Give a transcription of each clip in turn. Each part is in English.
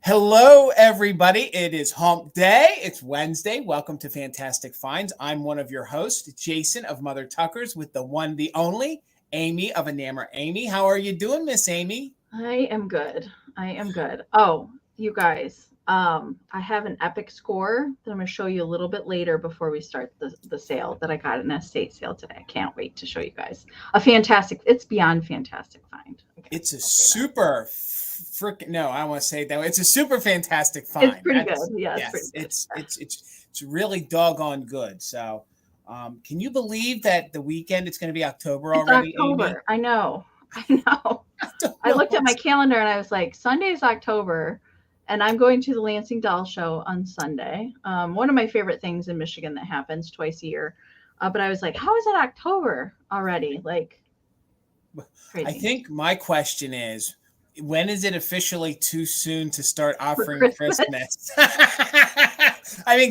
Hello, everybody. It is hump day. It's Wednesday. Welcome to Fantastic Finds. I'm one of your hosts, Jason of Mother Tuckers, with the one, the only, Amie of Enamor. Amie, how are you doing, Miss Amie? I am good. I am good. Oh, you guys, I have an epic score that I'm going to show you a little bit later before we start the sale that I got an estate sale today. I can't wait to show you guys. It's beyond fantastic find. Okay, It's a I'll say that. super freaking, no, I don't want to say it that way. It's a super fantastic It's find. pretty good. That's, Yeah, it's pretty yes, good. it's really doggone good. So, can you believe that the weekend, it's going to be October It's already, Amie? October. I know. I know. I don't I know looked at my what's calendar and I was like, Sunday's October, and I'm going to the Lansing Doll Show on Sunday. One of my favorite things in Michigan that happens twice a year. But I was like, how is it October already? Like, I crazy. think my question is, when is it officially too soon to start For offering Christmas? Christmas? I mean,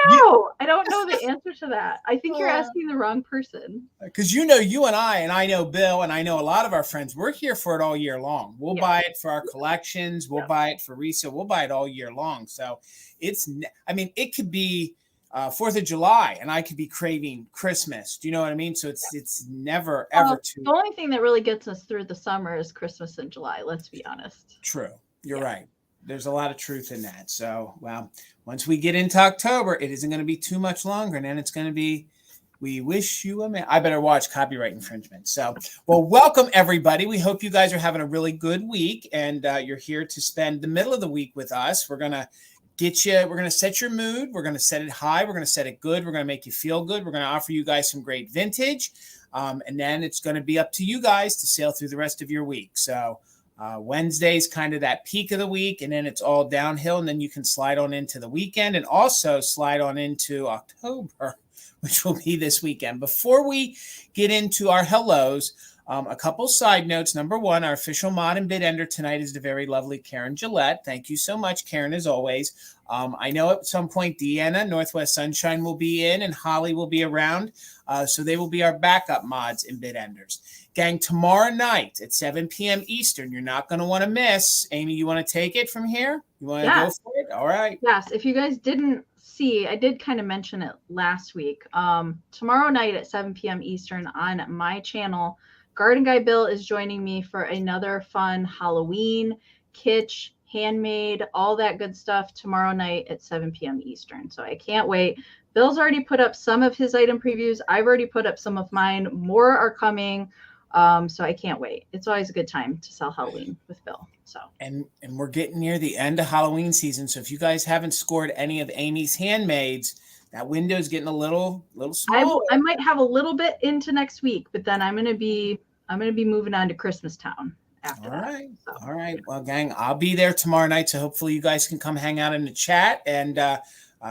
No, I don't know the answer to that. I think you're asking the wrong person. you and I know Bill, and I know a lot of our friends, we're here for it all year long. We'll Yeah, buy it for our collections. We'll yeah. buy it for resale. We'll buy it all year long. So I mean, it could be 4th of July and I could be craving Christmas. Do you know what I mean? So it's never, ever Well, too the only thing that really gets us through the summer is Christmas in July. Let's be honest. true. You're Yeah. right. There's a lot of truth in that. So, well, once we get into October, it isn't going to be too much longer. And then it's going to be, we wish you a man. I better watch copyright infringement. So, well, welcome everybody. We hope you guys are having a really good week and you're here to spend the middle of the week with us. We're going to we're going to set your mood. We're going to set it high. We're going to set it good. We're going to make you feel good. We're going to offer you guys some great vintage. And then it's going to be up to you guys to sail through the rest of your week. So, Wednesday's kind of that peak of the week, and then it's all downhill, and then you can slide on into the weekend and also slide on into October, which will be this weekend. Before we get into our hellos, a couple side notes. Number one, our official mod and bid ender tonight is the very lovely Karen Gillette. Thank you so much, Karen, as always. I know at some point Deanna, Northwest Sunshine, will be in and Holly will be around. So they will be our backup mods and bid enders. Gang, tomorrow night at 7 p.m. Eastern, you're not going to want to miss. Amie, you want to take it from here? You want to go Yes. for it? All right. Yes. If you guys didn't see, I did kind of mention it last week. Tomorrow night at 7 p.m. Eastern on my channel, Garden Guy Bill is joining me for another fun Halloween, kitsch, handmade, all that good stuff tomorrow night at 7 p.m. Eastern. So I can't wait. Bill's already put up some of his item previews. I've already put up some of mine. More are coming. So I can't wait. It's always a good time to sell Halloween with Bill. So And we're getting near the end of Halloween season. So if you guys haven't scored any of Amy's handmaids, that window is getting a little smaller. I might have a little bit into next week, but then I'm gonna be moving on to Christmas Town after All that. right. So All right. Well, gang, I'll be there tomorrow night. So hopefully you guys can come hang out in the chat and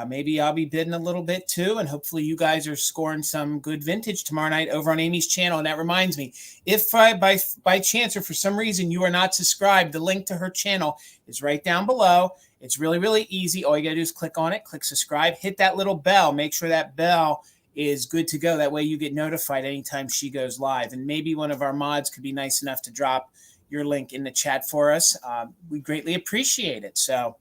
maybe I'll be bidding a little bit too. And hopefully you guys are scoring some good vintage tomorrow night over on Amy's channel. And that reminds me, if by chance or for some reason you are not subscribed, the link to her channel is right down below. It's really, really easy. All you got to do is click on it, click subscribe, hit that little bell. Make sure that bell is good to go. That way you get notified anytime she goes live. And maybe one of our mods could be nice enough to drop your link in the chat for us. We greatly appreciate it. So,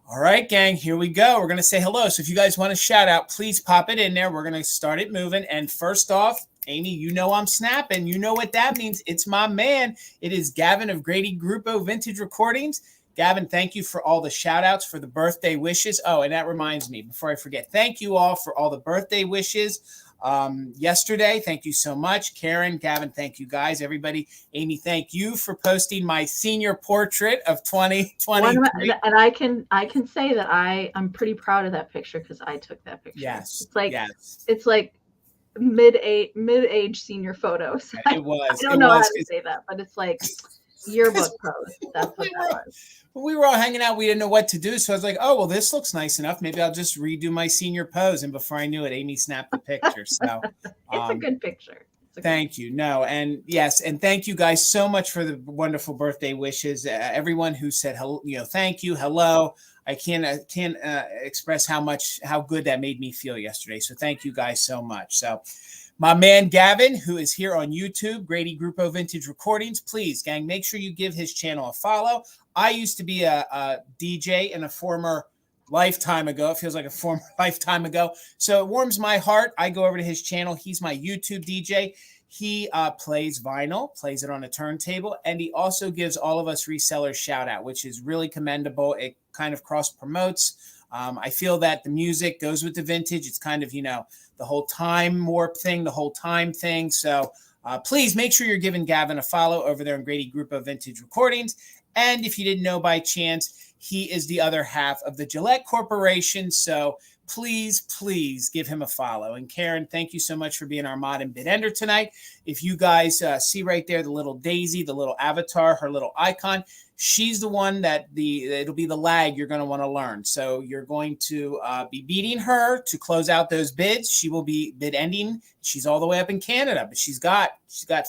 all right, gang, here we go. We're going to say hello. So if you guys want to shout out, please pop it in there. We're going to start it moving. And first off, Amie, you know I'm snapping. You know what that means. It's my man. It is Gavin of Grady Grupo Vintage Recordings. Gavin, thank you for all the shout outs for the birthday wishes. Oh, and that reminds me, before I forget, thank you all for all the birthday wishes yesterday. Thank you so much. Karen, Gavin, thank you guys. Everybody, Amie, thank you for posting my senior portrait of 2023. and I can say that I'm pretty proud of that picture because I took that picture. Yes. It's like mid-age senior photos. It was. I don't know how to say that, but it's like yearbook pose. That's what that was. We were all hanging out. We didn't know what to do. So I was like, oh, well, this looks nice enough. Maybe I'll just redo my senior pose. And before I knew it, Amie snapped the picture. So it's a good picture. Thank you. No, and yes, and thank you guys so much for the wonderful birthday wishes. Everyone who said hello, thank you, hello. I can't express how good that made me feel yesterday. So thank you guys so much. So my man Gavin, who is here on YouTube, Grady Grupo Vintage Recordings, please, gang, make sure you give his channel a follow. I used to be a DJ in a former lifetime ago. It feels like a former lifetime ago. So it warms my heart. I go over to his channel. He's my YouTube DJ. He plays vinyl, plays it on a turntable, and he also gives all of us resellers shout out, which is really commendable. It kind of cross promotes. I feel that the music goes with the vintage. It's kind of, the whole time warp thing, the whole time thing. So please make sure you're giving Gavin a follow over there in Grady Group of Vintage Recordings. And if you didn't know by chance, he is the other half of the Gillette Corporation. So please give him a follow. And Karen, thank you so much for being our mod and bid ender tonight. If you guys see right there, the little Daisy, the little avatar, her little icon, she's the one that it'll be the lag you're going to want to learn. So you're going to be beating her to close out those bids. She will be bid ending. She's all the way up in Canada, but she's got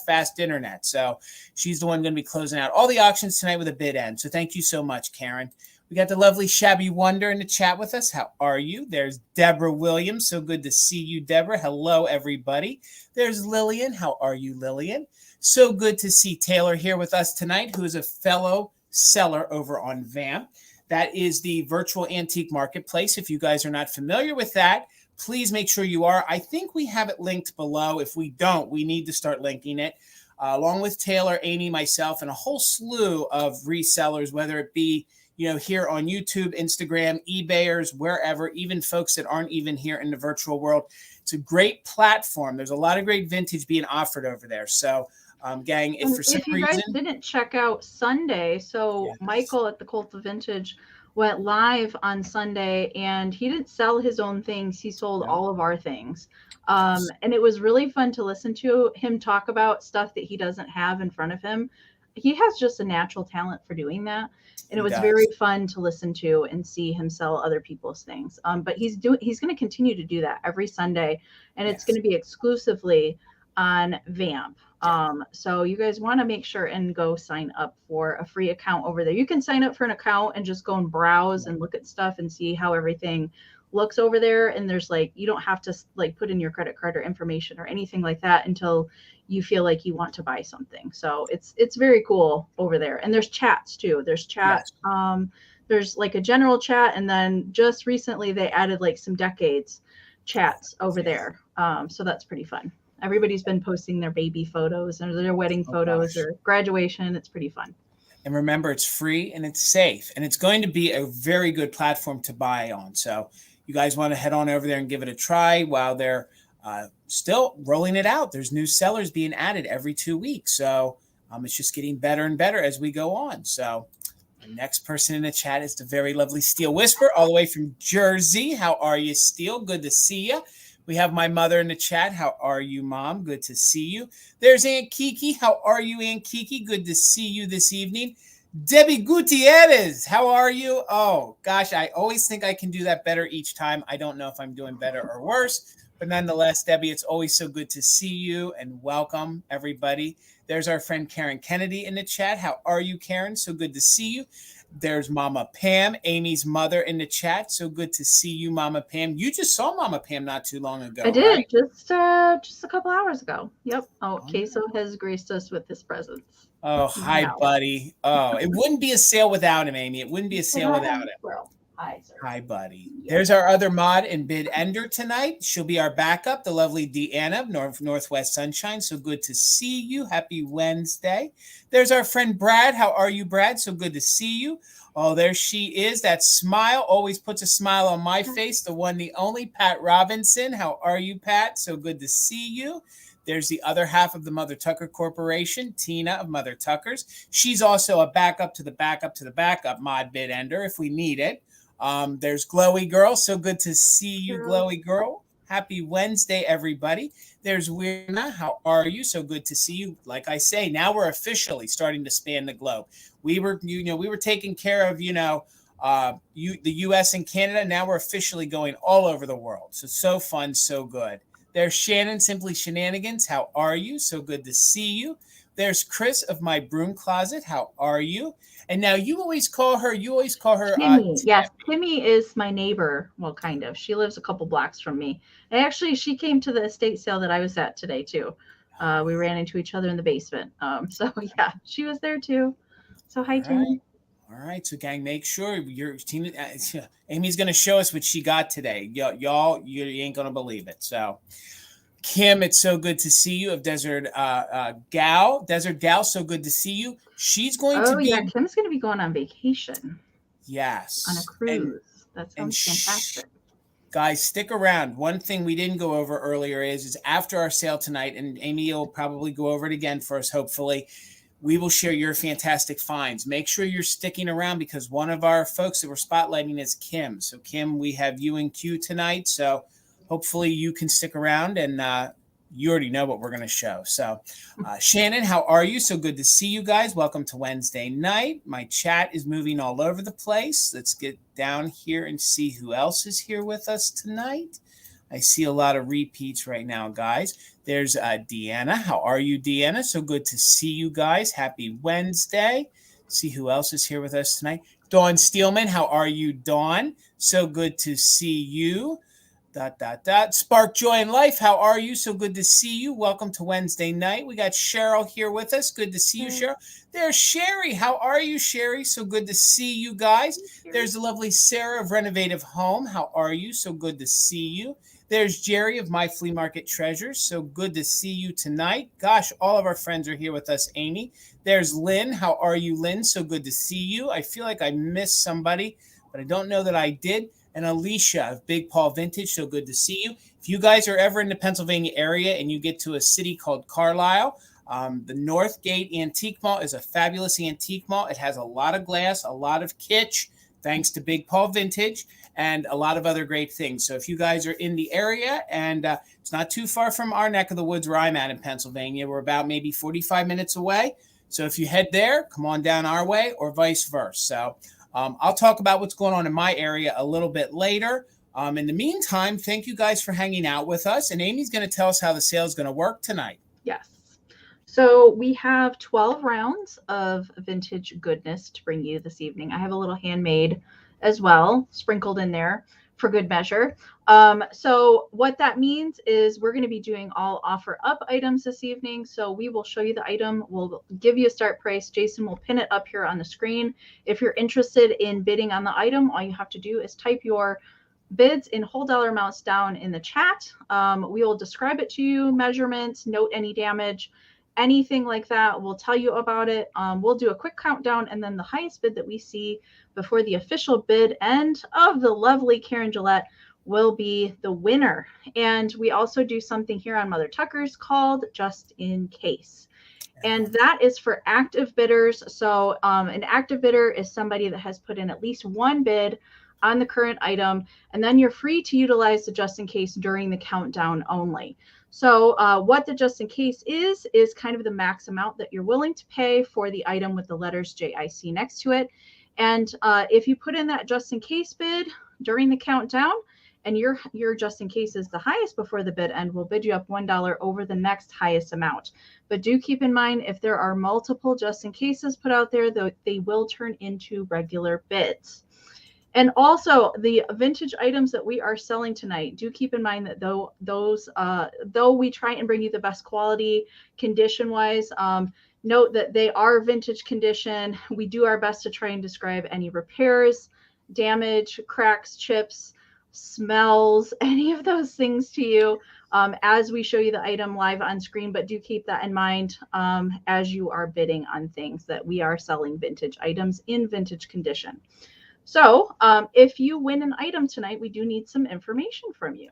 fast internet. So she's the one going to be closing out all the auctions tonight with a bid end. So thank you so much, Karen. We got the lovely Shabby Wonder in the chat with us. How are you? There's Deborah Williams. So good to see you, Deborah. Hello, everybody. There's Lillian. How are you, Lillian? So good to see Taylor here with us tonight, who is a fellow seller over on VAMP. That is the virtual antique marketplace. If you guys are not familiar with that, please make sure you are. I think we have it linked below. If we don't, we need to start linking it. Along with Taylor, Amie, myself, and a whole slew of resellers, whether it be here on YouTube, Instagram, eBayers, wherever, even folks that aren't even here in the virtual world. It's a great platform. There's a lot of great vintage being offered over there. So, gang, if for some reason... If you guys didn't check out Sunday, so yes. Michael at the Cult of Vintage went live on Sunday, and he didn't sell his own things. He sold all of our things. And it was really fun to listen to him talk about stuff that he doesn't have in front of him. He has just a natural talent for doing that. And it was very fun to listen to and see him sell other people's things. But he's going to continue to do that every Sunday, and it's going to be exclusively on VAMP. So you guys want to make sure and go sign up for a free account over there. You can sign up for an account and just go and browse and look at stuff and see how everything looks over there. And there's you don't have to put in your credit card or information or anything like that until you feel like you want to buy something. So it's very cool over there. And there's chats too. There's chat. Yes. There's a general chat. And then just recently they added some decades chats over there. So that's pretty fun. Everybody's been posting their baby photos or their wedding photos or graduation. It's pretty fun. And remember, it's free and it's safe. And it's going to be a very good platform to buy on. So you guys want to head on over there and give it a try while they're still rolling it out. There's new sellers being added every 2 weeks. So it's just getting better and better as we go on. So the next person in the chat is the very lovely Steel Whisper, all the way from Jersey. How are you, Steel? Good to see you. We have my mother in the chat. How are you, Mom? Good to see you. There's Aunt Kiki. How are you, Aunt Kiki? Good to see you this evening. Debbie Gutierrez, how are you? Oh, gosh, I always think I can do that better each time. I don't know if I'm doing better or worse, but nonetheless, Debbie, it's always so good to see you and welcome everybody. There's our friend Karen Kennedy in the chat. How are you, Karen? So good to see you. There's Mama Pam, Amy's mother, in the chat. So good to see you, Mama Pam. You just saw Mama Pam not too long ago. I did, right? just a couple hours ago. Yep. Oh, Queso has graced us with his presence. Oh, hi, buddy. Oh, it wouldn't be a sale without him, Amie. It wouldn't be a sale without him. Well, hi, sir. Hi, buddy. There's our other mod and bid ender tonight. She'll be our backup, the lovely Deanna of Northwest Sunshine. So good to see you. Happy Wednesday. There's our friend Brad. How are you, Brad? So good to see you. Oh, there she is. That smile always puts a smile on my face. The one, the only, Pat Robinson. How are you, Pat? So good to see you. There's the other half of the Mother Tucker Corporation, Tina of Mother Tuckers. She's also a backup to the backup to the backup mod bid ender if we need it. There's Glowy Girl. So good to see you, Glowy Girl. Happy Wednesday, everybody. There's Weirna. How are you? So good to see you. Like I say, now we're officially starting to span the globe. We were taking care of, the U.S. and Canada. Now we're officially going all over the world. So fun, so good. There's Shannon, Simply Shenanigans. How are you? So good to see you. There's Chris of My Broom Closet. How are you? And now you always call her Timmy. Yes, Timmy is my neighbor. Well, kind of. She lives a couple blocks from me. And actually, she came to the estate sale that I was at today, too. We ran into each other in the basement. So, yeah, she was there, too. So, hi, Timmy. All All right, so gang, make sure your team. Amy's going to show us what she got today. Y'all, you ain't going to believe it. So, Kim, it's so good to see you. Of Desert Gal, so good to see you. She's going to be. Oh yeah, Kim's going to be going on vacation. Yes, on a cruise. That sounds fantastic. Guys, stick around. One thing we didn't go over earlier is after our sale tonight, and Amie will probably go over it again for us, hopefully. We will share your fantastic finds. Make sure you're sticking around because one of our folks that we're spotlighting is Kim. So, Kim, we have you in queue tonight. So, hopefully, you can stick around and you already know what we're going to show. So, Shannon, how are you? So good to see you guys. Welcome to Wednesday night. My chat is moving all over the place. Let's get down here and see who else is here with us tonight. I see a lot of repeats right now, guys. There's Deanna. How are you, Deanna? So good to see you guys. Happy Wednesday. See who else is here with us tonight. Dawn Steelman. How are you, Dawn? So good to see you. ... Spark Joy in Life. How are you? So good to see you. Welcome to Wednesday night. We got Cheryl here with us. Good to see you, Cheryl. There's Sherry. How are you, Sherry? So good to see you guys. There's the lovely Sarah of Renovative Home. How are you? So good to see you. There's Jerry of My Flea Market Treasures. So good to see you tonight. Gosh, all of our friends are here with us, Amy. There's Lynn. How are you, Lynn? So good to see you. I feel like I missed somebody, but I don't know that I did. And Alicia of Big Paul Vintage, so good to see you. If you guys are ever in the Pennsylvania area and you get to a city called Carlisle, the Northgate Antique Mall is a fabulous antique mall. It has a lot of glass, a lot of kitsch, thanks to Big Paul Vintage, and a lot of other great things. So if you guys are in the area, and it's not too far from our neck of the woods where I'm at in Pennsylvania, we're about maybe 45 minutes away. So if you head there, come on down our way or vice versa. So I'll talk about what's going on in my area a little bit later. In the meantime, thank you guys for hanging out with us. And Amy's going to tell us how the sale is going to work tonight. Yes. So we have 12 rounds of vintage goodness to bring you this evening. I have a little handmade as well, sprinkled in there for good measure. So what that means is we're going to be doing all offer up items this evening. So we will show you the item. We'll give you a start price. Jason will pin it up here on the screen. If you're interested in bidding on the item, all you have to do is type your bids in whole dollar amounts down in the chat. We will describe it to you, measurements, note any damage, anything like that. We'll tell you about it. We'll do a quick countdown, and then the highest bid that we see before the official bid end of the lovely Karen Gillette will be the winner. And we also do something here on Mother Tucker's called Just in Case. And that is for active bidders. So an active bidder is somebody that has put in at least one bid on the current item, and then you're free to utilize the just in case during the countdown only. So what the just in case is kind of the max amount that you're willing to pay for the item with the letters JIC next to it. And if you put in that just in case bid during the countdown, and your just in case is the highest before the bid end, we'll bid you up $1 over the next highest amount. But do keep in mind, if there are multiple just in cases put out there, they will turn into regular bids. And also the vintage items that we are selling tonight, do keep in mind that though we try and bring you the best quality condition wise, note that they are vintage condition. We do our best to try and describe any repairs, damage, cracks, chips, smells, any of those things to you as we show you the item live on screen. But do keep that in mind as you are bidding on things, that we are selling vintage items in vintage condition. So if you win an item tonight, we do need some information from you.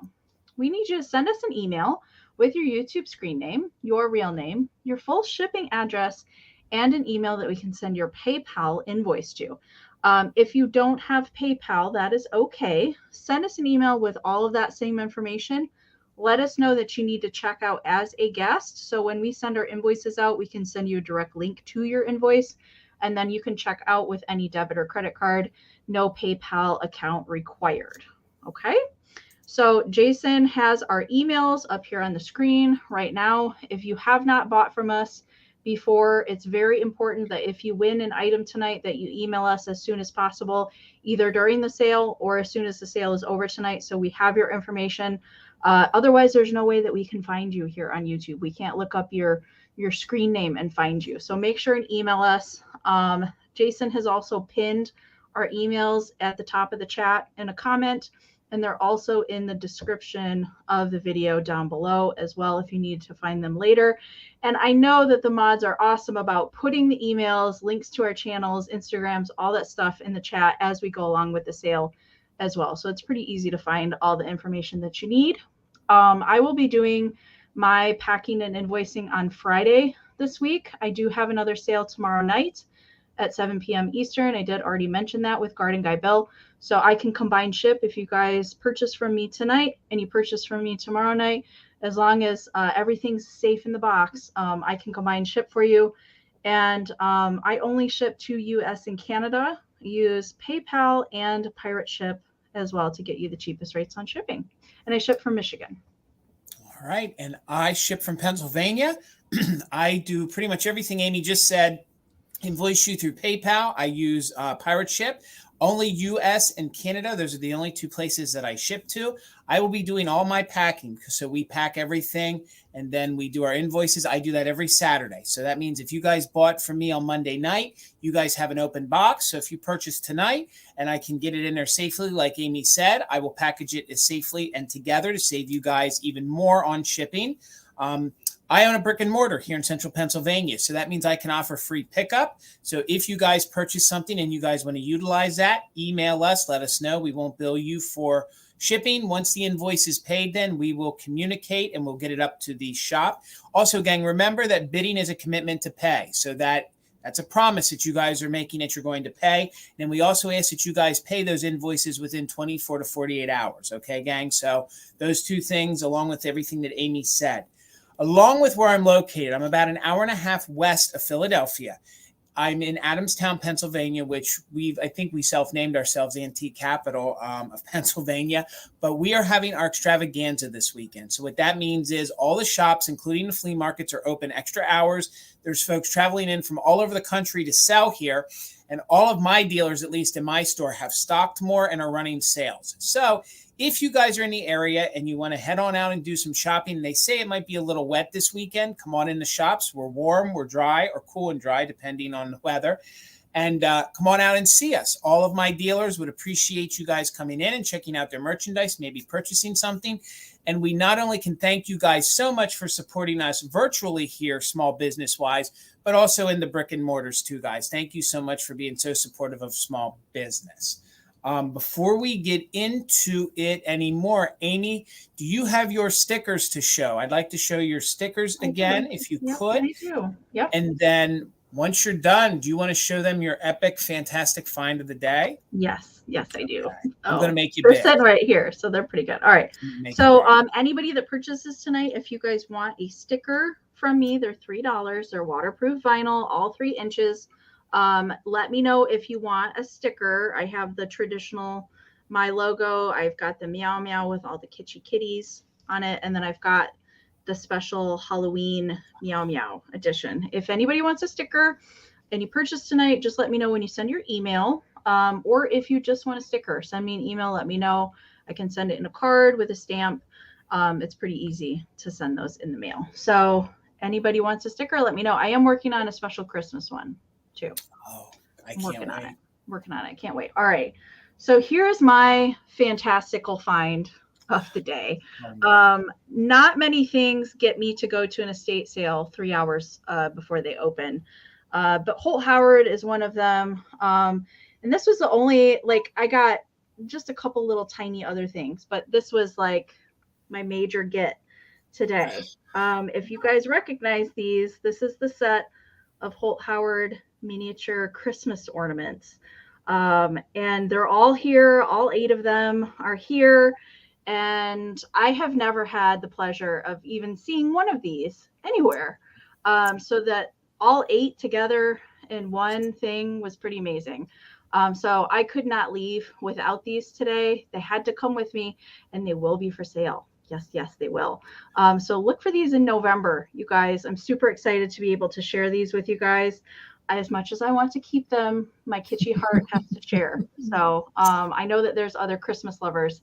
We need you to send us an email with your YouTube screen name, your real name, your full shipping address, and an email that we can send your PayPal invoice to. If you don't have PayPal, that is okay. Send us an email with all of that same information. Let us know that you need to check out as a guest. So when we send our invoices out, we can send you a direct link to your invoice, and then you can check out with any debit or credit card. No PayPal account required. Okay. So Jason has our emails up here on the screen right now. If you have not bought from us before, it's very important that if you win an item tonight, that you email us as soon as possible, either during the sale or as soon as the sale is over tonight, so we have your information. Otherwise, there's no way that we can find you here on YouTube. We can't look up your screen name and find you. So make sure and email us Jason has also pinned our emails at the top of the chat in a comment, and they're also in the description of the video down below as well if you need to find them later. And I know that the mods are awesome about putting the emails, links to our channels, Instagrams, all that stuff in the chat as we go along with the sale as well. So it's pretty easy to find all the information that you need. I will be doing my packing and invoicing on Friday this week. I do have another sale tomorrow night at 7 p.m. Eastern. I did already mention that with Garden Guy Bill. So I can combine ship if you guys purchase from me tonight and you purchase from me tomorrow night. As long as everything's safe in the box, I can combine ship for you. And I only ship to US and Canada. I use PayPal and Pirate Ship as well to get you the cheapest rates on shipping. And I ship from Michigan. All right. And I ship from Pennsylvania. I do pretty much everything Amie just said. Invoice you through PayPal. I use Pirate Ship. Only US and Canada. Those are the only two places that I ship to. I will be doing all my packing. So we pack everything and then we do our invoices. I do that every Saturday. So that means if you guys bought from me on Monday night, you guys have an open box. So if you purchase tonight and I can get it in there safely, like Amie said, I will package it as safely and together to save you guys even more on shipping. I own a brick and mortar here in central Pennsylvania. So that means I can offer free pickup. So if you guys purchase something and you guys want to utilize that, email us, let us know. We won't bill you for shipping. Once the invoice is paid, then we will communicate and we'll get it up to the shop. Also, gang, remember that bidding is a commitment to pay. So that's a promise that you guys are making that you're going to pay. And we also ask that you guys pay those invoices within 24 to 48 hours. Okay, gang? So those two things, along with everything that Amie said. Along with where I'm located, I'm about an hour and a half west of Philadelphia. I'm in Adamstown, Pennsylvania, which I think we self-named ourselves the antique capital of Pennsylvania. But we are having our extravaganza this weekend. So what that means is all the shops, including the flea markets, are open extra hours. There's folks traveling in from all over the country to sell here. And all of my dealers, at least in my store, have stocked more and are running sales. So if you guys are in the area and you want to head on out and do some shopping, they say it might be a little wet this weekend. Come on in the shops. We're warm, we're dry, or cool and dry, depending on the weather. And come on out and see us. All of my dealers would appreciate you guys coming in and checking out their merchandise, maybe purchasing something. And we not only can thank you guys so much for supporting us virtually here, small business-wise, but also in the brick and mortars too, guys. Thank you so much for being so supportive of small business. Before we get into it anymore, Amie, do you have your stickers to show? I'd like to show your stickers again, if you could. I do. Yep. And then once you're done, do you want to show them your epic, fantastic find of the day? Yes, I do. Okay. I'm going to make you They're big. sitting right here, so they're pretty good. All right. So anybody that purchases tonight, if you guys want a sticker from me, they're $3. They're waterproof vinyl, all 3 inches. Let me know if you want a sticker. I have the traditional, my logo. I've got the meow meow with all the kitties on it. And then I've got the special Halloween meow meow edition. If anybody wants a sticker and you purchase tonight, just let me know when you send your email. Or if you just want a sticker, send me an email, let me know. I can send it in a card with a stamp. It's pretty easy to send those in the mail. So anybody wants a sticker, let me know. I am working on a special Christmas one too. Oh, I can't wait. Working on it. Can't wait. All right. So here's my fantastical find of the day. Not many things get me to go to an estate sale 3 hours before they open. But Holt Howard is one of them. And this was the only, I got just a couple little tiny other things, but this was like my major get today. If you guys recognize these, this is the set of Holt Howard miniature Christmas ornaments. And they're all here. All 8 of them are here. And I have never had the pleasure of even seeing one of these anywhere. So that all 8 together in one thing was pretty amazing. So I could not leave without these today. They had to come with me, and they will be for sale. Yes, they will. So look for these in November, you guys. I'm super excited to be able to share these with you guys. As much as I want to keep them, my kitschy heart has to share. So I know that there's other Christmas lovers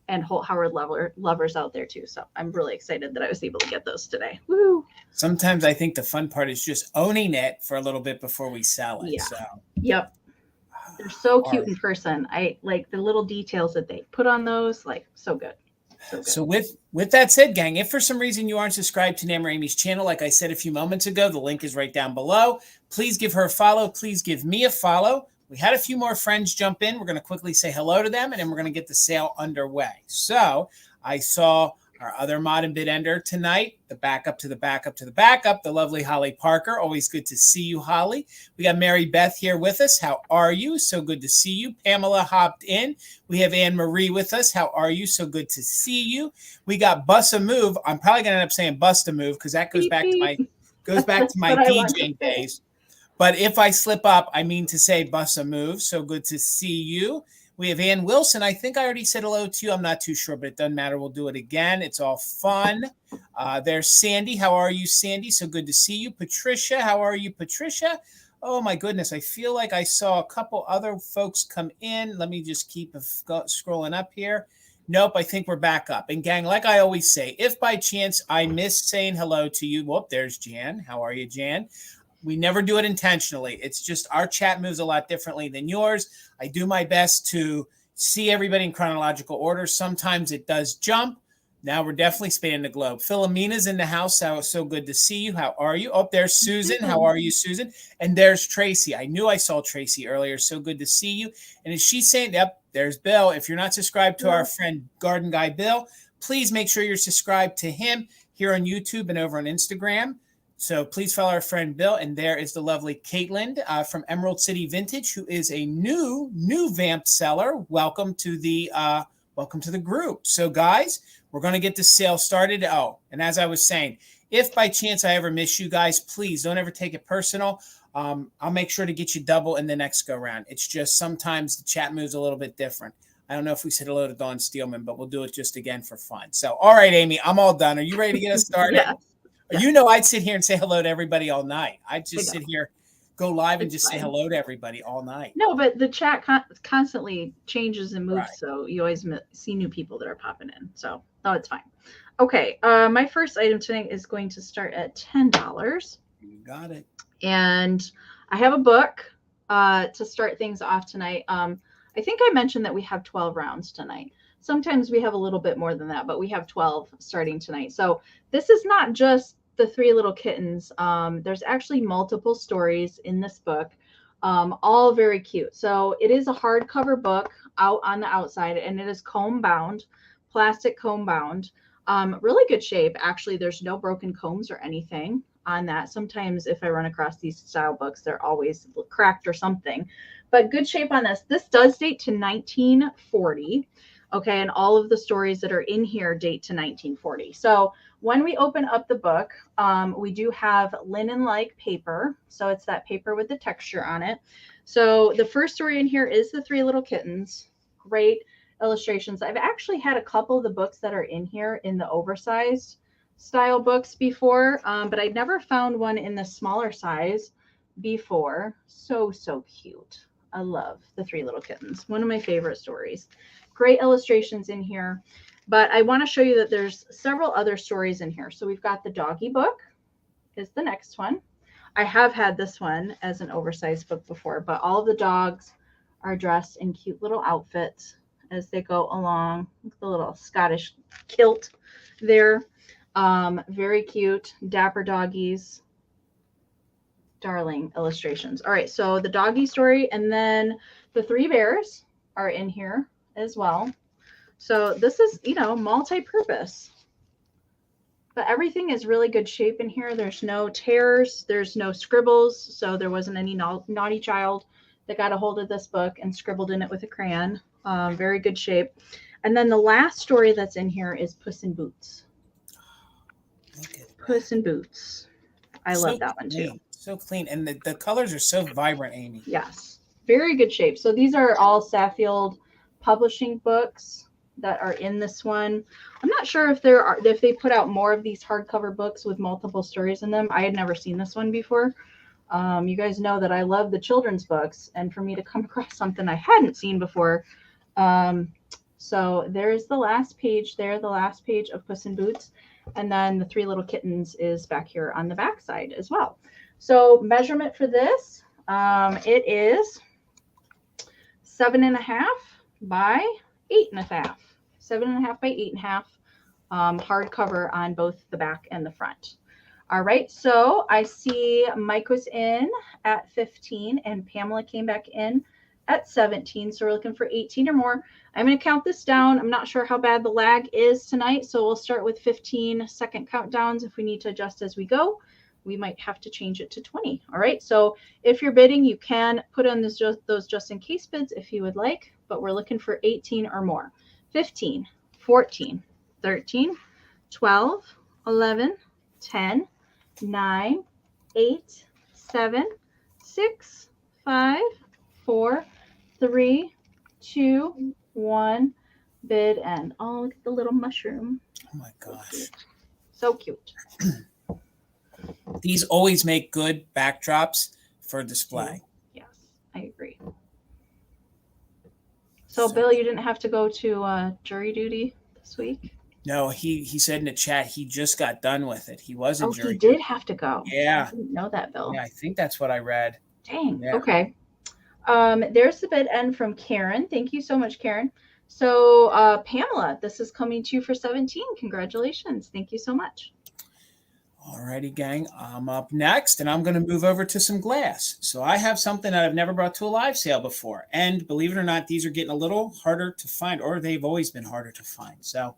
and Holt Howard lovers out there too. So I'm really excited that I was able to get those today. Woo! Sometimes I think the fun part is just owning it for a little bit before we sell it. Yeah. So. Yep. They're so cute right. in person. I like the little details that they put on those. Like, so good. So good. So with that said, gang, if for some reason you aren't subscribed to Enamor Amie's channel, like I said a few moments ago, the link is right down below. Please give her a follow. Please give me a follow. We had a few more friends jump in. We're going to quickly say hello to them, and then we're going to get the sale underway. So I saw our other mod and bid ender tonight, the backup to the backup to the backup, the lovely Holly Parker. Always good to see you, Holly. We got Mary Beth here with us. How are you? So good to see you. Pamela hopped in. We have Anne Marie with us. How are you? So good to see you. We got Bust a Move. I'm probably going to end up saying Bust a Move because that goes back to my DJing days. But if I slip up, I mean to say Bust a Move. So good to see you. We have Ann Wilson. I think I already said hello to you. I'm not too sure, but it doesn't matter. We'll do it again. It's all fun. There's Sandy. How are you, Sandy? So good to see you. Patricia. How are you, Patricia? Oh, my goodness. I feel like I saw a couple other folks come in. Let me just keep scrolling up here. Nope, I think we're back up. And gang, like I always say, if by chance I miss saying hello to you, whoop, there's Jan. How are you, Jan? We never do it intentionally. It's just our chat moves a lot differently than yours. I do my best to see everybody in chronological order. Sometimes it does jump. Now we're definitely spanning the globe. Philomena's in the house. So good to see you. How are you? Oh, there's Susan. How are you, Susan? And there's Tracy. I knew I saw Tracy earlier. So good to see you. And is she saying, yep, there's Bill. If you're not subscribed to our friend Garden Guy Bill, please make sure you're subscribed to him here on YouTube and over on Instagram. So please follow our friend Bill. And there is the lovely Caitlin from Emerald City Vintage, who is a new vamp seller. Welcome to the group. So guys, we're going to get the sale started. Oh, and as I was saying, if by chance I ever miss you guys, please don't ever take it personal. I'll make sure to get you double in the next go round. It's just sometimes the chat moves a little bit different. I don't know if we said hello to Dawn Steelman, but we'll do it just again for fun. So, all right, Amy, I'm all done. Are you ready to get us started? Yeah. You know, I'd sit here and say hello to everybody all night. I'd just sit here, go live and just say hello to everybody all night. No, but the chat constantly changes and moves. Right. So you always see new people that are popping in. So, no, it's fine. Okay. My first item tonight is going to start at $10. You got it. And I have a book to start things off tonight. I think I mentioned that we have 12 rounds tonight. Sometimes we have a little bit more than that, but we have 12 starting tonight. So this is not just the Three Little Kittens. There's actually multiple stories in this book, all very cute. So it is a hardcover book out on the outside, and it is comb bound, plastic comb bound. Really good shape. Actually, there's no broken combs or anything on that. Sometimes if I run across these style books, they're always cracked or something, but good shape on this. This does date to 1940. Okay, and all of the stories that are in here date to 1940. So when we open up the book, we do have linen-like paper. So it's that paper with the texture on it. So the first story in here is the Three Little Kittens. Great illustrations. I've actually had a couple of the books that are in here in the oversized style books before, but I'd never found one in the smaller size before. So cute. I love the Three Little Kittens. One of my favorite stories. Great illustrations in here, but I want to show you that there's several other stories in here. So we've got the doggy book is the next one. I have had this one as an oversized book before, but all of the dogs are dressed in cute little outfits as they go along. The little Scottish kilt there. Very cute, dapper doggies. Darling illustrations. All right, so the doggy story, and then the three bears are in here as well. So this is, multi-purpose, but everything is really good shape in here. There's no tears, there's no scribbles, so there wasn't any naughty child that got a hold of this book and scribbled in it with a crayon. Very good shape. And then the last story that's in here is Puss in Boots. Puss in Boots. I love that one too. So clean, and the colors are so vibrant, Amy. Yes, very good shape. So these are all Saffield Publishing books that are in this one. I'm not sure if they put out more of these hardcover books with multiple stories in them. I had never seen this one before. You guys know that I love the children's books, and for me to come across something I hadn't seen before, So there's the last page there, the last page of Puss in Boots. And then the 3 little kittens is back here on the back side as well. So measurement for this, it is 7.5 by 8.5. 7.5 by 8.5. Hardcover on both the back and the front. All right, so I see Mike was in at 15 and Pamela came back in at 17. So we're looking for 18 or more. I'm going to count this down. I'm not sure how bad the lag is tonight. So we'll start with 15-second countdowns. If we need to adjust as we go, we might have to change it to 20. All right, so if you're bidding, you can put on those just in case bids if you would like, but we're looking for 18 or more. 15, 14, 13, 12, 11, 10, 9, 8, 7, 6, 5, 4, 3, 2, 1. Bid end. Oh, look at the little mushroom. Oh my gosh. So cute. These always make good backdrops for display. Yes, I agree. So Bill, you didn't have to go to jury duty this week? No, he said in the chat he just got done with it. He was in jury. He did have to go. Yeah. I didn't know that, Bill. Yeah, I think that's what I read. Dang. Yeah. Okay. There's the bid end from Karen. Thank you so much, Karen. So Pamela, this is coming to you for 17. Congratulations. Thank you so much. Alrighty, gang. I'm up next, and I'm going to move over to some glass. So I have something that I've never brought to a live sale before. And believe it or not, these are getting a little harder to find, or they've always been harder to find. So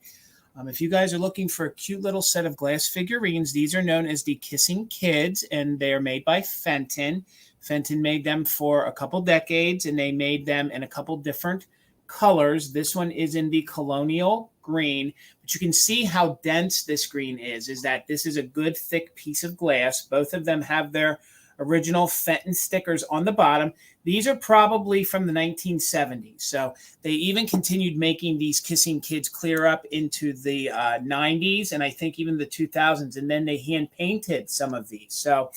if you guys are looking for a cute little set of glass figurines, these are known as the Kissing Kids, and they are made by Fenton. Fenton made them for a couple decades, and they made them in a couple different colors. This one is in the colonial green, but you can see how dense this green is that this is a good thick piece of glass. Both of them have their original Fenton stickers on the bottom. These are probably from the 1970s. So they even continued making these Kissing Kids clear up into the 90s and I think even the 2000s. And then they hand painted some of these. So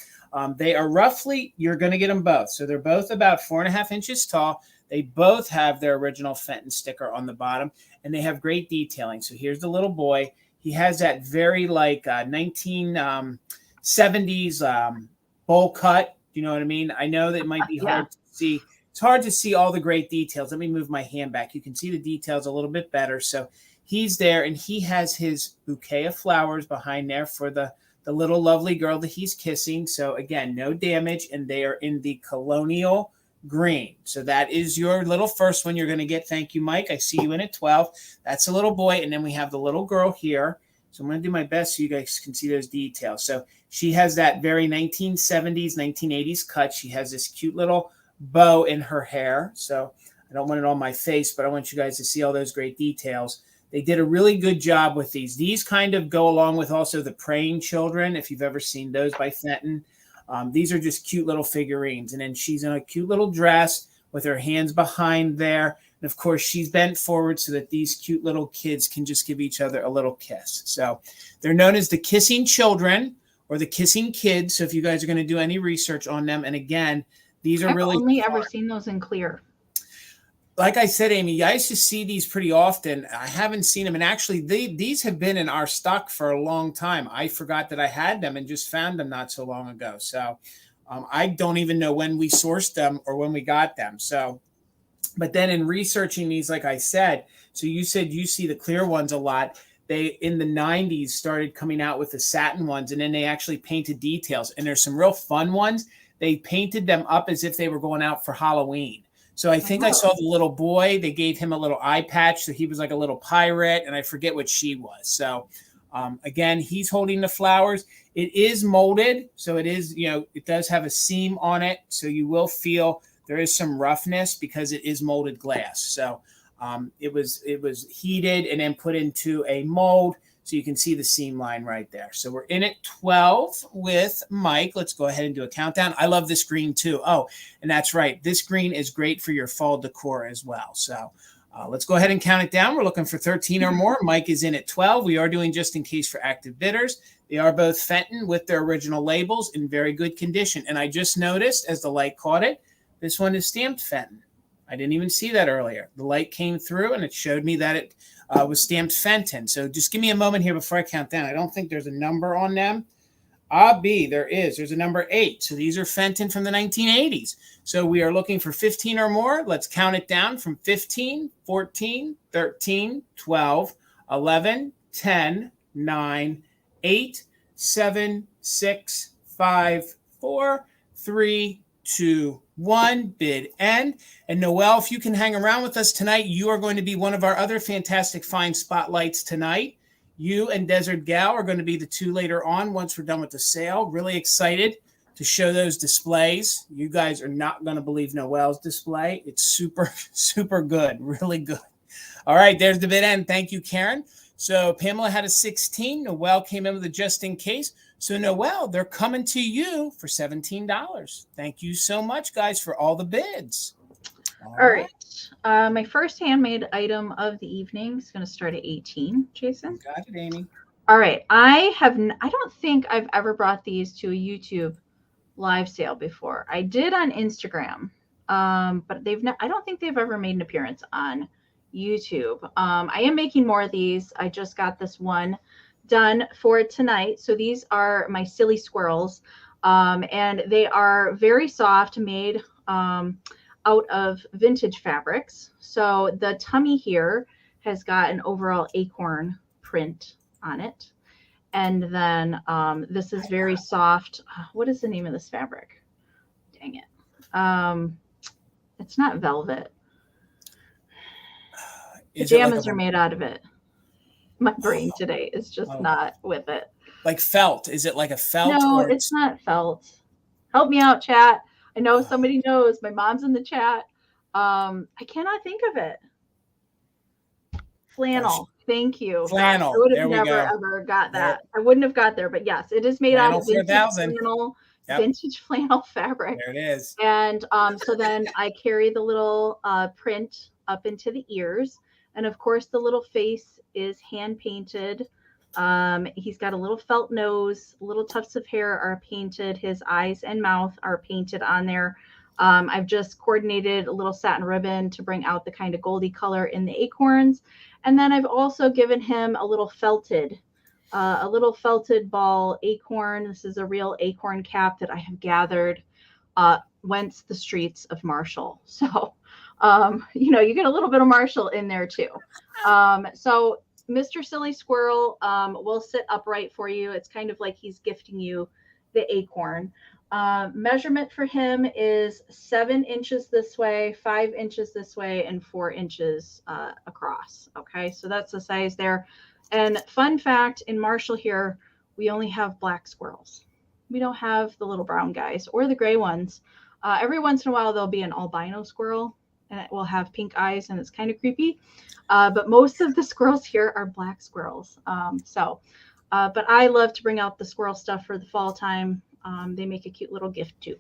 they are roughly, you're going to get them both. So they're both about 4.5 inches tall. They both have their original Fenton sticker on the bottom, and they have great detailing. So here's the little boy. He has that very like 1970s bowl cut. Do you know what I mean? I know that it might be hard to see. It's hard to see all the great details. Let me move my hand back. You can see the details a little bit better. So he's there, and he has his bouquet of flowers behind there for the little lovely girl that he's kissing. So again, no damage, and they are in the colonial green. So that is your little first one you're going to get. Thank you, Mike. I see you in at 12. That's a little boy. And then we have the little girl here. So I'm going to do my best so you guys can see those details. So she has that very 1970s, 1980s cut. She has this cute little bow in her hair. So I don't want it on my face, but I want you guys to see all those great details. They did a really good job with these. These kind of go along with also the Praying Children, if you've ever seen those by Fenton. These are just cute little figurines. And then she's in a cute little dress with her hands behind there. And, of course, she's bent forward so that these cute little kids can just give each other a little kiss. So they're known as the Kissing Children or the Kissing Kids. So if you guys are going to do any research on them, and, again, these are really – I've only ever seen those in clear. Like I said, Amy, I used to see these pretty often. I haven't seen them. And actually, these have been in our stock for a long time. I forgot that I had them and just found them not so long ago. So I don't even know when we sourced them or when we got them. So, but then in researching these, like I said, so you said you see the clear ones a lot. They, in the 90s, started coming out with the satin ones, and then they actually painted details. And there's some real fun ones. They painted them up as if they were going out for Halloween. So I think I saw the little boy. They gave him a little eye patch, so he was like a little pirate, and I forget what she was. So, again, he's holding the flowers. It is molded, so it is, it does have a seam on it, so you will feel there is some roughness because it is molded glass. So it was heated and then put into a mold, so you can see the seam line right there. So we're in at 12 with Mike. Let's go ahead and do a countdown. I love this green too. Oh, and that's right. This green is great for your fall decor as well. So let's go ahead and count it down. We're looking for 13 or more. Mike is in at 12. We are doing just in case for active bidders. They are both Fenton with their original labels in very good condition. And I just noticed as the light caught it, this one is stamped Fenton. I didn't even see that earlier. The light came through and it showed me that it was stamped Fenton. So just give me a moment here before I count down. I don't think there's a number on them. B, there is. There's a number 8. So these are Fenton from the 1980s. So we are looking for 15 or more. Let's count it down from 15, 14, 13, 12, 11, 10, 9, 8, 7, 6, 5, 4, 3, 2, 1. Bid end. And Noelle, if you can hang around with us tonight, you are going to be one of our other fantastic find spotlights tonight. You and Desert Gal are going to be the 2 later on once we're done with the sale. Really excited to show those displays. You guys are not going to believe Noelle's display. It's super, super good. Really good. All right, there's the bid end. Thank you, Karen. So Pamela had a 16. Noelle came in with a just in case. So Noelle, they're coming to you for $17. Thank you so much, guys, for all the bids. All right. My first handmade item of the evening is going to start at 18, Jason. Got it, Amy. All right. I don't think I've ever brought these to a YouTube live sale before. I did on Instagram, but I don't think they've ever made an appearance on YouTube. I am making more of these. I just got this one done for tonight. So these are my silly squirrels, and they are very soft, made out of vintage fabrics. So the tummy here has got an overall acorn print on it. And then this is very soft. What is the name of this fabric? Dang it. It's not velvet. Pajamas are made out of it. My brain today is just not with it. Like felt. Is it like a felt? No, it's not felt. Help me out, chat. I know somebody knows. My mom's in the chat. I cannot think of it. Flannel. Thank you. Flannel. I would have never ever got that. I wouldn't have got there, but yes, it is made out of vintage flannel fabric. There it is. And so then I carry the little print up into the ears. And of course, the little face is hand painted. He's got a little felt nose, little tufts of hair are painted. His eyes and mouth are painted on there. I've just coordinated a little satin ribbon to bring out the kind of goldy color in the acorns. And then I've also given him a little felted ball acorn. This is a real acorn cap that I have gathered whence the streets of Marshall. So, you get a little bit of Marshall in there too. So Mr. Silly Squirrel will sit upright for you. It's kind of like he's gifting you the acorn. Measurement for him is 7 inches this way, 5 inches this way, and 4 inches across. Okay, so that's the size there. And fun fact, in Marshall here, we only have black squirrels. We don't have the little brown guys or the gray ones. Every once in a while, there'll be an albino squirrel, and it will have pink eyes, and it's kind of creepy. But most of the squirrels here are black squirrels. But I love to bring out the squirrel stuff for the fall time. They make a cute little gift too.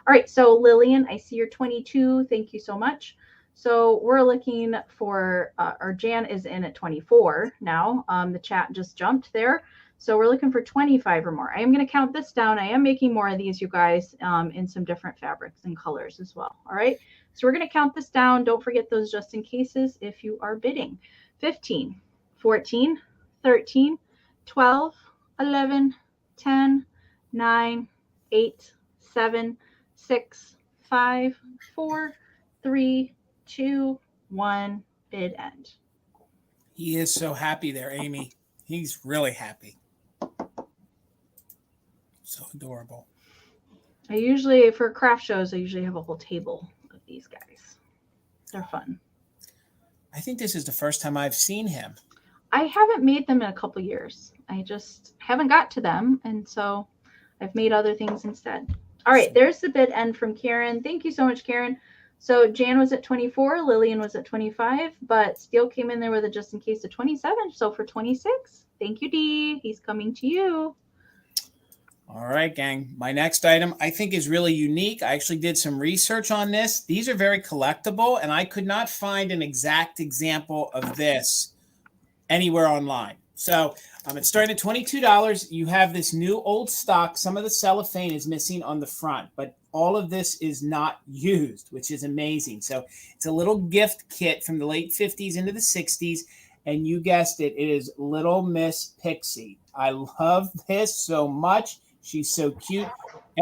All right, so Lillian, I see you're 22. Thank you so much. So we're looking for, or Jan is in at 24 now. The chat just jumped there. So we're looking for 25 or more. I am going to count this down. I am making more of these, you guys, in some different fabrics and colors as well. All right. So we're going to count this down. Don't forget those just in cases if you are bidding. 15, 14, 13, 12, 11, 10, 9, 8, 7, 6, 5, 4, 3, 2, 1. Bid end. He is so happy there, Amy. He's really happy. So adorable. I usually, for craft shows, I usually have a whole table of these guys. They're fun. I think this is the first time I've seen him. I haven't made them in a couple years. I just haven't got to them. And so I've made other things instead. All right, there's the bid end from Karen. Thank you so much, Karen. So Jan was at 24, Lillian was at 25, but Steele came in there with a just in case of 27. So for 26, thank you, Dee. He's coming to you. All right, gang. My next item I think is really unique. I actually did some research on this. These are very collectible, and I could not find an exact example of this anywhere online. So it's starting at $22. You have this new old stock. Some of the cellophane is missing on the front, but all of this is not used, which is amazing. So it's a little gift kit from the late 50s into the 60s. And you guessed it, it is Little Miss Pixie. I love this so much. She's so cute.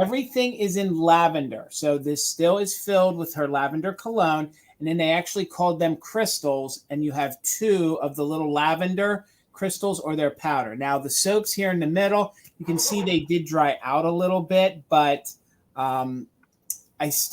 Everything is in lavender. So this still is filled with her lavender cologne. And then they actually called them crystals. And you have 2 of the little lavender crystals or their powder. Now the soaps here in the middle, you can see they did dry out a little bit, but I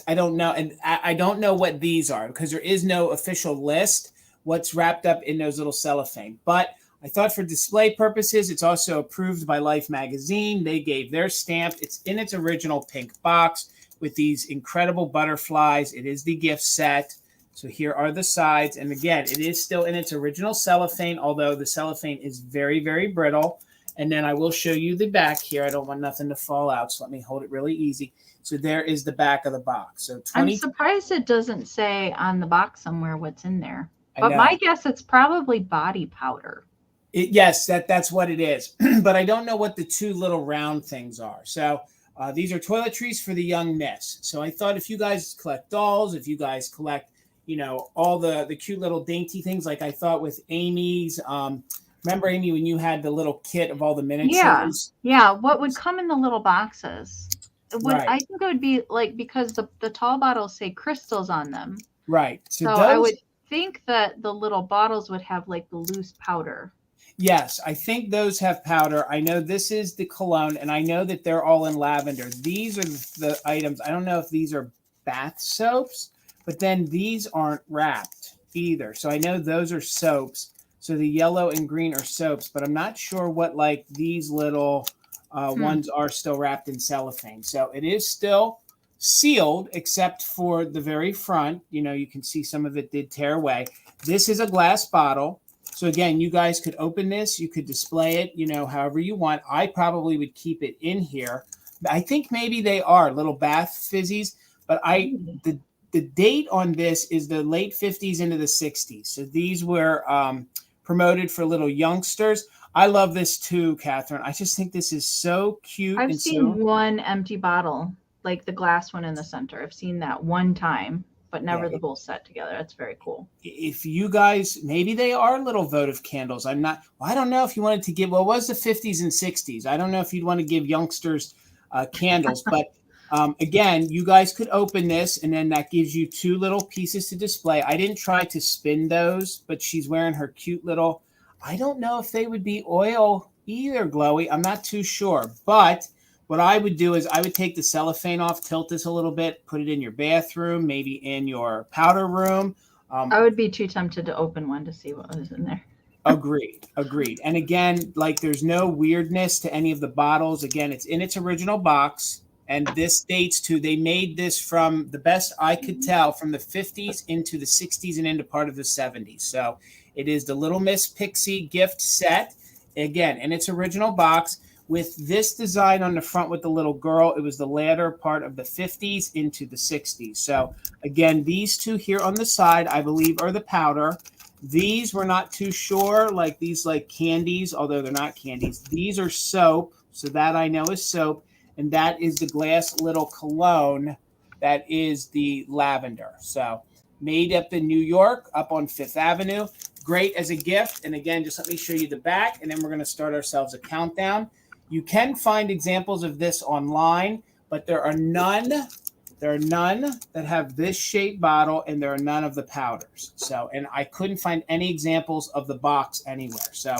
don't know. And I don't know what these are because there is no official list what's wrapped up in those little cellophane. But I thought for display purposes, it's also approved by Life magazine. They gave their stamp. It's in its original pink box with these incredible butterflies. It is the gift set. So here are the sides. And again, it is still in its original cellophane, although the cellophane is very, very brittle. And then I will show you the back here. I don't want nothing to fall out, so let me hold it really easy. So there is the back of the box. So I'm surprised it doesn't say on the box somewhere what's in there. But my guess, it's probably body powder. Yes, that's what it is. But I don't know what the 2 little round things are. So these are toiletries for the young miss. So I thought if you guys collect dolls, if you guys collect, you know, all the cute little dainty things, like I thought with Amy's. Remember, Amie, when you had the little kit of all the miniatures? Yeah. What would come in the little boxes? Right. I think it would be like, because the tall bottles say crystals on them. Right. So I would think that the little bottles would have like the loose powder. Yes, I think those have powder. I know this is the cologne, and I know that they're all in lavender. These are the items. I don't know if these are bath soaps, but then these aren't wrapped either. So I know those are soaps. So the yellow and green are soaps, but I'm not sure what like these little ones are still wrapped in cellophane. So it is still sealed except for the very front. You know, you can see some of it did tear away. This is a glass bottle. So again, you guys could open this, you could display it, you know, however you want. I probably would keep it in here. I think maybe they are little bath fizzies, but the date on this is the late 50s into the 60s. So these were promoted for little youngsters. I love this too, Catherine. I just think this is so cute. I've seen one empty bottle, like the glass one in the center. I've seen that one time, but never the whole set together. That's very cool. If you guys, maybe they are little votive candles. I don't know if you wanted to give, well, it was the 50s and 60s. I don't know if you'd want to give youngsters candles, but again, you guys could open this and then that gives you 2 little pieces to display. I didn't try to spin those, but she's wearing her cute little, I don't know if they would be oil either, Glowy. I'm not too sure, but what I would do is I would take the cellophane off, tilt this a little bit, put it in your bathroom, maybe in your powder room. I would be too tempted to open one to see what was in there. Agreed. And again, like there's no weirdness to any of the bottles. Again, it's in its original box. And this dates to, they made this from the best I could tell from the 50s into the 60s and into part of the 70s. So it is the Little Miss Pixie gift set. Again, in its original box. With this design on the front with the little girl, it was the latter part of the 50s into the 60s. So again, these 2 here on the side, I believe are the powder. These we're not too sure, like these like candies, although they're not candies. These are soap, so that I know is soap. And that is the glass little cologne that is the lavender. So made up in New York, up on 5th Avenue. Great as a gift. And again, just let me show you the back, and then we're going to start ourselves a countdown. You can find examples of this online, but there are none that have this shaped bottle, and there are none of the powders. So, and I couldn't find any examples of the box anywhere. So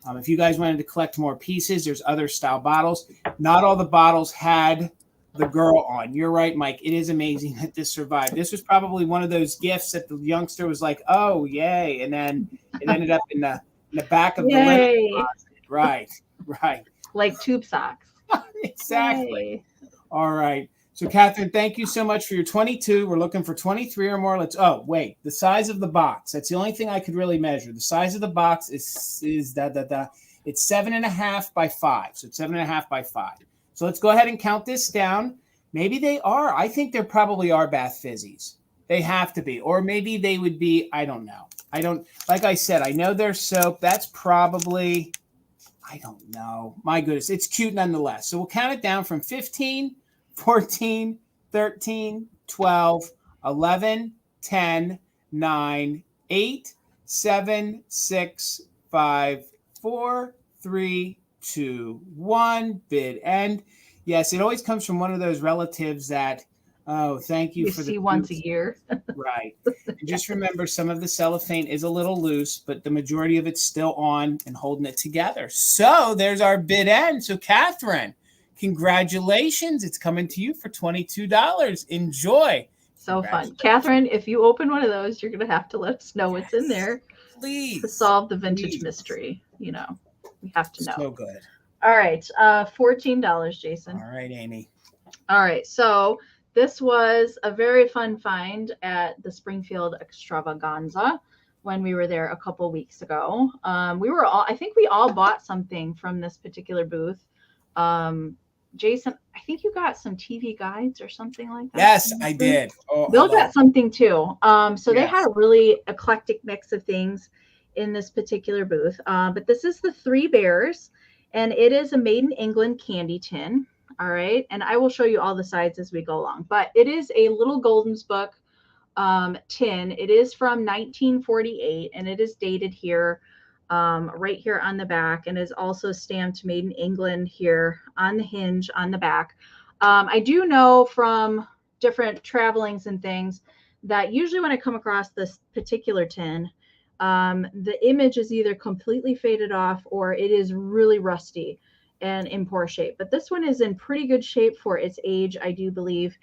if you guys wanted to collect more pieces, there's other style bottles. Not all the bottles had the girl on. You're right, Mike. It is amazing that this survived. This was probably one of those gifts that the youngster was like, oh, yay. And then it ended up in the back of the linen closet. Right. Like tube socks. Exactly. Yay. All right. So, Catherine, thank you so much for your 22. We're looking for 23 or more. The size of the box. That's the only thing I could really measure. The size of the box is it's 7.5 by 5. So it's 7.5 by 5. So let's go ahead and count this down. Maybe they are. I think there probably are bath fizzies. They have to be. Or maybe they would be, I don't know. Like I said, I know they're soap. That's probably, I don't know. My goodness. It's cute nonetheless. So we'll count it down from 15, 14, 13, 12, 11, 10, 9, 8, 7, 6, 5, 4, 3, 2, 1. Bid end. Yes, it always comes from one of those relatives that, oh, thank you You for the see once a juice. year. Right. And just remember, some of the cellophane is a little loose, but the majority of it's still on and holding it together. So there's our bid end. So Catherine, congratulations. It's coming to you for $22. Enjoy. So fun. Catherine, if you open one of those, you're going to have to let us know what's in there. Please. To solve the vintage mystery. You know, we have to know. So good. All right. $14, Jason. All right, Amie. All right. So this was a very fun find at the Springfield Extravaganza when we were there a couple weeks ago. I think we all bought something from this particular booth. Jason, I think you got some TV guides or something like that. Yes, I did. Oh, Bill got something too. So they Yes. had a really eclectic mix of things in this particular booth. But this is the Three Bears, and it is a made in England candy tin. All right. And I will show you all the sides as we go along. But it is a Little Golden's Book tin. It is from 1948, and it is dated here, right here on the back, and is also stamped made in England here on the hinge on the back. I do know from different travelings and things that usually when I come across this particular tin, the image is either completely faded off or it is really rusty and in poor shape. But this one is in pretty good shape for its age, I do believe.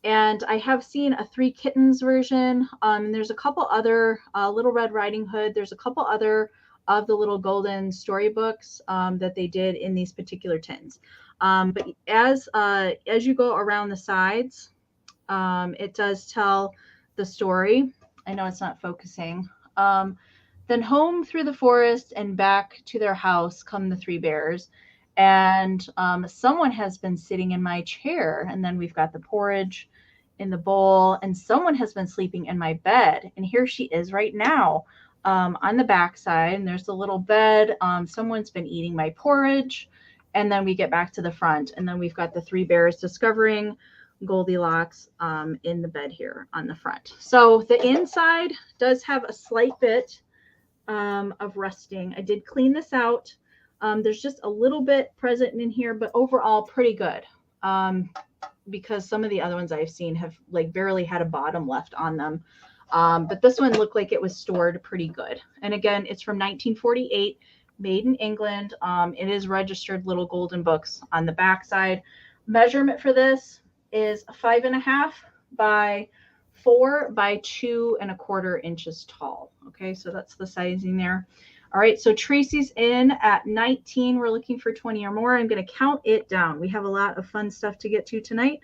And I have seen a Three Kittens version. There's a couple other Little Red Riding Hood. There's a couple other of the Little Golden storybooks that they did in these particular tins. But as you go around the sides, it does tell the story. I know it's not focusing. Then home through the forest and back to their house come the Three Bears. And someone has been sitting in my chair. And then we've got the porridge in the bowl. And someone has been sleeping in my bed. And here she is right now on the back side. And there's the little bed. Someone's been eating my porridge. And then we get back to the front. And then we've got the Three Bears discovering Goldilocks in the bed here on the front. So the inside does have a slight bit of rusting. I did clean this out. There's just a little bit present in here, but overall pretty good. Because some of the other ones I've seen have like barely had a bottom left on them. But this one looked like it was stored pretty good. And again, it's from 1948, made in England. It is registered Little Golden Books on the back side. Measurement for this is 5.5 by 4 by 2.25 inches tall. Okay, so that's the sizing there. All right, so Tracy's in at 19. We're looking for 20 or more. I'm going to count it down. We have a lot of fun stuff to get to tonight.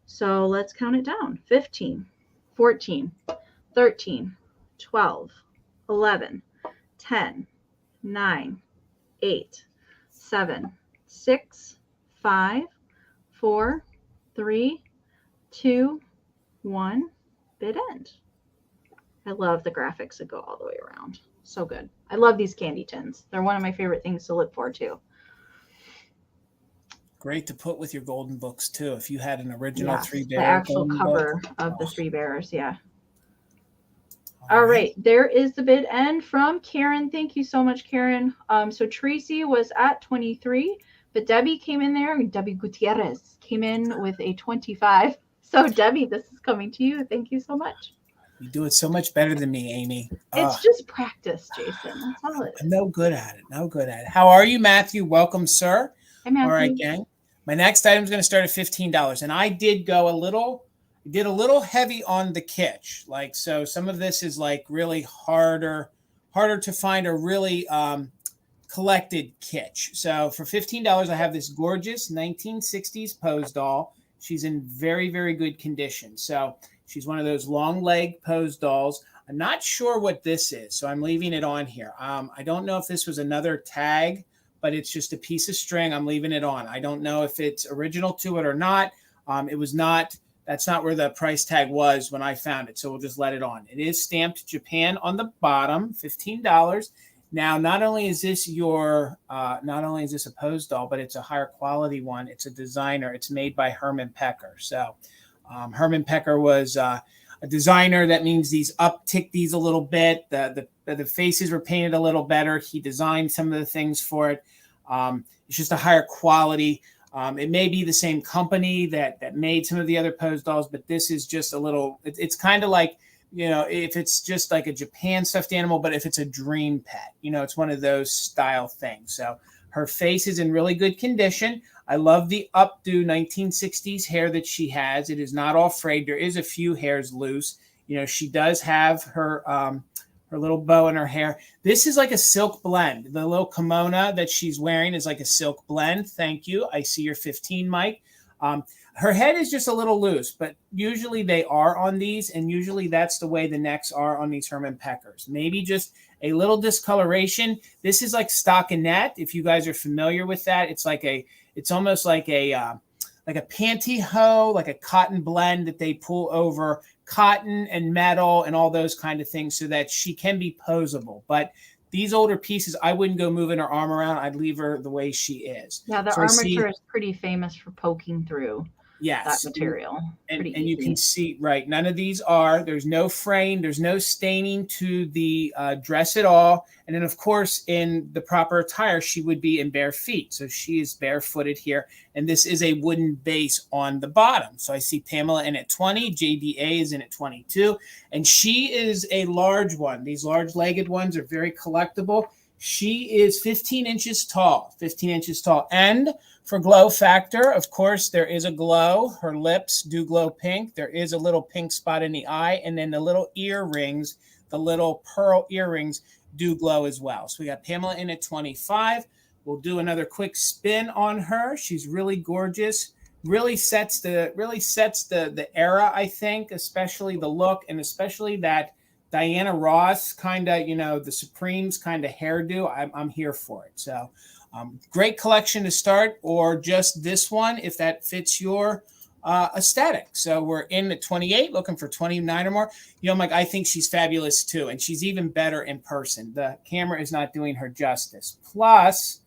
So let's count it down. 15, 14, 13, 12, 11, 10, 9, 8, 7, 6, 5, 4, 3, 2, 1. Bid end. I love the graphics that go all the way around. So good. I love these candy tins. They're one of my favorite things to look for too. Great to put with your golden books too. If you had an original Three Bears, the actual cover of the Three Bears, yeah. All right, there is the bid end from Karen. Thank you so much, Karen. So Tracy was at 23, but Debbie came in there. Debbie Gutierrez came in with a 25. So Debbie, this is coming to you. Thank you so much. You do it so much better than me, Amie. It's just practice, Jason. That's all it is. I'm no good at it. No good at it. How are you, Matthew? Welcome, sir. Hi, Matthew. All right, gang. My next item is going to start at $15, and I did go a little heavy on the kitsch. Like, so some of this is like really harder to find a really collected kitsch. So for $15, I have this gorgeous 1960s pose doll. She's in very, very good condition. So she's one of those long leg pose dolls. I'm not sure what this is, so I'm leaving it on here. I don't know if this was another tag, but it's just a piece of string. I'm leaving it on. I don't know if it's original to it or not. It was not. That's not where the price tag was when I found it, so we'll just let it on. It is stamped Japan on the bottom, $15. Now, not only is this a pose doll, but it's a higher quality one. It's a designer. It's made by Herman Pecker. So Herman Pecker was a designer. That means these uptick these a little bit. The faces were painted a little better. He designed some of the things for it. It's just a higher quality. It may be the same company that made some of the other pose dolls, but this is just a little, it's kind of like, if it's just like a Japan stuffed animal, but if it's a dream pet, it's one of those style things. So her face is in really good condition. I love the updo 1960s hair that she has. It is not all frayed. There is a few hairs loose. She does have her little bow in her hair. This is like a silk blend. The little kimono that she's wearing is like a silk blend. Thank you. I see your 15, Mike. Her head is just a little loose, but usually they are on these, and usually that's the way the necks are on these Herman Peckers. Maybe just a little discoloration. This is like stockinette. If you guys are familiar with that, it's almost like a pantyhose, like a cotton blend that they pull over cotton and metal and all those kind of things so that she can be posable. But these older pieces, I wouldn't go moving her arm around. I'd leave her the way she is. Yeah, the armature is pretty famous for poking through that material. And you can see, right, none of these there's no fraying, there's no staining to the dress at all. And then, of course, in the proper attire, she would be in bare feet. So she is barefooted here. And this is a wooden base on the bottom. So I see Pamela in at 20, JDA is in at 22. And she is a large one. These large-legged ones are very collectible. She is 15 inches tall, And for glow factor, of course, there is a glow. Her lips do glow pink. There is a little pink spot in the eye. And then the little earrings, the little pearl earrings do glow as well. So we got Pamela in at 25. We'll do another quick spin on her. She's really gorgeous. Really sets the era, I think, especially the look and especially that Diana Ross kind of, the Supremes kind of hairdo. I'm here for it. So great collection to start, or just this one if that fits your aesthetic. So we're in at 28, looking for 29 or more. Mike, I think she's fabulous too, and she's even better in person. The camera is not doing her justice. Plus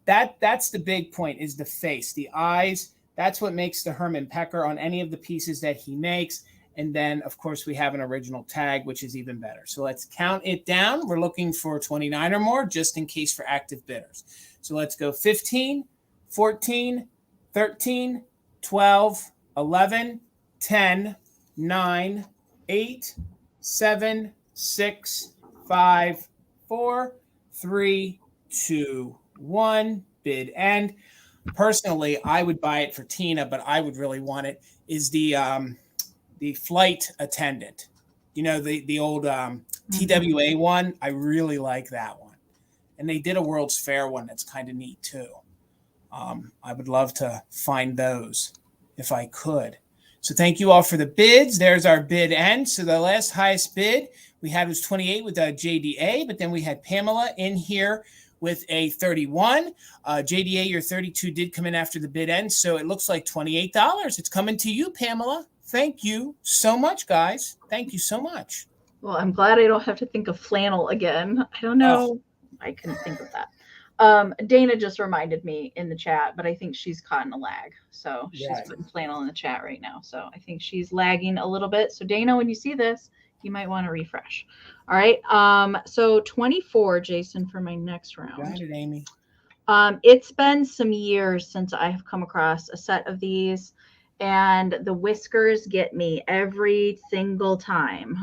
that's the big point, is the face, the eyes. That's what makes the Herman Pecker on any of the pieces that he makes. And then, of course, we have an original tag, which is even better. So let's count it down. We're looking for 29 or more, just in case for active bidders. So let's go 15, 14, 13, 12, 11, 10, 9, 8, 7, 6, 5, 4, 3, 2, 1. Bid end. Personally, I would buy it for Tina, but I would really want it, is the flight attendant, the old TWA one. I really like that one. And they did a World's Fair one that's kind of neat too. I would love to find those if I could. So thank you all for the bids. There's our bid end. So the last highest bid we had was 28 with JDA, but then we had Pamela in here with a 31. JDA, your 32 did come in after the bid end. So it looks like $28. It's coming to you, Pamela. Thank you so much, guys. Thank you so much. Well, I'm glad I don't have to think of flannel again. I don't know. Oh. I couldn't think of that. Dana just reminded me in the chat, but I think she's caught in a lag. So she's putting flannel in the chat right now. So I think she's lagging a little bit. So Dana, when you see this, you might want to refresh. All right. So 24, Jason, for my next round. Got it, Amy. It's been some years since I have come across a set of these, and the whiskers get me every single time.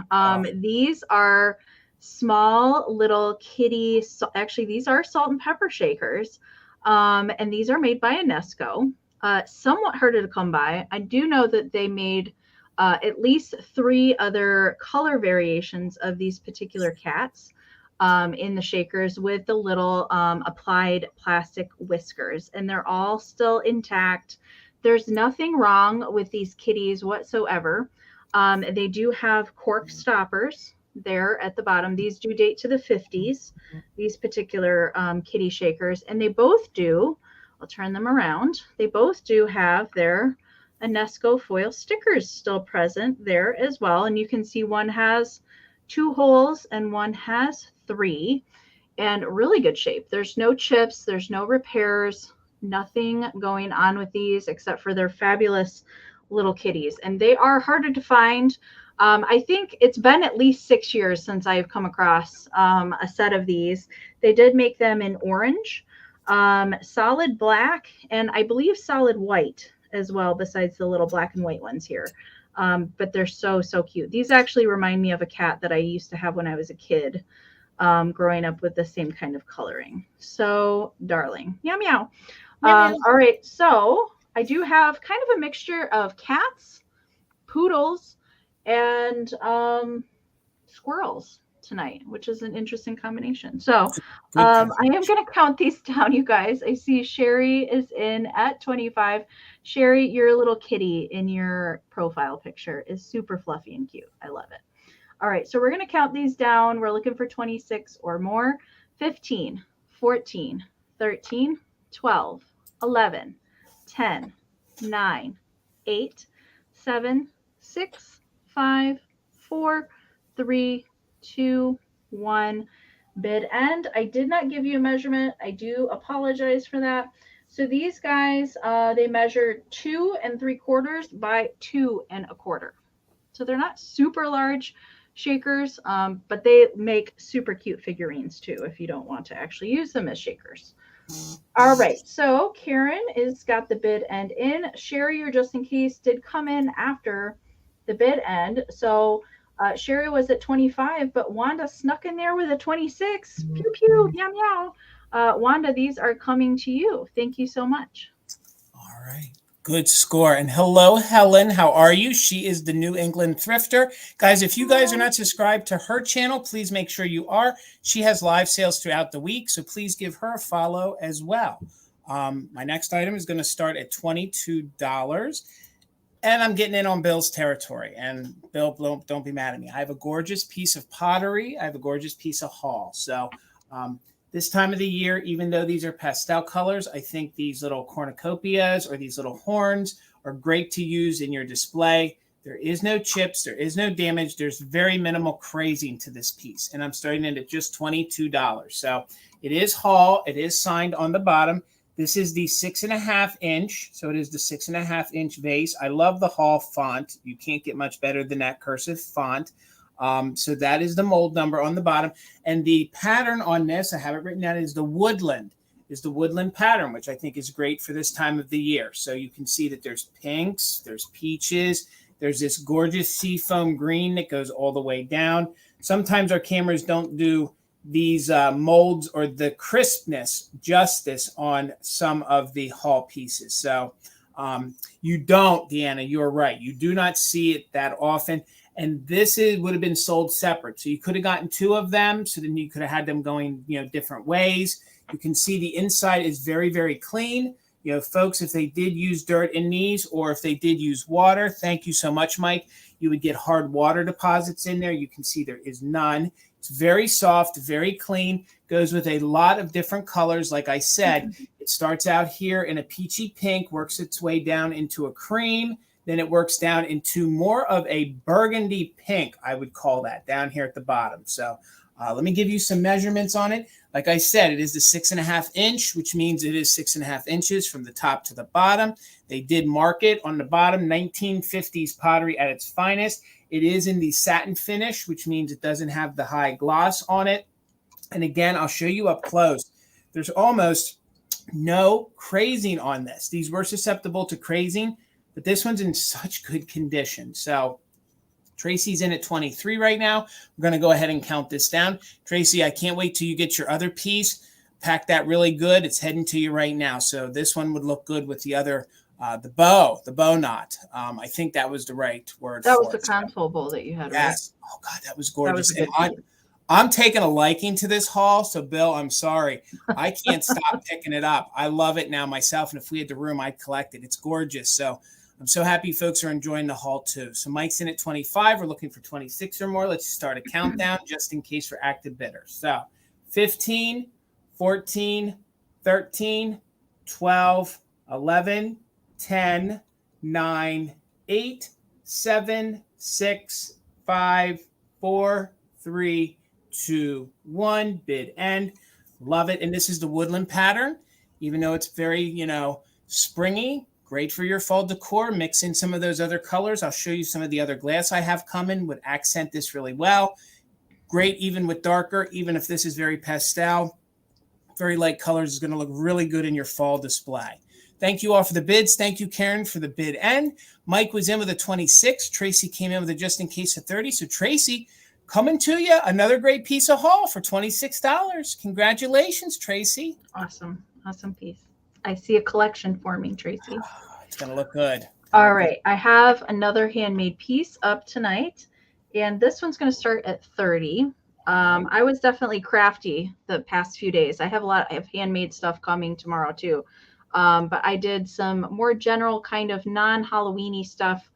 These are small little kitty. Actually, these are salt and pepper shakers. And these are made by Enesco. Somewhat harder to come by. I do know that they made at least 3 other color variations of these particular cats in the shakers with the little applied plastic whiskers, and they're all still intact. There's nothing wrong with these kitties whatsoever. They do have cork stoppers there at the bottom. These do date to the 50s, these particular kitty shakers, and they both do, I'll turn them around, they both do have their Enesco foil stickers still present there as well. And you can see one has 2 holes and one has 3, and really good shape. There's no chips, there's no repairs, nothing going on with these except for their fabulous little kitties, and they are harder to find. I think it's been at least 6 years since I've come across a set of these. They did make them in orange, solid black, and I believe solid white as well, besides the little black and white ones here. But they're so, so cute. These actually remind me of a cat that I used to have when I was a kid, growing up with the same kind of coloring. So darling. Meow, meow. All right. So I do have kind of a mixture of cats, poodles, and squirrels tonight, which is an interesting combination. So I am going to count these down, you guys. I see Sherry is in at 25. Sherry, your little kitty in your profile picture is super fluffy and cute. I love it. All right, so we're going to count these down. We're looking for 26 or more. 15, 14, 13, 12, 11, 10, 9, 8, 7, 6, 5, 4, 3, 2, 1. Bid end. I did not give you a measurement. I do apologize for that. So these guys, they measure 2 3/4 by 2 1/4. So they're not super large shakers, but they make super cute figurines too if you don't want to actually use them as shakers. All right, so Karen is got the bid end in. Sherry, or just in case, did come in after the bid end. So Sherry was at 25, but Wanda snuck in there with a 26. Pew, pew, meow, meow. Wanda, these are coming to you. Thank you so much. All right. Good score. And hello, Helen. How are you? She is the New England Thrifter. Guys, if you guys are not subscribed to her channel, please make sure you are. She has live sales throughout the week, so please give her a follow as well. My next item is going to start at $22. And I'm getting in on Bill's territory. And Bill, don't be mad at me. I have a gorgeous piece of pottery. I have a gorgeous piece of haul. So this time of the year, even though these are pastel colors, I think these little cornucopias or these little horns are great to use in your display. There is no chips. There is no damage. There's very minimal crazing to this piece. And I'm starting it at just $22. So it is haul. It is signed on the bottom. This is the 6.5 inch. So it is the 6.5 inch vase. I love the haul font. You can't get much better than that cursive font. So that is the mold number on the bottom. And the pattern on this, I have it written down, is the woodland pattern, which I think is great for this time of the year. So you can see that there's pinks, there's peaches, there's this gorgeous seafoam green that goes all the way down. Sometimes our cameras don't do these molds or the crispness justice on some of the haul pieces. So you don't, Deanna, you're right. You do not see it that often. And this would have been sold separate. So you could have gotten 2 of them. So then you could have had them going, different ways. You can see the inside is very, very clean. Folks, if they did use dirt in these or if they did use water, thank you so much, Mike. You would get hard water deposits in there. You can see there is none. It's very soft, very clean, goes with a lot of different colors. Like I said, it starts out here in a peachy pink, works its way down into a cream. Then it works down into more of a burgundy pink, I would call that, down here at the bottom. So let me give you some measurements on it. Like I said, it is the 6.5 inch, which means it is 6.5 inches from the top to the bottom. They did mark it on the bottom, 1950s pottery at its finest. It is in the satin finish, which means it doesn't have the high gloss on it. And again, I'll show you up close. There's almost no crazing on this. These were susceptible to crazing, but this one's in such good condition. So Tracy's in at 23 right now. We're going to go ahead and count this down. Tracy, I can't wait till you get your other piece. Pack that really good. It's heading to you right now. So this one would look good with the other, the bow knot. I think that was the right word. That was the console bowl that you had. Yes. Right? Oh God, that was gorgeous. That was I'm taking a liking to this haul. So Bill, I'm sorry. I can't stop picking it up. I love it now myself. And if we had the room, I'd collect it. It's gorgeous. So I'm so happy folks are enjoying the haul too. So Mike's in at 25. We're looking for 26 or more. Let's start a countdown just in case for active bidders. So 15, 14, 13, 12, 11, 10, 9, 8, 7, 6, 5, 4, 3, 2, 1. Bid end. Love it. And this is the woodland pattern. Even though it's very, springy, Great for your fall decor. Mix in some of those other colors. I'll show you some of the other glass I have coming would accent this really well. Great even with darker, even if this is very pastel. Very light colors is going to look really good in your fall display. Thank you all for the bids. Thank you, Karen, for the bid end. Mike was in with a 26. Tracy came in with a just in case of 30. So Tracy, coming to you, another great piece of haul for $26. Congratulations, Tracy. Awesome. Awesome piece. I see a collection forming, Tracy. It's going to look good. All right. I have another handmade piece up tonight, and this one's going to start at 30. I was definitely crafty the past few days. I have a lot of handmade stuff coming tomorrow too. But I did some more general kind of non-Halloween-y stuff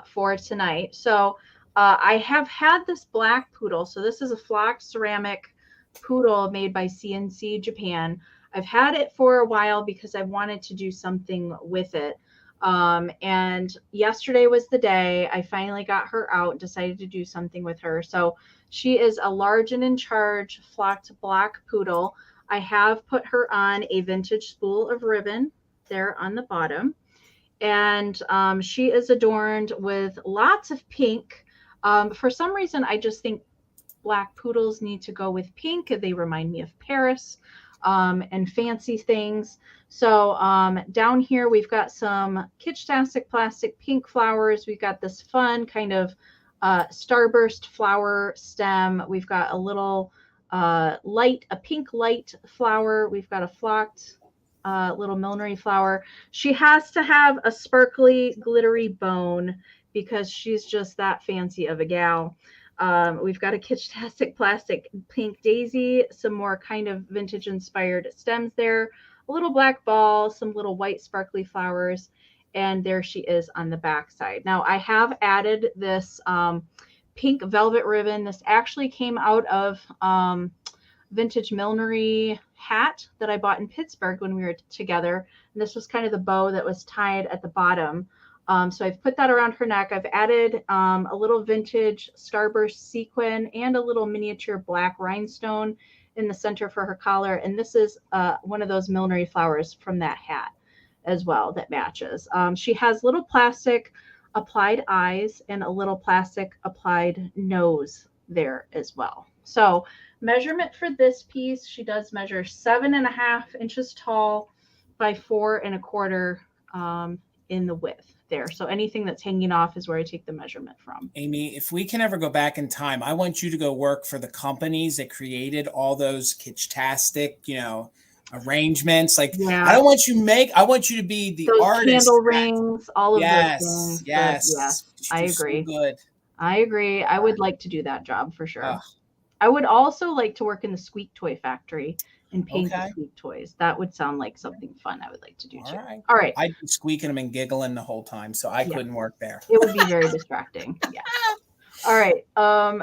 for tonight. So I have had this black poodle. So this is a flocked ceramic poodle made by CNC Japan. I've had it for a while because I wanted to do something with it. And yesterday was the day I finally got her out and decided to do something with her. So she is a large and in charge flocked black poodle. I have put her on a vintage spool of ribbon there on the bottom. And she is adorned with lots of pink. For some reason, I just think black poodles need to go with pink. They remind me of Paris and fancy things. So down here, we've got some Kitschtastic plastic pink flowers. We've got this fun kind of starburst flower stem. We've got a little a pink light flower. We've got a flocked little millinery flower. She has to have a sparkly, glittery bone because she's just that fancy of a gal. We've got a Kitschtastic plastic pink daisy, some more kind of vintage inspired stems there, a little black ball, some little white sparkly flowers, and there she is on the back side. Now I have added this pink velvet ribbon. This actually came out of vintage millinery hat that I bought in Pittsburgh when we were together. And this was kind of the bow that was tied at the bottom. So I've put that around her neck. I've added a little vintage starburst sequin and a little miniature black rhinestone in the center for her collar. And this is one of those millinery flowers from that hat as well that matches. She has little plastic applied eyes and a little plastic applied nose there as well. So measurement for this piece, she does measure 7.5 inches tall by 4.25 in the width there. So anything that's hanging off is where I take the measurement from. Amie, if we can ever go back in time, I want you to go work for the companies that created all those Kitschtastic, arrangements. Like, yeah. I want you to be the those artist. Candle rings, all of yes, those things. Yes, yes. I agree. So good. I agree. I would like to do that job for sure. I would also like to work in the squeak toy factory and paint the squeak toys. That would sound like something fun I would like to do too. All right. I'd be squeaking them and giggling the whole time, so I couldn't work there. It would be very distracting. Yeah. All right.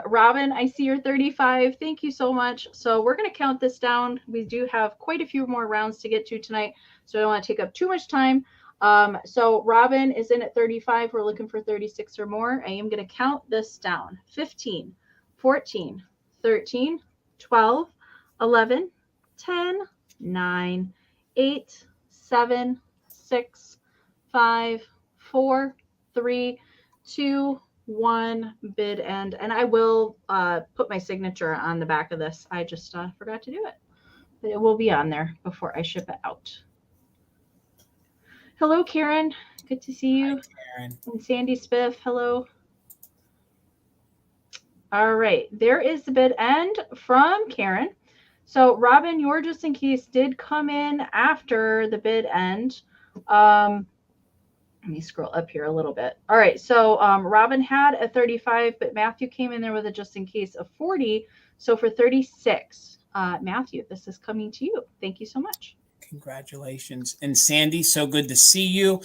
Robin, I see you're 35. Thank you so much. So we're going to count this down. We do have quite a few more rounds to get to tonight, so I don't want to take up too much time. So Robin is in at 35. We're looking for 36 or more. I am going to count this down. 15, 14, 13, 12, 11, 10, 9, 8, 7, 6, 5, 4, 3, 2, 1, bid end. And I will put my signature on the back of this. I just forgot to do it. But it will be on there before I ship it out. Hello, Karen. Good to see you. Hi, Karen. And Sandy Spiff, hello. All right, there is the bid end from Karen. So Robin, your just in case did come in after the bid end. Let me scroll up here a little bit. All right, so Robin had a 35, but Matthew came in there with a just in case of 40. So for 36, Matthew, this is coming to you. Thank you so much. Congratulations. And Sandy, so good to see you.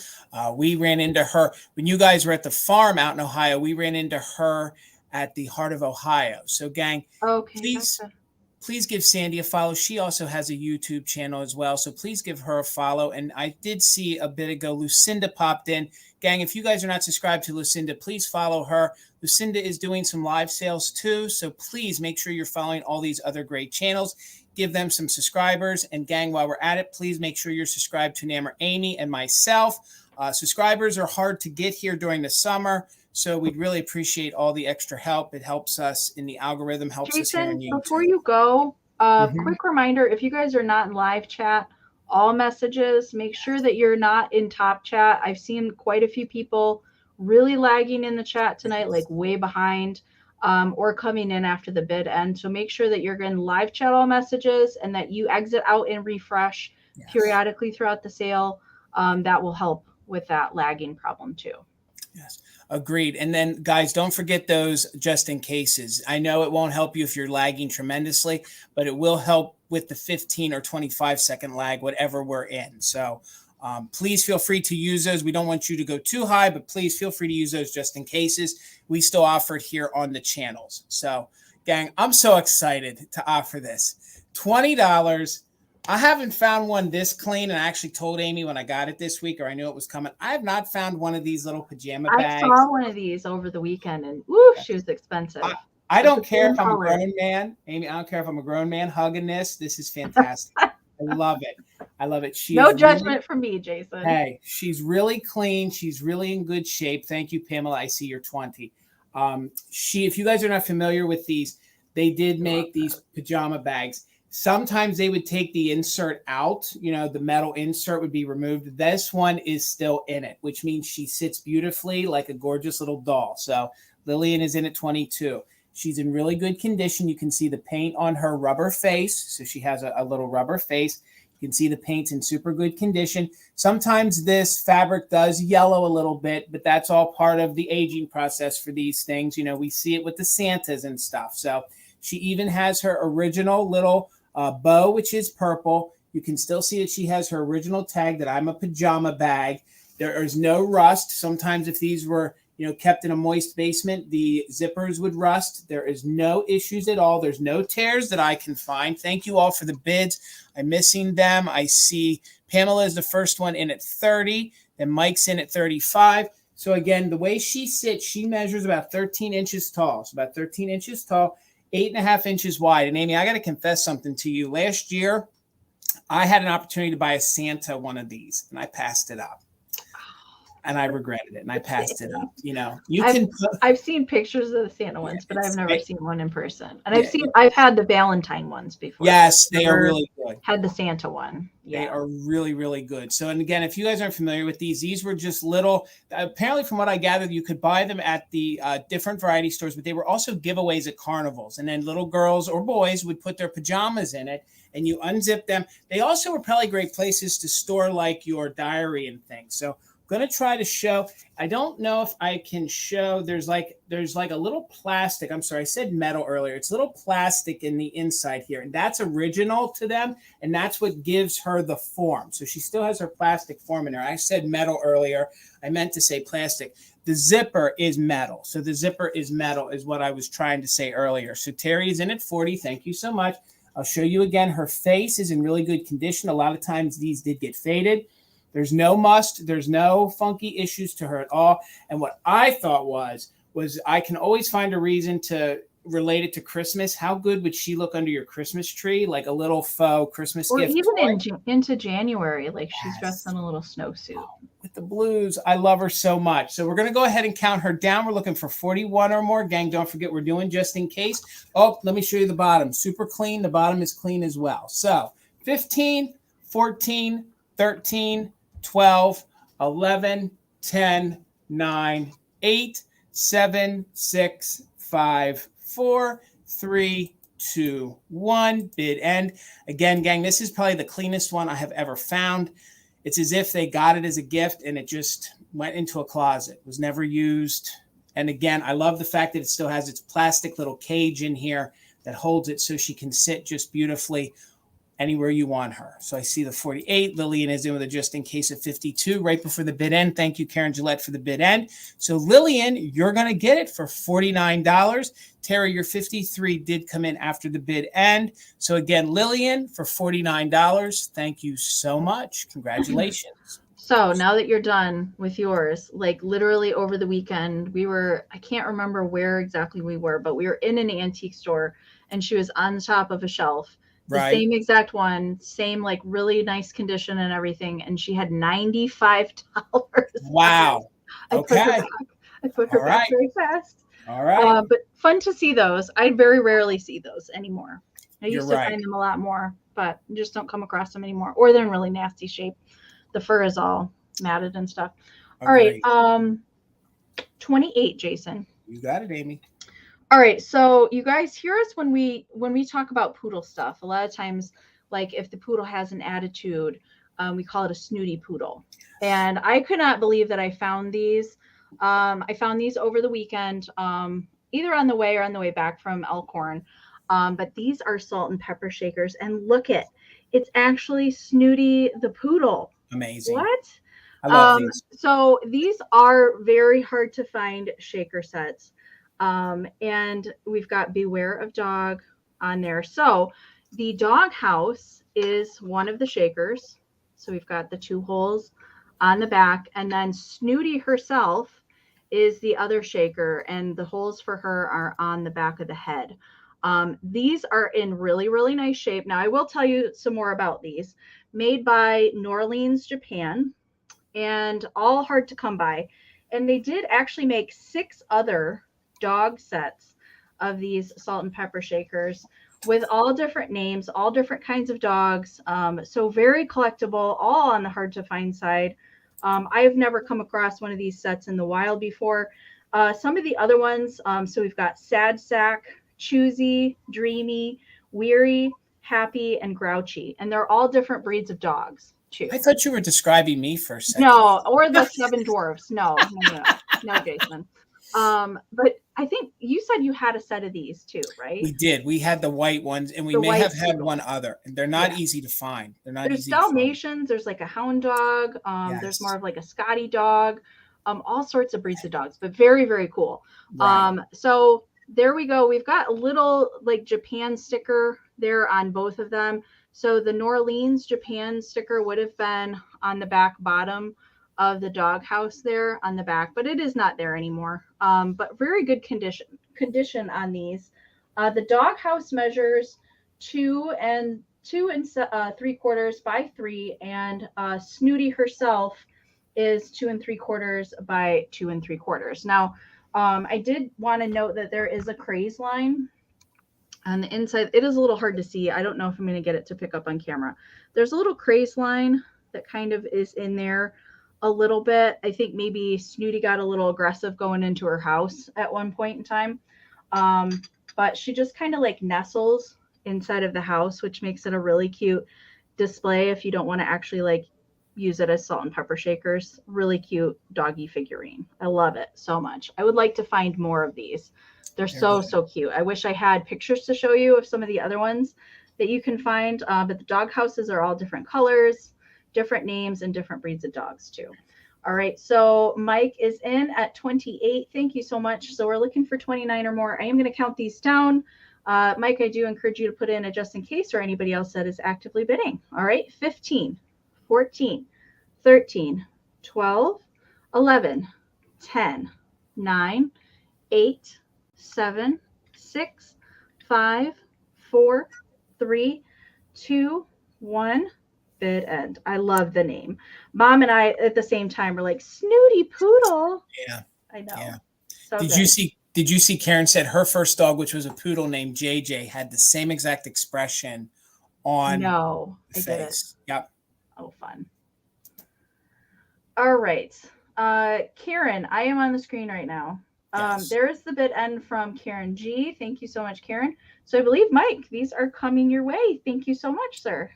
We ran into her when you guys were at the farm out in Ohio. We ran into her at the Heart of Ohio. So gang, okay, please, gotcha. please give Sandy a follow. She also has a YouTube channel as well, so please give her a follow. And I did see a bit ago, Lucinda popped in. Gang, if you guys are not subscribed to Lucinda, please follow her. Lucinda is doing some live sales too, so please make sure you're following all these other great channels. Give them some subscribers. And gang, while we're at it, please make sure you're subscribed to Enamor, Amie, and myself. Subscribers are hard to get here during the summer, so we'd really appreciate all the extra help. It helps us in the algorithm, helps us here on YouTube. Before you go, quick reminder, if you guys are not in live chat, all messages, make sure that you're not in top chat. I've seen quite a few people really lagging in the chat tonight, like way behind, or coming in after the bid end. So make sure that you're going to live chat all messages and that you exit out and refresh periodically throughout the sale. That will help with that lagging problem too. Yes, agreed. And then guys, don't forget those just in cases. I know it won't help you if you're lagging tremendously, but it will help with the 15 or 25 second lag, whatever we're in. So please feel free to use those. We don't want you to go too high, but please feel free to use those just in cases. We still offer it here on the channels. So gang, I'm so excited to offer this. $20. I haven't found one this clean, and I actually told Amie when I got it this week, or I knew it was coming. I have not found one of these little pajama bags. I saw one of these over the weekend, and woo, she was expensive. I don't care if I'm a grown man, Amie. I don't care if I'm a grown man hugging this. This is fantastic. I love it. I love it. She's no judgment from me, Jason. Hey, she's really clean. She's really in good shape. Thank you, Pamela. I see you're 20. If you guys are not familiar with these, they did make these pajama bags. Sometimes they would take the insert out, the metal insert would be removed. This one is still in it, which means she sits beautifully like a gorgeous little doll. So Lillian is in at 22. She's in really good condition. You can see the paint on her rubber face. So she has a little rubber face. You can see the paint's in super good condition. Sometimes this fabric does yellow a little bit, but that's all part of the aging process for these things. We see it with the Santas and stuff. So she even has her original little bow, which is purple. You can still see that she has her original tag that I'm a pajama bag. There is no rust. Sometimes if these were, kept in a moist basement, the zippers would rust. There is no issues at all. There's no tears that I can find. Thank you all for the bids. I'm missing them. I see Pamela is the first one in at 30. Then Mike's in at 35. So again, the way she sits, she measures about 13 inches tall. So about 13 inches tall. 8.5 inches wide. And Amie, I got to confess something to you. Last year, I had an opportunity to buy a Santa one of these, and I passed it up. And I regretted it, and I passed it up. I've seen pictures of the Santa ones, but I've never seen one in person. And I've had the Valentine ones before. Yes, they are really good. Had the Santa one. They are really, really good. So, and again, if you guys aren't familiar with these were just little, apparently from what I gathered, you could buy them at the different variety stores, but they were also giveaways at carnivals. And then little girls or boys would put their pajamas in it, and you unzip them. They also were probably great places to store like your diary and things. So going to try to show. I don't know if I can show. There's like a little plastic. I'm sorry, I said metal earlier. It's a little plastic in the inside here, and that's original to them, and that's what gives her the form. So she still has her plastic form in her. I said metal earlier. I meant to say plastic. The zipper is metal. So the zipper is metal is what I was trying to say earlier. So Terry is in at 40. Thank you so much. I'll show you again. Her face is in really good condition. A lot of times these did get faded. There's no must. There's no funky issues to her at all. And what I thought was I can always find a reason to relate it to Christmas. How good would she look under your Christmas tree? Like a little faux Christmas gift. Or even into January, like she's dressed in a little snowsuit. With the blues. I love her so much. So we're going to go ahead and count her down. We're looking for 41 or more. Gang, don't forget we're doing just in case. Oh, let me show you the bottom. Super clean. The bottom is clean as well. So 15, 14, 13, 12, 11, 10, 9, 8, 7, 6, 5, 4, 3, 2, 1. Bid end. Again, gang, this is probably the cleanest one I have ever found. It's as if they got it as a gift and it just went into a closet, was never used. And again, I love the fact that it still has its plastic little cage in here that holds it so she can sit just beautifully. anywhere you want her. So I see the 48. Lillian is in with a just in case of 52 right before the bid end. Thank you, Karen Gillette, for the bid end. So Lillian, you're going to get it for $49. Terry, your 53 did come in after the bid end. So again, Lillian for $49. Thank you so much. Congratulations. So now that you're done with yours, like literally over the weekend, I can't remember where exactly we were, but we were in an antique store and she was on the top of a shelf. The same exact one, same like really nice condition and everything. And she had $95. Wow. Okay. I put her back very fast. All right. But fun to see those. I very rarely see those anymore. I used to find them a lot more, but just don't come across them anymore. Or they're in really nasty shape. The fur is all matted and stuff. All right. 28, Jason. You got it, Amy. All right, so you guys hear us when we talk about poodle stuff. A lot of times, like if the poodle has an attitude, we call it a snooty poodle. And I could not believe that I found these. I found these over the weekend, either on the way or on the way back from Elkhorn. But these are salt and pepper shakers. And look it's actually Snooty the poodle. Amazing. What? I love these. So these are very hard to find shaker sets. And we've got Beware of Dog on there. So the dog house is one of the shakers. So we've got the 2 holes on the back, and then Snooty herself is the other shaker, and the holes for her are on the back of the head. These are in really, really nice shape. Now I will tell you some more about these. Made by New Orleans, Japan, and all hard to come by. And they did actually make 6 other dog sets of these salt and pepper shakers with all different names, all different kinds of dogs. So very collectible, all on the hard to find side. I've never come across one of these sets in the wild before. Some of the other ones, so we've got Sad Sack, Choosy, Dreamy, Weary, Happy, and Grouchy. And they're all different breeds of dogs too. I thought you were describing me for a second. No, or the 7 dwarfs. No, Jason. But I think you said you had a set of these too, right? We did. We had the white ones, and we may have had one other. They're not easy to find. There's Dalmatians. There's like a hound dog. There's more of like a Scotty dog. All sorts of breeds of dogs, but very, very cool. Right. So there we go. We've got a little like Japan sticker there on both of them. So the New Orleans Japan sticker would have been on the back bottom of the dog house there on the back, but it is not there anymore. But very good condition on these. The dog house measures 2 3/4 by 3, and Snooty herself is 2 3/4 by 2 3/4. Now, I did want to note that there is a craze line on the inside. It is a little hard to see. I don't know if I'm going to get it to pick up on camera. There's a little craze line that kind of is in there a little bit. I think maybe Snooty got a little aggressive going into her house at one point in time. But she just kind of like nestles inside of the house, which makes it a really cute display if you don't want to actually like use it as salt and pepper shakers. Really cute doggy figurine. I love it so much. I would like to find more of these. They're so cute. I wish I had pictures to show you of some of the other ones that you can find. But the dog houses are all different colors, different names, and different breeds of dogs too. All right, so Mike is in at 28. Thank you so much. So we're looking for 29 or more. I am going to count these down. Mike, I do encourage you to put in a just in case, or anybody else that is actively bidding. All right, 15, 14, 13, 12, 11, 10, 9, 8, 7, 6, 5, 4, 3, 2, 1. Bid end. I love the name. Mom and I at the same time were like, Snooty poodle. Yeah, I know. Yeah. So Did you see Karen said her first dog, which was a poodle named JJ, had the same exact expression on the face. I did it. Yep. Oh, fun. All right. Karen, I am on the screen right now. Yes. There is the bid end from Karen G. Thank you so much, Karen. So I believe, Mike, these are coming your way. Thank you so much, sir.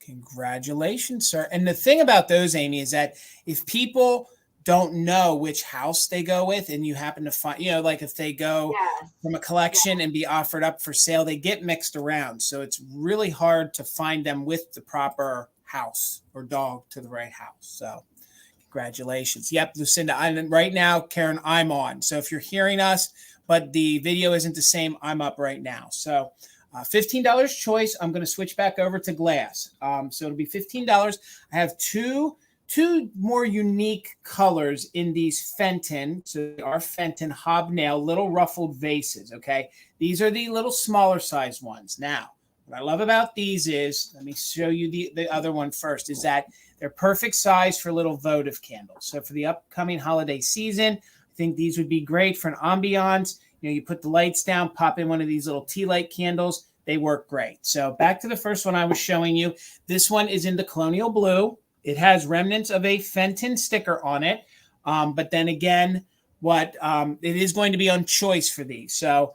Congratulations, sir. And the thing about those, Amy, is that if people don't know which house they go with, and you happen to find, like if they go from a collection and be offered up for sale, they get mixed around. So it's really hard to find them with the proper house or dog to the right house. So congratulations. Yep, Lucinda. And right now, Karen, I'm on. So if you're hearing us, but the video isn't the same, I'm up right now. So $15 choice. I'm going to switch back over to glass. So it'll be $15. I have two more unique colors in these Fenton. So they are Fenton hobnail little ruffled vases. Okay. These are the little smaller size ones. Now, what I love about these is, let me show you the other one first, is that they're perfect size for little votive candles. So for the upcoming holiday season, I think these would be great for an ambiance. You put the lights down, pop in one of these little tea light candles. They work great. So back to the first one I was showing you. This one is in the colonial blue. It has remnants of a Fenton sticker on it. But then again, it is going to be on choice for these. So,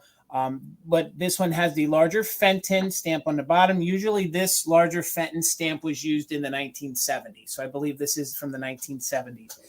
but this one has the larger Fenton stamp on the bottom. Usually this larger Fenton stamp was used in the 1970s. So I believe this is from the 1970s.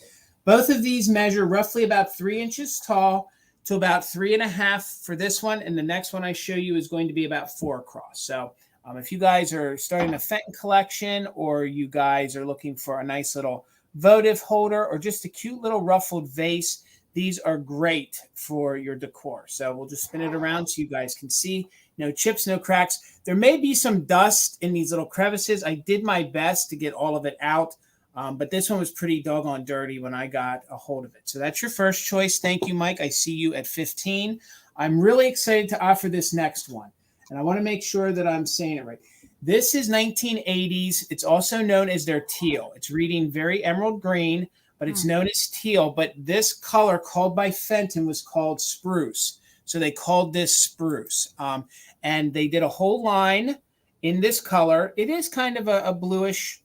Both of these measure roughly about 3 inches tall to about 3.5 for this one. And the next one I show you is going to be about 4 across. So if you guys are starting a Fenton collection, or you guys are looking for a nice little votive holder or just a cute little ruffled vase, these are great for your decor. So we'll just spin it around so you guys can see. No chips, no cracks. There may be some dust in these little crevices. I did my best to get all of it out. But this one was pretty doggone dirty when I got a hold of it. So that's your first choice. Thank you, Mike. I see you at 15. I'm really excited to offer this next one. And I want to make sure that I'm saying it right. This is 1980s. It's also known as their teal. It's reading very emerald green, but it's known as teal. But this color called by Fenton was called spruce. So they called this spruce. And they did a whole line in this color. It is kind of a bluish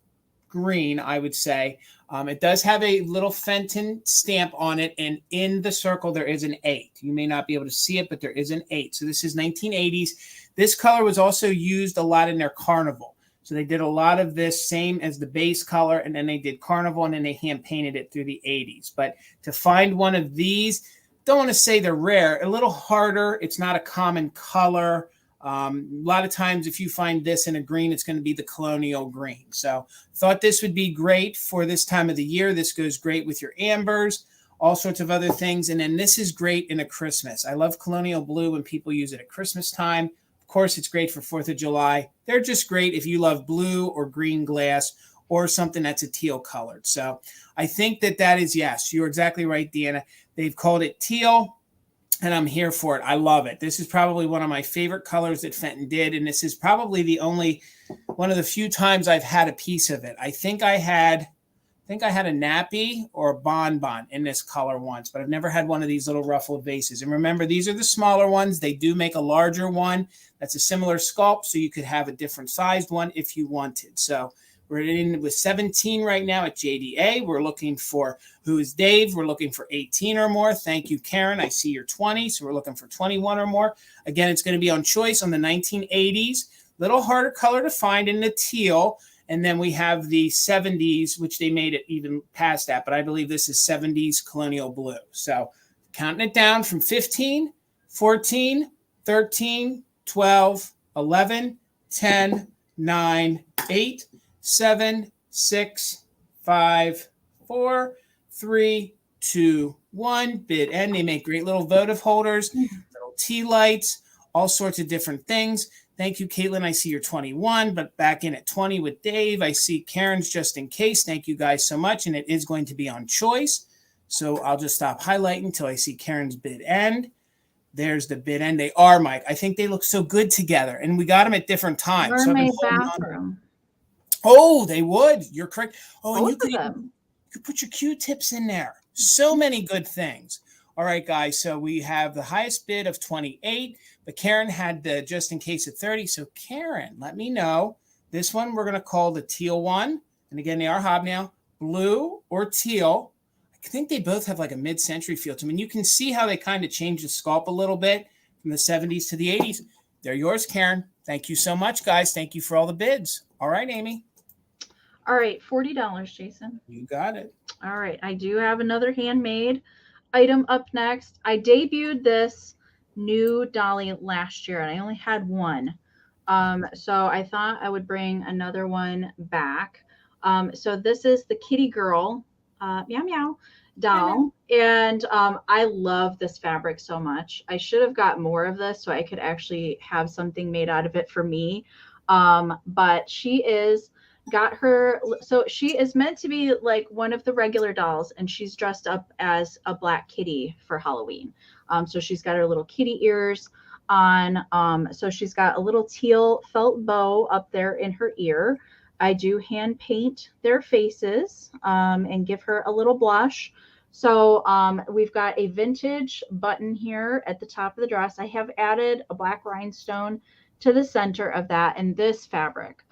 green, I would say. It does have a little Fenton stamp on it, and in the circle there is an 8. You may not be able to see it, but there is an 8. So this is 1980s. This color was also used a lot in their carnival. So they did a lot of this same as the base color, and then they did carnival, and then they hand painted it through the 80s. But to find one of these, don't want to say they're rare, a little harder. It's not a common color. A lot of times if you find this in a green, it's going to be the colonial green. So thought this would be great for this time of the year. This goes great with your ambers, all sorts of other things. And then this is great in a Christmas. I love colonial blue when people use it at Christmas time. Of course, it's great for 4th of July. They're just great if you love blue or green glass or something that's a teal colored. So I think that is, yes, you're exactly right, Deanna. They've called it teal, and I'm here for it. I love it. This is probably one of my favorite colors that Fenton did, and this is probably the only one of the few times I've had a piece of it. I think I had a nappy or a bonbon in this color once, but I've never had one of these little ruffled vases. And remember, these are the smaller ones. They do make a larger one that's a similar sculpt, so you could have a different sized one if you wanted. So we're in with 17 right now at JDA. We're looking for Who is Dave? We're looking for 18 or more. Thank you, Karen. I see you're 20, so we're looking for 21 or more. Again, it's going to be on choice on the 1980s. Little harder color to find in the teal. And then we have the 70s, which they made it even past that. But I believe this is 70s colonial blue. So counting it down from 15, 14, 13, 12, 11, 10, 9, 8, 7, 6, 5, 4, 3, 2, 1. Bid end. They make great little votive holders, little tea lights, all sorts of different things. Thank you, Caitlin. I see you're 21, but back in at 20 with Dave. I see Karen's just in case. Thank you guys so much. And it is going to be on choice. So I'll just stop highlighting until I see Karen's bid end. There's the bid end. They are, Mike. I think they look so good together. And we got them at different times. So bathroom. Oh, they would. You're correct. Oh, and Both of them. You could put your Q-tips in there. So many good things. All right, guys. So we have the highest bid of 28, but Karen had the just in case at 30. So Karen, let me know. This one we're going to call the teal one. And again, they are hobnail, blue or teal. I think they both have like a mid-century feel to them. And you can see how they kind of changed the sculpt a little bit from the 70s to the 80s. They're yours, Karen. Thank you so much, guys. Thank you for all the bids. All right, Amy. All right, $40, Jason. You got it. All right, I do have another handmade item up next. I debuted this new dolly last year, and I only had one. So I thought I would bring another one back. So this is the Kitty Girl, meow meow doll, and I love this fabric so much. I should have got more of this so I could actually have something made out of it for me. But she is got her, so she is meant to be like one of the regular dolls, and she's dressed up as a black kitty for Halloween. So she's got her little kitty ears on. So she's got a little teal felt bow up there in her ear. I do hand paint their faces and give her a little blush. So we've got a vintage button here at the top of the dress. I have added a black rhinestone to the center of that, and this fabric,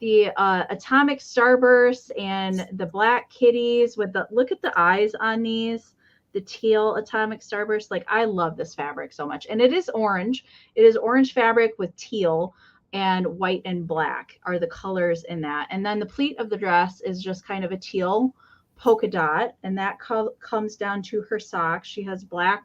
the atomic starbursts and the black kitties with the, look at the eyes on these, the teal atomic starburst. Like, I love this fabric so much. And it is orange. It is orange fabric with teal, and white and black are the colors in that. And then the pleat of the dress is just kind of a teal polka dot, and that comes down to her socks. She has black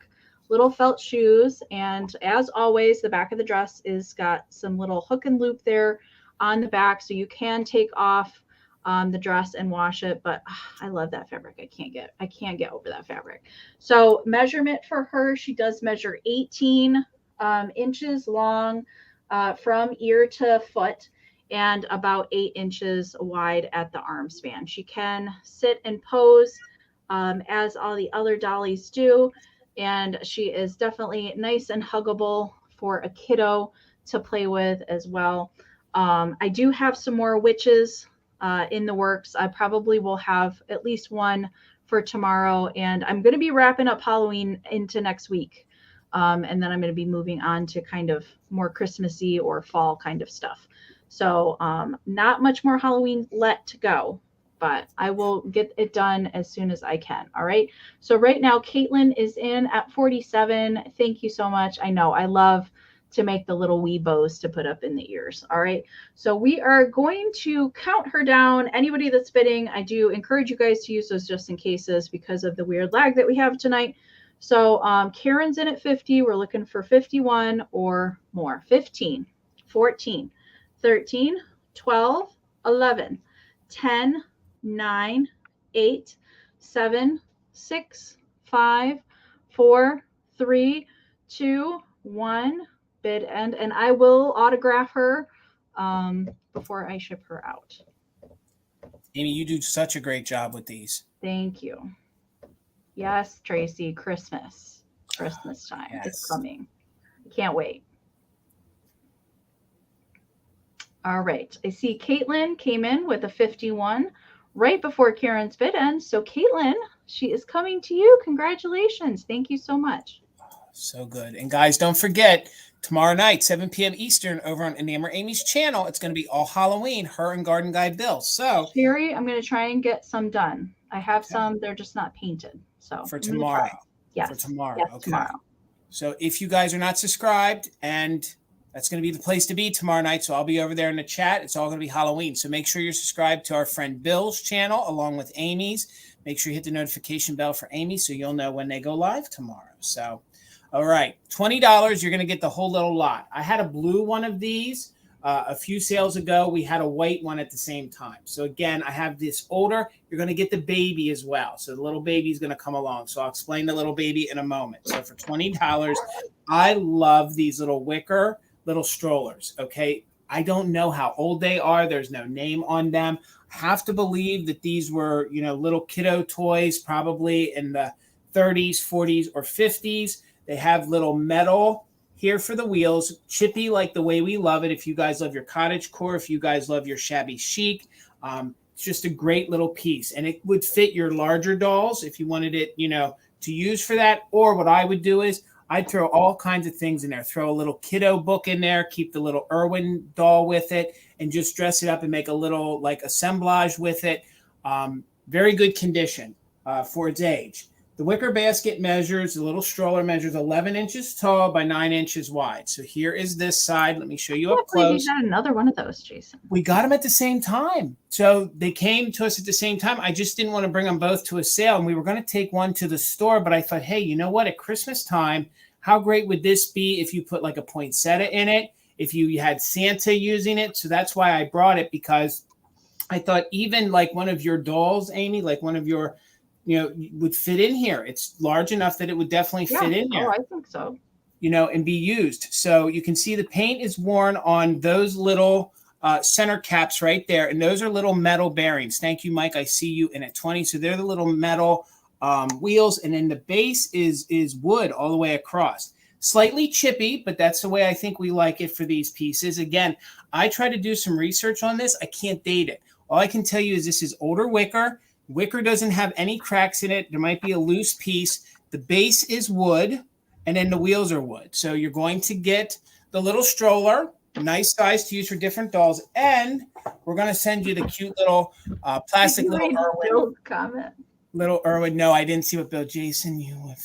little felt shoes, and as always, the back of the dress is got some little hook and loop there on the back, so you can take off the dress and wash it. But I love that fabric. I can't get over that fabric. So measurement for her, she does measure 18 inches long from ear to foot, and about 8 inches wide at the arm span. She can sit and pose as all the other dollies do, and she is definitely nice and huggable for a kiddo to play with as well. I do have some more witches in the works. I probably will have at least one for tomorrow, and I'm going to be wrapping up Halloween into next week. And then I'm going to be moving on to kind of more Christmassy or fall kind of stuff. So not much more Halloween let to go, but I will get it done as soon as I can. All right. So right now, Caitlin is in at 47. Thank you so much. I know I love to make the little wee bows to put up in the ears. All right. So we are going to count her down. Anybody that's bidding, I do encourage you guys to use those just in cases because of the weird lag that we have tonight. So Karen's in at 50. We're looking for 51 or more. 15, 14, 13, 12, 11, 10, 9, 8, 7, 6, 5, 4, 3, 2, 1. Bid end. And I will autograph her before I ship her out. Amie, you do such a great job with these. Thank you. Yes, Tracy, Christmas time is coming. I can't wait. All right. I see Caitlin came in with a 51 right before Karen's bid ends. So Caitlin, she is coming to you. Congratulations. Thank you so much. So good. And guys, don't forget, tomorrow night, 7 p.m. Eastern, over on Enamor Amie's channel, it's going to be all Halloween, her and Garden Guy Bill. So, Sherry, I'm going to try and get some done. I have some. They're just not painted. So for tomorrow. Yes. For tomorrow. Yes, okay. Tomorrow. So if you guys are not subscribed, and that's going to be the place to be tomorrow night. So I'll be over there in the chat. It's all going to be Halloween. So make sure you're subscribed to our friend Bill's channel along with Amie's. Make sure you hit the notification bell for Amie so you'll know when they go live tomorrow. So, all right, $20. You're going to get the whole little lot. I had a blue one of these a few sales ago. We had a white one at the same time. So again, I have this older. You're going to get the baby as well. So the little baby is going to come along. So I'll explain the little baby in a moment. So for $20, I love these little wicker little strollers. Okay. I don't know how old they are. There's no name on them. I have to believe that these were, little kiddo toys, probably in the 30s, 40s, or 50s. They have little metal here for the wheels, chippy like the way we love it. If you guys love your cottage core, if you guys love your shabby chic, it's just a great little piece. And it would fit your larger dolls if you wanted it, to use for that. Or what I would do is I'd throw all kinds of things in there. Throw a little kiddo book in there, keep the little Irwin doll with it, and just dress it up and make a little like assemblage with it. Very good condition for its age. The wicker basket measures, the little stroller measures 11 inches tall by 9 inches wide. So here is this side. Let me show you up close. You got another one of those, Jason. We got them at the same time. So they came to us at the same time. I just didn't want to bring them both to a sale. And we were going to take one to the store, but I thought, hey, you know what? At Christmas time, how great would this be if you put like a poinsettia in it, if you had Santa using it? So that's why I brought it, because I thought even like one of your dolls, Amie, like one of your, would fit in here. It's large enough that it would definitely fit in there. Oh, I think so. And be used. So you can see the paint is worn on those little center caps right there. And those are little metal bearings. Thank you, Mike. I see you in at 20. So they're the little metal wheels. And then the base is wood all the way across. Slightly chippy, but that's the way I think we like it for these pieces. Again, I try to do some research on this. I can't date it. All I can tell you is this is older wicker. Wicker doesn't have any cracks in it. There might be a loose piece. The base is wood, and then the wheels are wood. So you're going to get the little stroller, nice size to use for different dolls, and we're going to send you the cute little plastic little Irwin. Comment. Little Irwin. No, I didn't see what Bill. Jason, you would.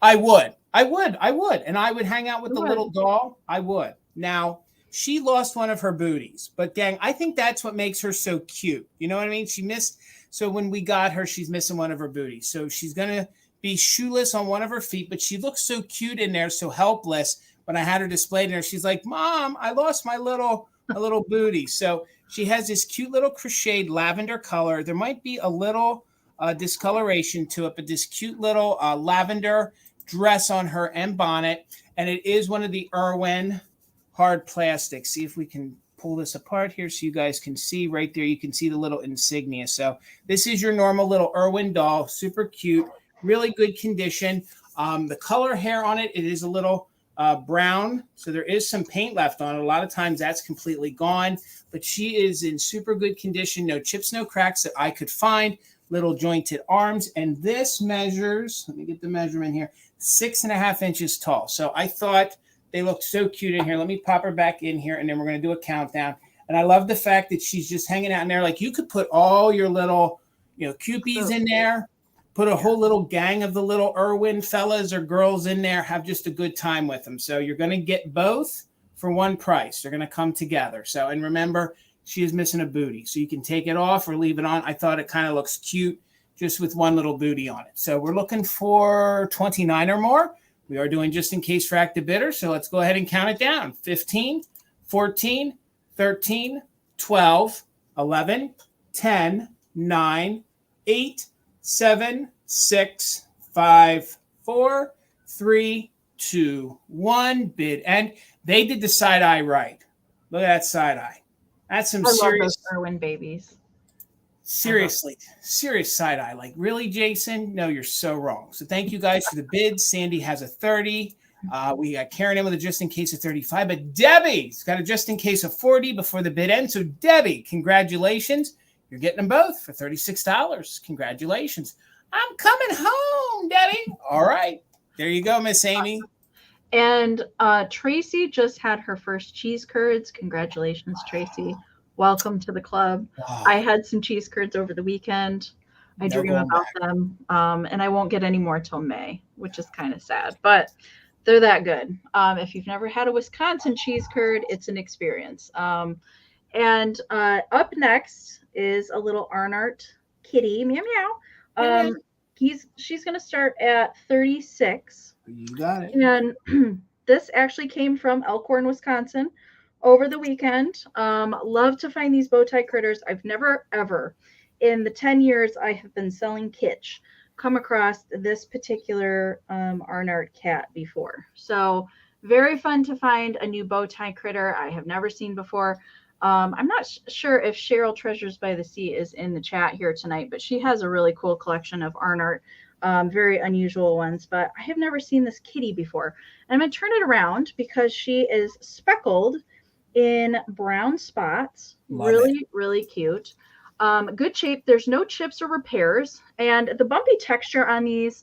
I would, and I would hang out with the little doll. I would. Now, she lost one of her booties, but dang, I think that's what makes her so cute. You know what I mean? She missed. So when we got her, she's missing one of her booties. So she's going to be shoeless on one of her feet, but she looks so cute in there, so helpless. When I had her displayed in there, she's like, Mom, I lost my little booty. So she has this cute little crocheted lavender color. There might be a little discoloration to it, but this cute little lavender dress on her and bonnet. And it is one of the Irwin hard plastics. See if we can pull this apart here so you guys can see right there. You can see the little insignia. So this is your normal little Irwin doll. Super cute, really good condition. The color hair on it, it is a little brown. So there is some paint left on it. A lot of times that's completely gone, but she is in super good condition. No chips, no cracks that I could find. Little jointed arms. And this measures, let me get the measurement here, 6.5 inches tall. So I thought they look so cute in here. Let me pop her back in here, and then we're going to do a countdown. And I love the fact that she's just hanging out in there. Like you could put all your little, cupies in there, put a whole little gang of the little Irwin fellas or girls in there, have just a good time with them. So you're going to get both for one price. They're going to come together. So, and remember, she is missing a booty. So you can take it off or leave it on. I thought it kind of looks cute just with one little booty on it. So we're looking for 29 or more. We are doing just in case for active bidders. So let's go ahead and count it down. 15, 14, 13, 12, 11, 10, 9, 8, 7, 6, 5, 4, 3, 2, 1. Bid. And they did the side eye right. Look at that side eye. That's some serious Irwin babies. Seriously, serious side eye. Like, really, Jason? No, you're so wrong. So thank you guys for the bids. Sandy has a 30. We got Karen in with a just in case of 35, but Debbie's got a just in case of 40 before the bid ends. So Debbie, congratulations. You're getting them both for $36. Congratulations. I'm coming home, Debbie. All right. There you go, Miss Amie. And Tracy just had her first cheese curds. Congratulations, Tracy. Welcome to the club. Wow. I had some cheese curds over the weekend. I dream about them. And I won't get any more till May, which is kind of sad, but they're that good. If you've never had a Wisconsin cheese curd, it's an experience. And up next is a little Arnart kitty. Meow, meow. She's going to start at 36. You got it. And this actually came from Elkhorn, Wisconsin. Over the weekend. Love to find these bow tie critters. I've never, ever, in the 10 years I have been selling kitsch, come across this particular Arnart cat before. So very fun to find a new bow tie critter I have never seen before. I'm not sure if Cheryl Treasures by the Sea is in the chat here tonight, but she has a really cool collection of Arnart, very unusual ones, but I have never seen this kitty before. And I'm going to turn it around because she is speckled in brown spots. Really cute. Good shape. There's no chips or repairs, and the bumpy texture on these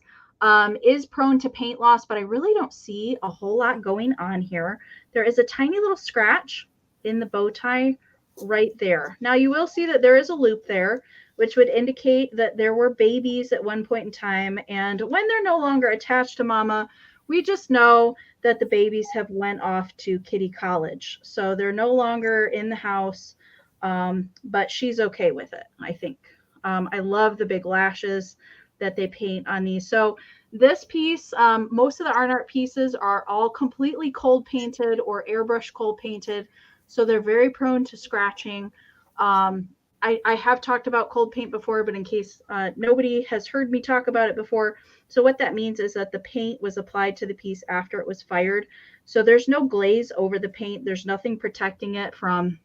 is prone to paint loss, but I really don't see a whole lot going on here. There is a tiny little scratch in the bow tie right there. Now you will see that there is a loop there, which would indicate that there were babies at one point in time. And when they're no longer attached to mama, we just know that the babies have went off to kitty college. So they're no longer in the house, but she's okay with it, I think. I love the big lashes that they paint on these. So this piece, most of the art pieces are all completely cold painted or airbrush cold painted. So they're very prone to scratching. I have talked about cold paint before, but in case nobody has heard me talk about it before. So what that means is that the paint was applied to the piece after it was fired. So there's no glaze over the paint. There's nothing protecting it from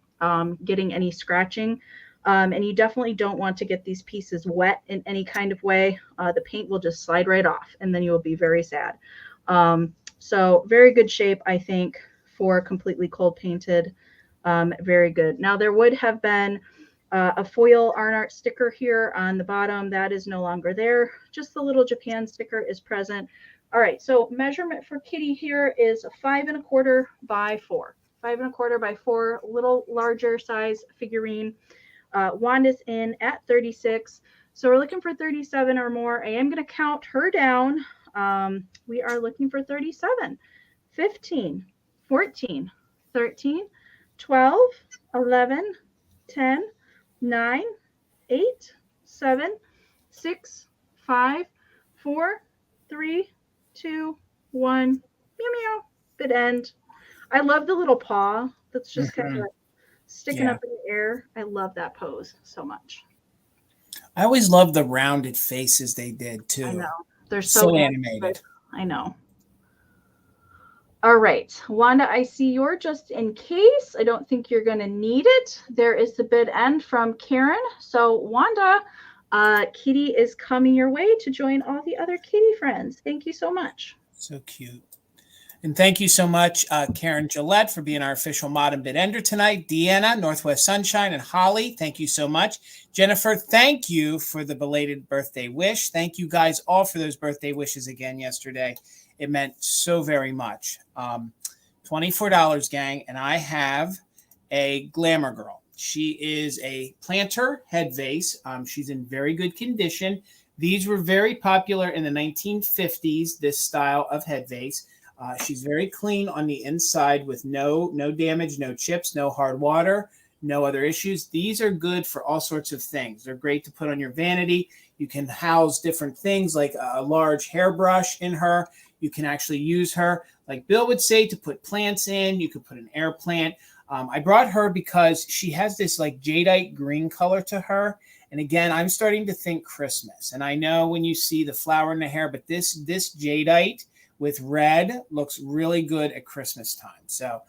getting any scratching. And you definitely don't want to get these pieces wet in any kind of way. The paint will just slide right off, and then you will be very sad. So very good shape, I think, for completely cold painted. Very good. Now there would have been a foil art sticker here on the bottom. That is no longer there. Just the little Japan sticker is present. All right, so measurement for Kitty here is 5 1/4 by 4. 5 1/4 by 4, little larger size figurine. Wanda's in at 36. So we're looking for 37 or more. I am going to count her down. We are looking for 37, 15, 14, 13, 12, 11, 10, 9, 8, 7, 6, 5, 4, 3, 2, 1. Meow meow. Good end. I love the little paw that's just kind of like sticking up in the air. I love that pose so much. I always love the rounded faces they did too. I know. They're so animated. I know. All right, Wanda, I see you're just in case. I don't think you're going to need it. There is the bid end from Karen. So Wanda, Kitty is coming your way to join all the other Kitty friends. Thank you so much. So cute. And thank you so much, Karen Gillette, for being our official mod and bid ender tonight. Deanna, Northwest Sunshine, and Holly, thank you so much. Jennifer, thank you for the belated birthday wish. Thank you guys all for those birthday wishes again yesterday. It meant so very much. $24, gang, and I have a Glamour Girl. She is a planter head vase. She's in very good condition. These were very popular in the 1950s, this style of head vase. She's very clean on the inside with no damage, no chips, no hard water, no other issues. These are good for all sorts of things. They're great to put on your vanity. You can house different things like a large hairbrush in her. You can actually use her, like Bill would say, to put plants in. You could put an air plant. I brought her because she has this like jadeite green color to her. And again, I'm starting to think Christmas. And I know when you see the flower in the hair, but this jadeite with red looks really good at Christmas time. So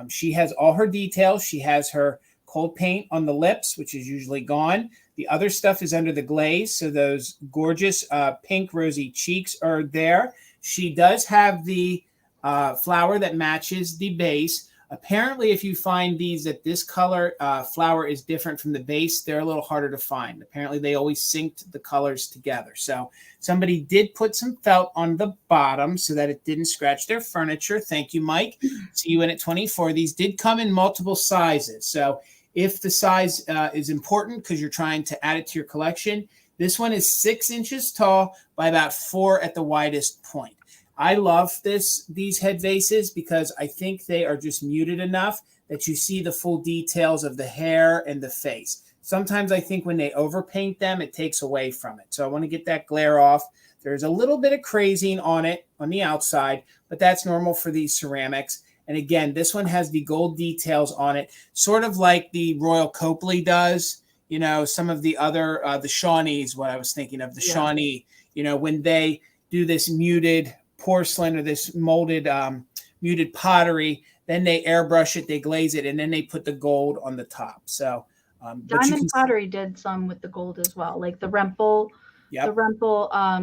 she has all her details. She has her cold paint on the lips, which is usually gone. The other stuff is under the glaze. So those gorgeous pink rosy cheeks are there. She does have the flower that matches the base. Apparently, if you find these that this color flower is different from the base, they're a little harder to find. Apparently, they always synced the colors together. So somebody did put some felt on the bottom so that it didn't scratch their furniture. Thank you, Mike. See you in at 24. These did come in multiple sizes. So if the size is important because you're trying to add it to your collection, this one is 6 inches tall by about 4 at the widest point. I love these head vases because I think they are just muted enough that you see the full details of the hair and the face. Sometimes I think when they overpaint them, it takes away from it. So I want to get that glare off. There's a little bit of crazing on it on the outside, but that's normal for these ceramics. And again, this one has the gold details on it, sort of like the Royal Copley does. You know, some of the other, the Shawnees, what I was thinking of, the Shawnee, you know, when they do this muted porcelain or this molded muted pottery, then they airbrush it, they glaze it, and then they put the gold on the top. So Diamond Pottery did some with the gold as well, like the Rempel,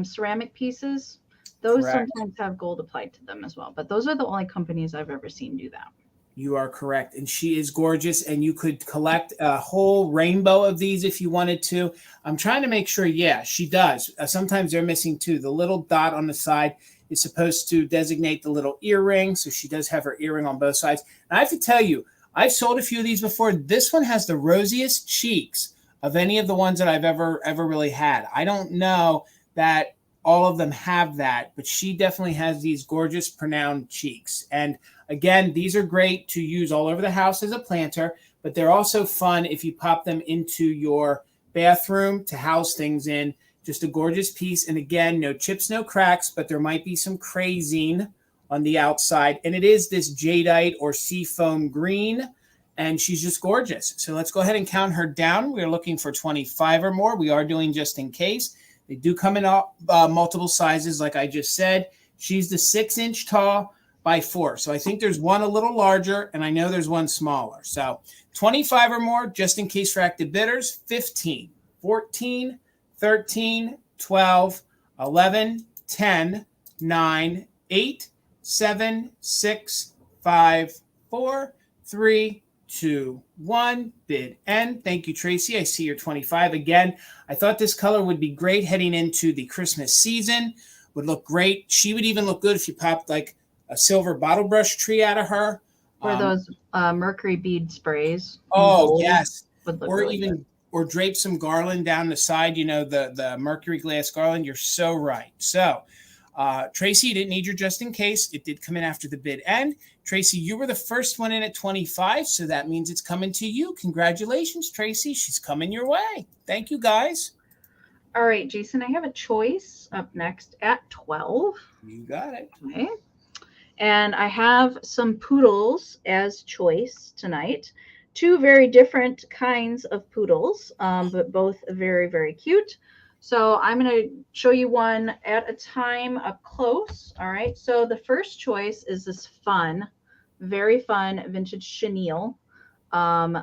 ceramic pieces. Those sometimes have gold applied to them as well, but those are the only companies I've ever seen do that. You are correct. And she is gorgeous. And you could collect a whole rainbow of these if you wanted to. I'm trying to make sure. Yeah, she does. Sometimes they're missing too. The little dot on the side is supposed to designate the little earring. So she does have her earring on both sides. And I have to tell you, I've sold a few of these before. This one has the rosiest cheeks of any of the ones that I've ever really had. I don't know that all of them have that, but she definitely has these gorgeous pronounced cheeks. And again, these are great to use all over the house as a planter, but they're also fun if you pop them into your bathroom to house things in. Just a gorgeous piece. And again, no chips, no cracks, but there might be some crazing on the outside. And it is this jadeite or seafoam green, and she's just gorgeous. So let's go ahead and count her down. We're looking for 25 or more. We are doing just in case. They do come in multiple sizes, like I just said. She's the 6-inch tall by 4. So I think there's one a little larger, and I know there's one smaller. So 25 or more, just in case for active bidders. 15, 14, 13, 12, 11, 10, 9, 8, 7, 6, 5, 4, 3, 2, 1. Bid end. Thank you, Tracy. I see your 25 again. I thought this color would be great heading into the Christmas season. Would look great. She would even look good if you popped like a silver bottle brush tree out of her. Or those mercury bead sprays. Oh, yes. Would look or really even good. Or drape some garland down the side, the mercury glass garland. You're so right. So Tracy, you didn't need your just in case. It did come in after the bid end. Tracy, you were the first one in at 25, so that means it's coming to you. Congratulations, Tracy. She's coming your way. Thank you, guys. All right, Jason, I have a choice up next at 12. You got it. Okay. And I have some poodles as choice tonight. 2 very different kinds of poodles, but both very, very cute. So I'm going to show you one at a time up close. All right. So the first choice is this fun, very fun vintage chenille,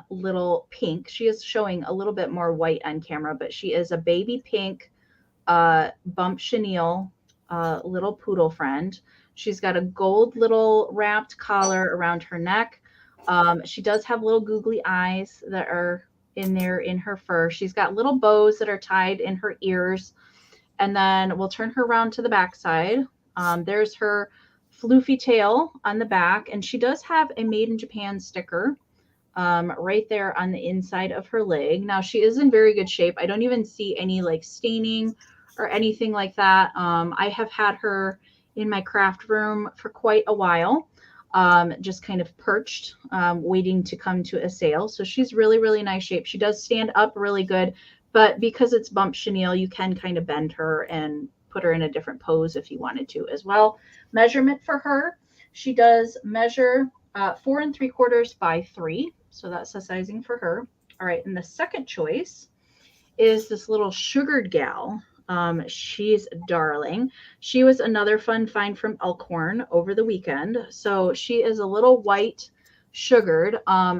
little pink. She is showing a little bit more white on camera, but she is a baby pink bump chenille little poodle friend. She's got a gold little wrapped collar around her neck. She does have little googly eyes that are in there in her fur. She's got little bows that are tied in her ears. And then we'll turn her around to the back side. There's her floofy tail on the back. And she does have a Made in Japan sticker right there on the inside of her leg. Now, she is in very good shape. I don't even see any like staining or anything like that. I have had her in my craft room for quite a while. Just kind of perched, waiting to come to a sale. So she's really, really nice shape. She does stand up really good, but because it's bump chenille, you can kind of bend her and put her in a different pose if you wanted to as well. Measurement for her, she does measure 4 3/4 by 3. So that's the sizing for her. All right. And the second choice is this little sugared gal. She's darling. She was another fun find from Elkhorn over the weekend. So she is a little white sugared.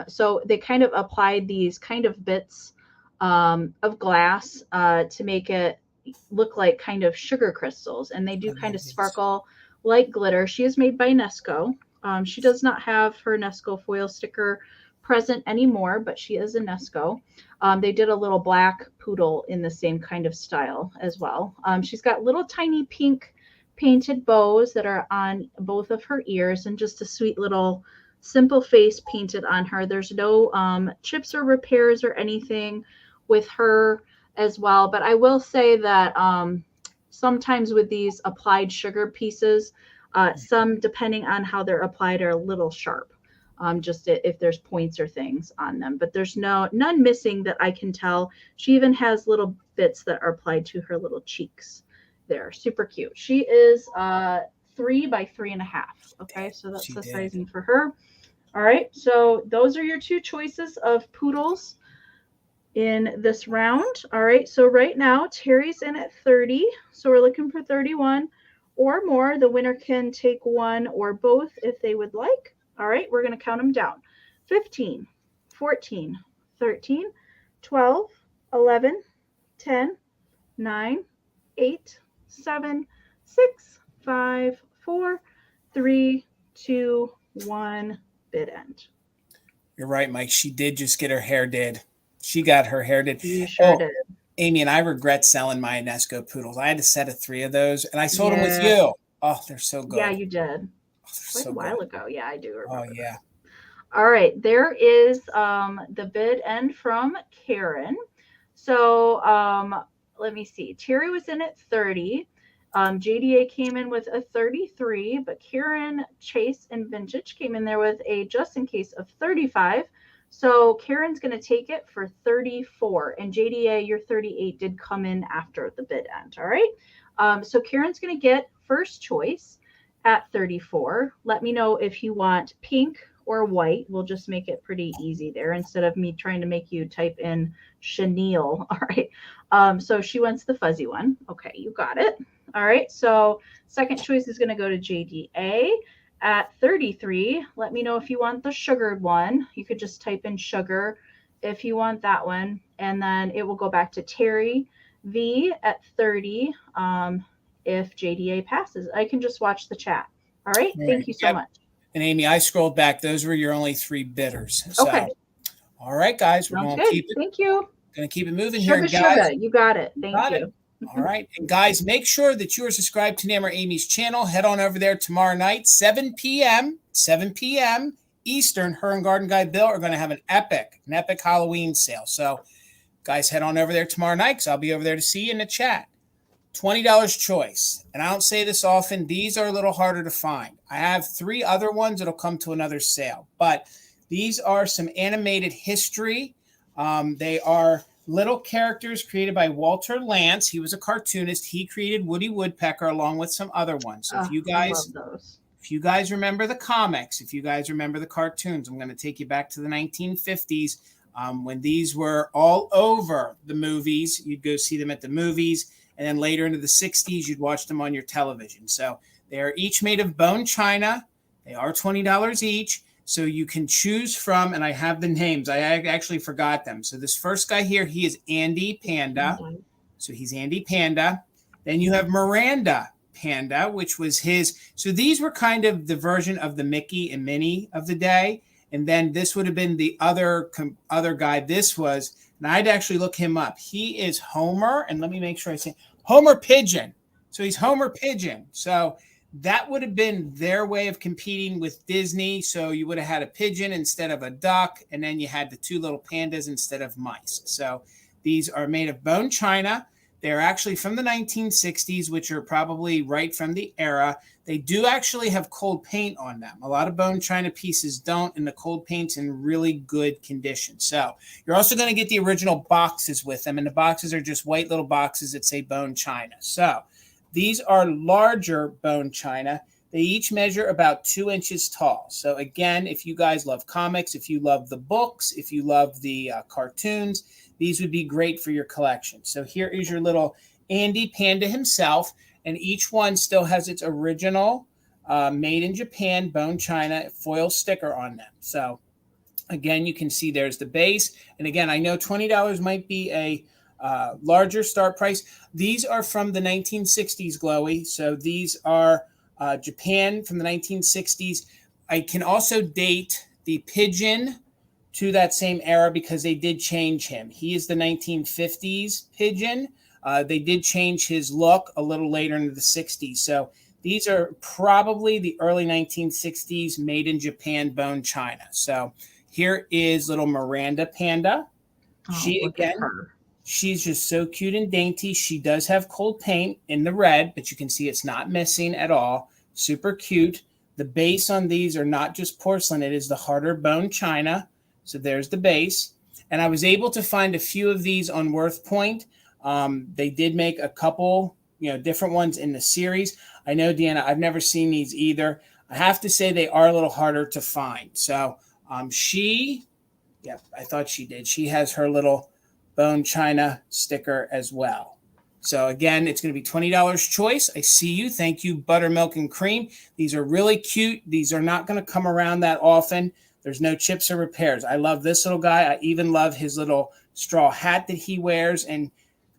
So they kind of applied these kind of bits of glass to make it look like kind of sugar crystals. And they do kind of sparkle like glitter. She is made by Nesco. She does not have her Nesco foil sticker present anymore, but she is a Nesco. They did a little black poodle in the same kind of style as well. She's got little tiny pink painted bows that are on both of her ears and just a sweet little simple face painted on her. There's no chips or repairs or anything with her as well. But I will say that sometimes with these applied sugar pieces, some, depending on how they're applied, are a little sharp. Just if there's points or things on them, but there's none missing that I can tell. She even has little bits that are applied to her little cheeks there. Super cute. She is 3 by 3.5. Okay, so that's the sizing for her. All right, so those are your 2 choices of poodles in this round. All right, so right now Terry's in at 30, so we're looking for 31 or more. The winner can take one or both if they would like. All right, we're going to count them down. 15, 14, 13, 12, 11, 10, 9, 8, 7, 6, 5, 4, 3, 2, 1. Bid end. You're right, Mike. She did just get her hair did. She got her hair did. You sure did. Amie, and I regret selling my Nesco poodles. I had a set of 3 of those, and I sold them with you. Oh, they're so good. Yeah, you did. Oh, quite a while ago. Yeah, I do remember. Oh, yeah. All right, there is the bid end from Karen. So let me see. Terry was in at 30. JDA came in with a 33, but Karen, Chase, and Vintage came in there with a just in case of 35. So Karen's going to take it for 34. And JDA, your 38 did come in after the bid end. All right. So Karen's going to get first choice at 34. Let me know if you want pink or white. We'll just make it pretty easy there instead of me trying to make you type in chenille. All right. So she wants the fuzzy one. Okay, you got it. All right. So second choice is going to go to JDA at 33. Let me know if you want the sugared one. You could just type in sugar if you want that one. And then it will go back to Terry V at 30. If JDA passes, I can just watch the chat. All right. Thank you so much. And Amie, I scrolled back. Those were your only 3 bidders. So, okay. All right, guys. We're going to keep it. Thank you. Going to keep it moving sugar, here, guys. Sugar. You got it. Thank you. All right. And guys, make sure that you are subscribed to Enamor Amie's channel. Head on over there tomorrow night, 7 p.m. Eastern. Her and Garden Guy Bill are going to have an epic Halloween sale. So, guys, head on over there tomorrow night because I'll be over there to see you in the chat. $20 choice. And I don't say this often. These are a little harder to find. I have 3 other ones that'll come to another sale. But these are some animated history. They are little characters created by Walter Lantz. He was a cartoonist. He created Woody Woodpecker along with some other ones. So if you guys remember the comics, if you guys remember the cartoons, I'm going to take you back to the 1950s when these were all over the movies. You'd go see them at the movies. And then later into the 60s, you'd watch them on your television. So they are each made of bone china. They are $20 each. So you can choose from, and I have the names. I actually forgot them. So this first guy here, he is Andy Panda. So he's Andy Panda. Then you have Miranda Panda, which was his. So these were kind of the version of the Mickey and Minnie of the day. And then this would have been the other guy. This was, and I'd actually look him up. He is Homer, and let me make sure I say Homer Pigeon. So he's Homer Pigeon. So that would have been their way of competing with Disney. So you would have had a pigeon instead of a duck, and then you had the 2 little pandas instead of mice. So these are made of bone china. They're actually from the 1960s, which are probably right from the era. They do actually have cold paint on them. A lot of bone china pieces don't, and the cold paint's in really good condition. So you're also going to get the original boxes with them, and the boxes are just white little boxes that say bone china. So these are larger bone china. They each measure about 2 inches tall. So again, if you guys love comics, if you love the books, if you love the cartoons, these would be great for your collection. So here is your little Andy Panda himself, and each one still has its original made in Japan bone china foil sticker on them. So again, you can see there's the base. And again, I know $20 might be a larger start price. These are from the 1960s, Glowy. So these are Japan from the 1960s. I can also date the pigeon to that same era because they did change him. He is the 1950s pigeon. They did change his look a little later into the 60s. So these are probably the early 1960s made in Japan bone china. So here is little Miranda Panda. She's just so cute and dainty. She does have cold paint in the red, but you can see it's not missing at all. Super cute. The base on these are not just porcelain. It is the harder bone china. So there's the base. And I was able to find a few of these on Worth Point. They did make a couple, different ones in the series. I know, Deanna, I've never seen these either. I have to say they are a little harder to find. So I thought she did. She has her little bone china sticker as well. So again, it's going to be $20 choice. I see you. Thank you, Buttermilk and Cream. These are really cute. These are not going to come around that often. There's no chips or repairs. I love this little guy. I even love his little straw hat that he wears. And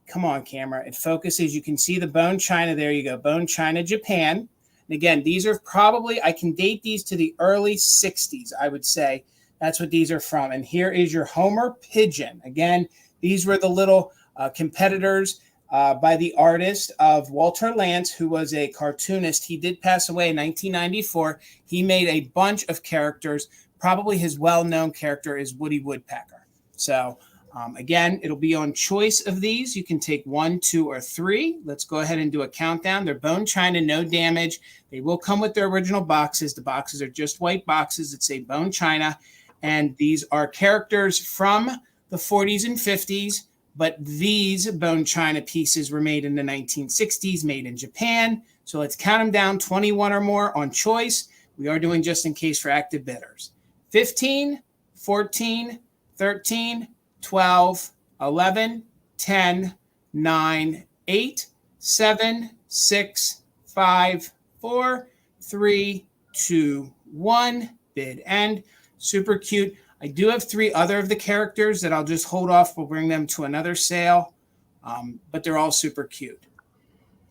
come on, camera. It focuses. You can see the bone china. There you go. Bone china, Japan. And again, these are probably, I can date these to the early 60s, I would say. That's what these are from. And here is your Homer Pigeon. Again, these were the little competitors by the artist of Walter Lantz, who was a cartoonist. He did pass away in 1994. He made a bunch of characters, probably his well-known character is Woody Woodpecker. So again, it'll be on choice of these. You can take 1, 2, or 3. Let's go ahead and do a countdown. They're bone china, no damage. They will come with their original boxes. The boxes are just white boxes that say bone china. And these are characters from the 40s and 50s. But these bone china pieces were made in the 1960s, made in Japan. So let's count them down, 21 or more on choice. We are doing just in case for active bidders. 15, 14, 13, 12, 11, 10, 9, 8, 7, 6, 5, 4, 3, 2, 1. Bid end. Super cute. I do have 3 other of the characters that I'll just hold off. We'll bring them to another sale, but they're all super cute.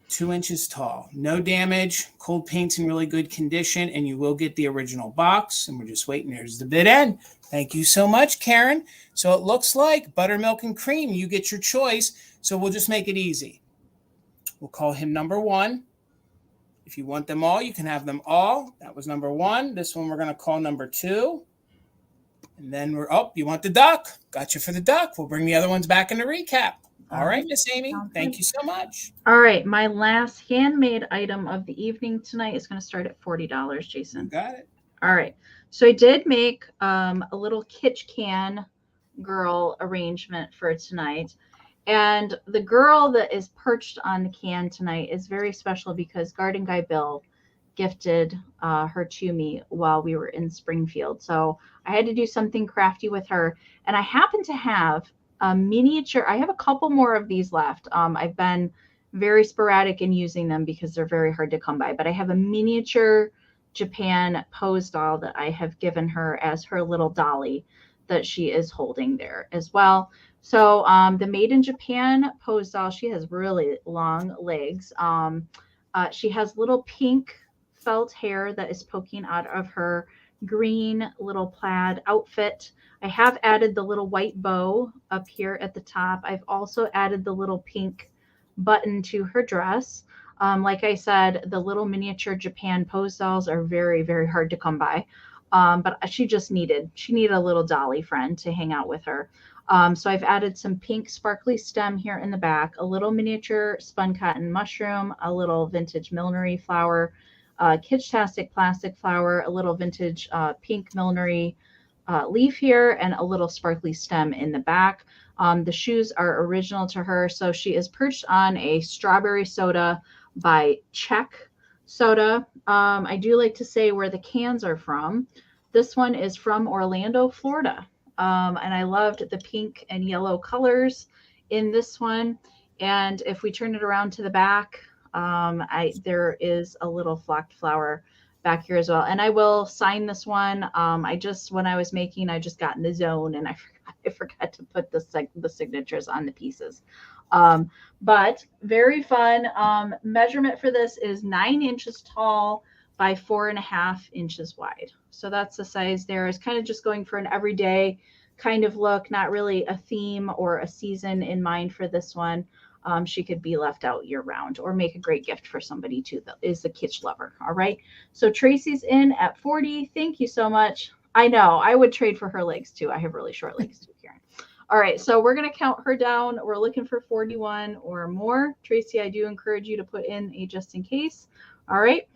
2 inches tall, no damage, cold paint's in really good condition, and you will get the original box. And we're just waiting. There's the bid end. Thank you so much, Karen. So it looks like buttermilk and cream. You get your choice. So we'll just make it easy. We'll call him number 1. If you want them all, you can have them all. That was number 1. This one we're going to call number 2. And then you want the duck. Got you for the duck. We'll bring the other ones back in the recap. All right, Miss Amy. Thank you so much. All right. My last handmade item of the evening tonight is going to start at $40, Jason. You got it. All right. So I did make a little Kitsch can girl arrangement for tonight. And the girl that is perched on the can tonight is very special because Garden Guy Bill gifted her to me while we were in Springfield. So I had to do something crafty with her. And I happen to have a miniature. I have a couple more of these left. I've been very sporadic in using them because they're very hard to come by. But I have a miniature Japan pose doll that I have given her as her little dolly that she is holding there as well. So the Made in Japan pose doll, she has really long legs. She has little pink felt hair that is poking out of her green little plaid outfit. I have added the little white bow up here at the top. I've also added the little pink button to her dress. Like I said, the little miniature Japan pose dolls are very, very hard to come by. But she needed a little dolly friend to hang out with her. So I've added some pink sparkly stem here in the back, a little miniature spun cotton mushroom, a little vintage millinery flower, Kitschtastic plastic flower, a little vintage pink millinery leaf here, and a little sparkly stem in the back. The shoes are original to her. So she is perched on a strawberry soda by Czech Soda. I do like to say where the cans are from. This one is from Orlando, Florida. And I loved the pink and yellow colors in this one. And if we turn it around to the back, there is a little flocked flower back here as well. And I will sign this one. When I was making, I just got in the zone and I forgot to put the signatures on the pieces. But very fun. Measurement for this is 9 inches tall by 4.5 inches wide. So that's the size there. Is kind of just going for an everyday kind of look, not really a theme or a season in mind for this one. She could be left out year round or make a great gift for somebody too that is a kitsch lover. All right. So Tracy's in at 40. Thank you so much. I know I would trade for her legs too. I have really short legs too, Karen. All right. So we're going to count her down. We're looking for 41 or more. Tracy, I do encourage you to put in a just in case. All right.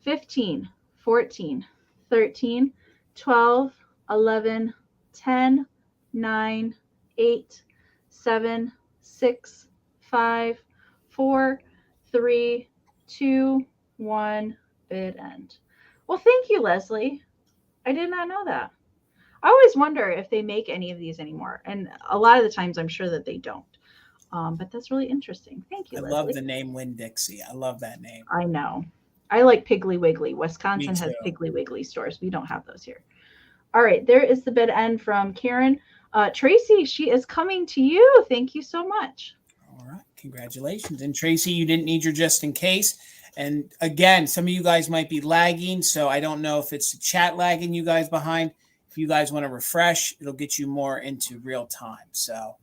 15, 14, 13, 12, 11, 10, 9, 8, 7, 6, 5, 4, 3, 2, 1, bid end. Well, thank you, Leslie. I did not know that. I always wonder if they make any of these anymore. And a lot of the times I'm sure that they don't. But that's really interesting. Thank you, Leslie. I love the name Winn-Dixie. I love that name. I know. I like Piggly Wiggly. Wisconsin has Piggly Wiggly stores. We don't have those here. All right. There is the bid end from Karen. Tracy, she is coming to you. Thank you so much. All right. Congratulations. And Tracy, you didn't need your just in case. And again, some of you guys might be lagging. So I don't know if it's the chat lagging you guys behind. If you guys want to refresh, it'll get you more into real time. So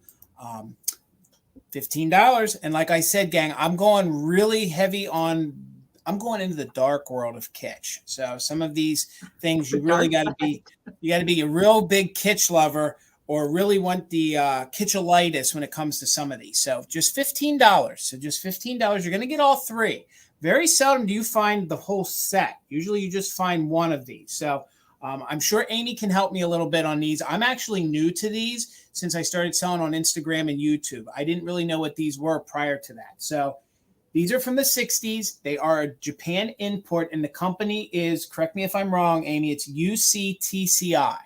$15. And like I said, gang, I'm going really heavy on I'm going into the dark world of kitsch. So some of these things The you really dark got to side. be a real big kitsch lover or really want the kitschalitis when it comes to some of these. So just $15. So just $15. You're going to get all three. Very seldom do you find the whole set. Usually you just find one of these. So I'm sure Amie can help me a little bit on these. I'm actually new to these since I started selling on Instagram and YouTube. I didn't really know what these were prior to that. So these are from the 60s. They are a Japan import, and the company is, correct me if I'm wrong, Amie, it's UCTCI.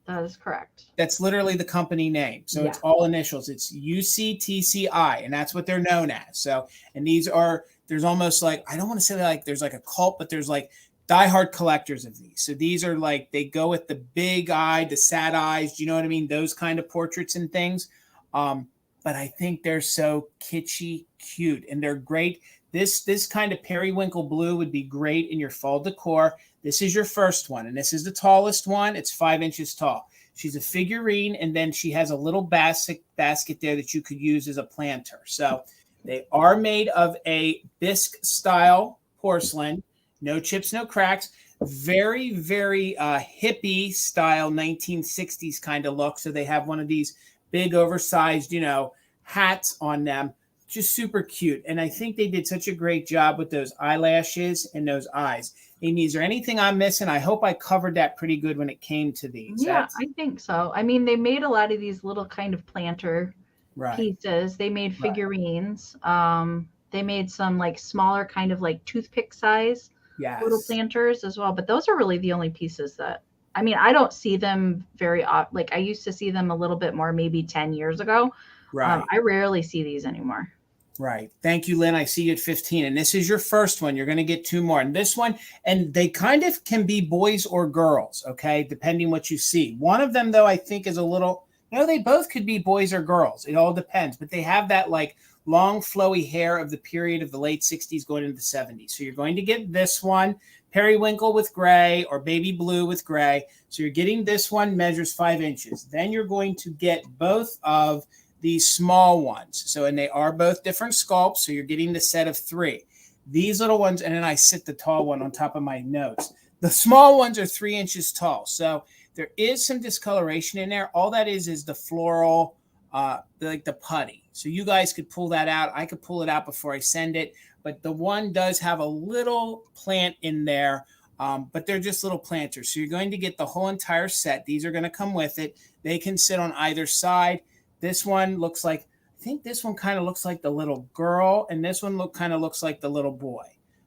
That is correct. That's literally the company name. So Yeah. it's all initials. It's UCTCI, and that's what they're known as. So, and these are, there's almost like, I don't want to say like there's like a cult, but there's like diehard collectors of these. So these are like, they go with the big eye, the sad eyes, do you know what I mean? Those kind of portraits and things. But I think they're so kitschy cute, and they're great. This kind of periwinkle blue would be great in your fall decor. This is your first one, and this is the tallest one. It's 5 inches tall. She's a figurine, and then she has a little basket there that you could use as a planter. So they are made of a bisque style porcelain. No chips, no cracks. Very, very hippie style 1960s kind of look. So they have one of these big oversized, hats on them. Just super cute. And I think they did such a great job with those eyelashes and those eyes. Amie, is there anything I'm missing? I hope I covered that pretty good when it came to these. Yeah, I think so. I mean, they made a lot of these little kind of planter Right. pieces. They made figurines. They made some like smaller kind of like toothpick size little planters as well. But those are really the only pieces that, I mean, I don't see them very often. Like I used to see them a little bit more, maybe 10 years ago. Right. I rarely see these anymore. Right. Thank you, Lynn. I see you at 15. And this is your first one. You're going to get two more. And this one, and they kind of can be boys or girls, okay, depending what you see. One of them, though, I think is a little, they both could be boys or girls. It all depends. But they have that like long, flowy hair of the period of the late 60s going into the 70s. So you're going to get this one, periwinkle with gray or baby blue with gray. So you're getting this one, measures 5 inches. Then you're going to get both of these small ones. So, and they are both different sculpts. So you're getting the set of 3. These little ones, and then I sit the tall one on top of my notes. The small ones are 3 inches tall. So there is some discoloration in there. All that is the floral, like the putty. So you guys could pull that out. I could pull it out before I send it. But the one does have a little plant in there, but they're just little planters. So you're going to get the whole entire set. These are going to come with it. They can sit on either side. This one looks like, I think this one kind of looks like the little girl, and this one kind of looks like the little boy.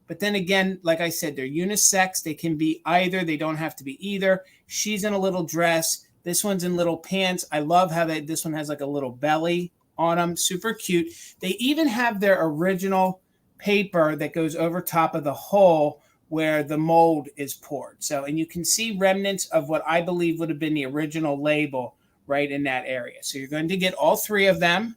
But then again, like I said, they're unisex. They can be either. They don't have to be either. She's in a little dress. This one's in little pants. I love how this one has like a little belly on them. Super cute. They even have their original paper that goes over top of the hole where the mold is poured. So, and you can see remnants of what I believe would have been the original label right in that area. So you're going to get all 3 of them.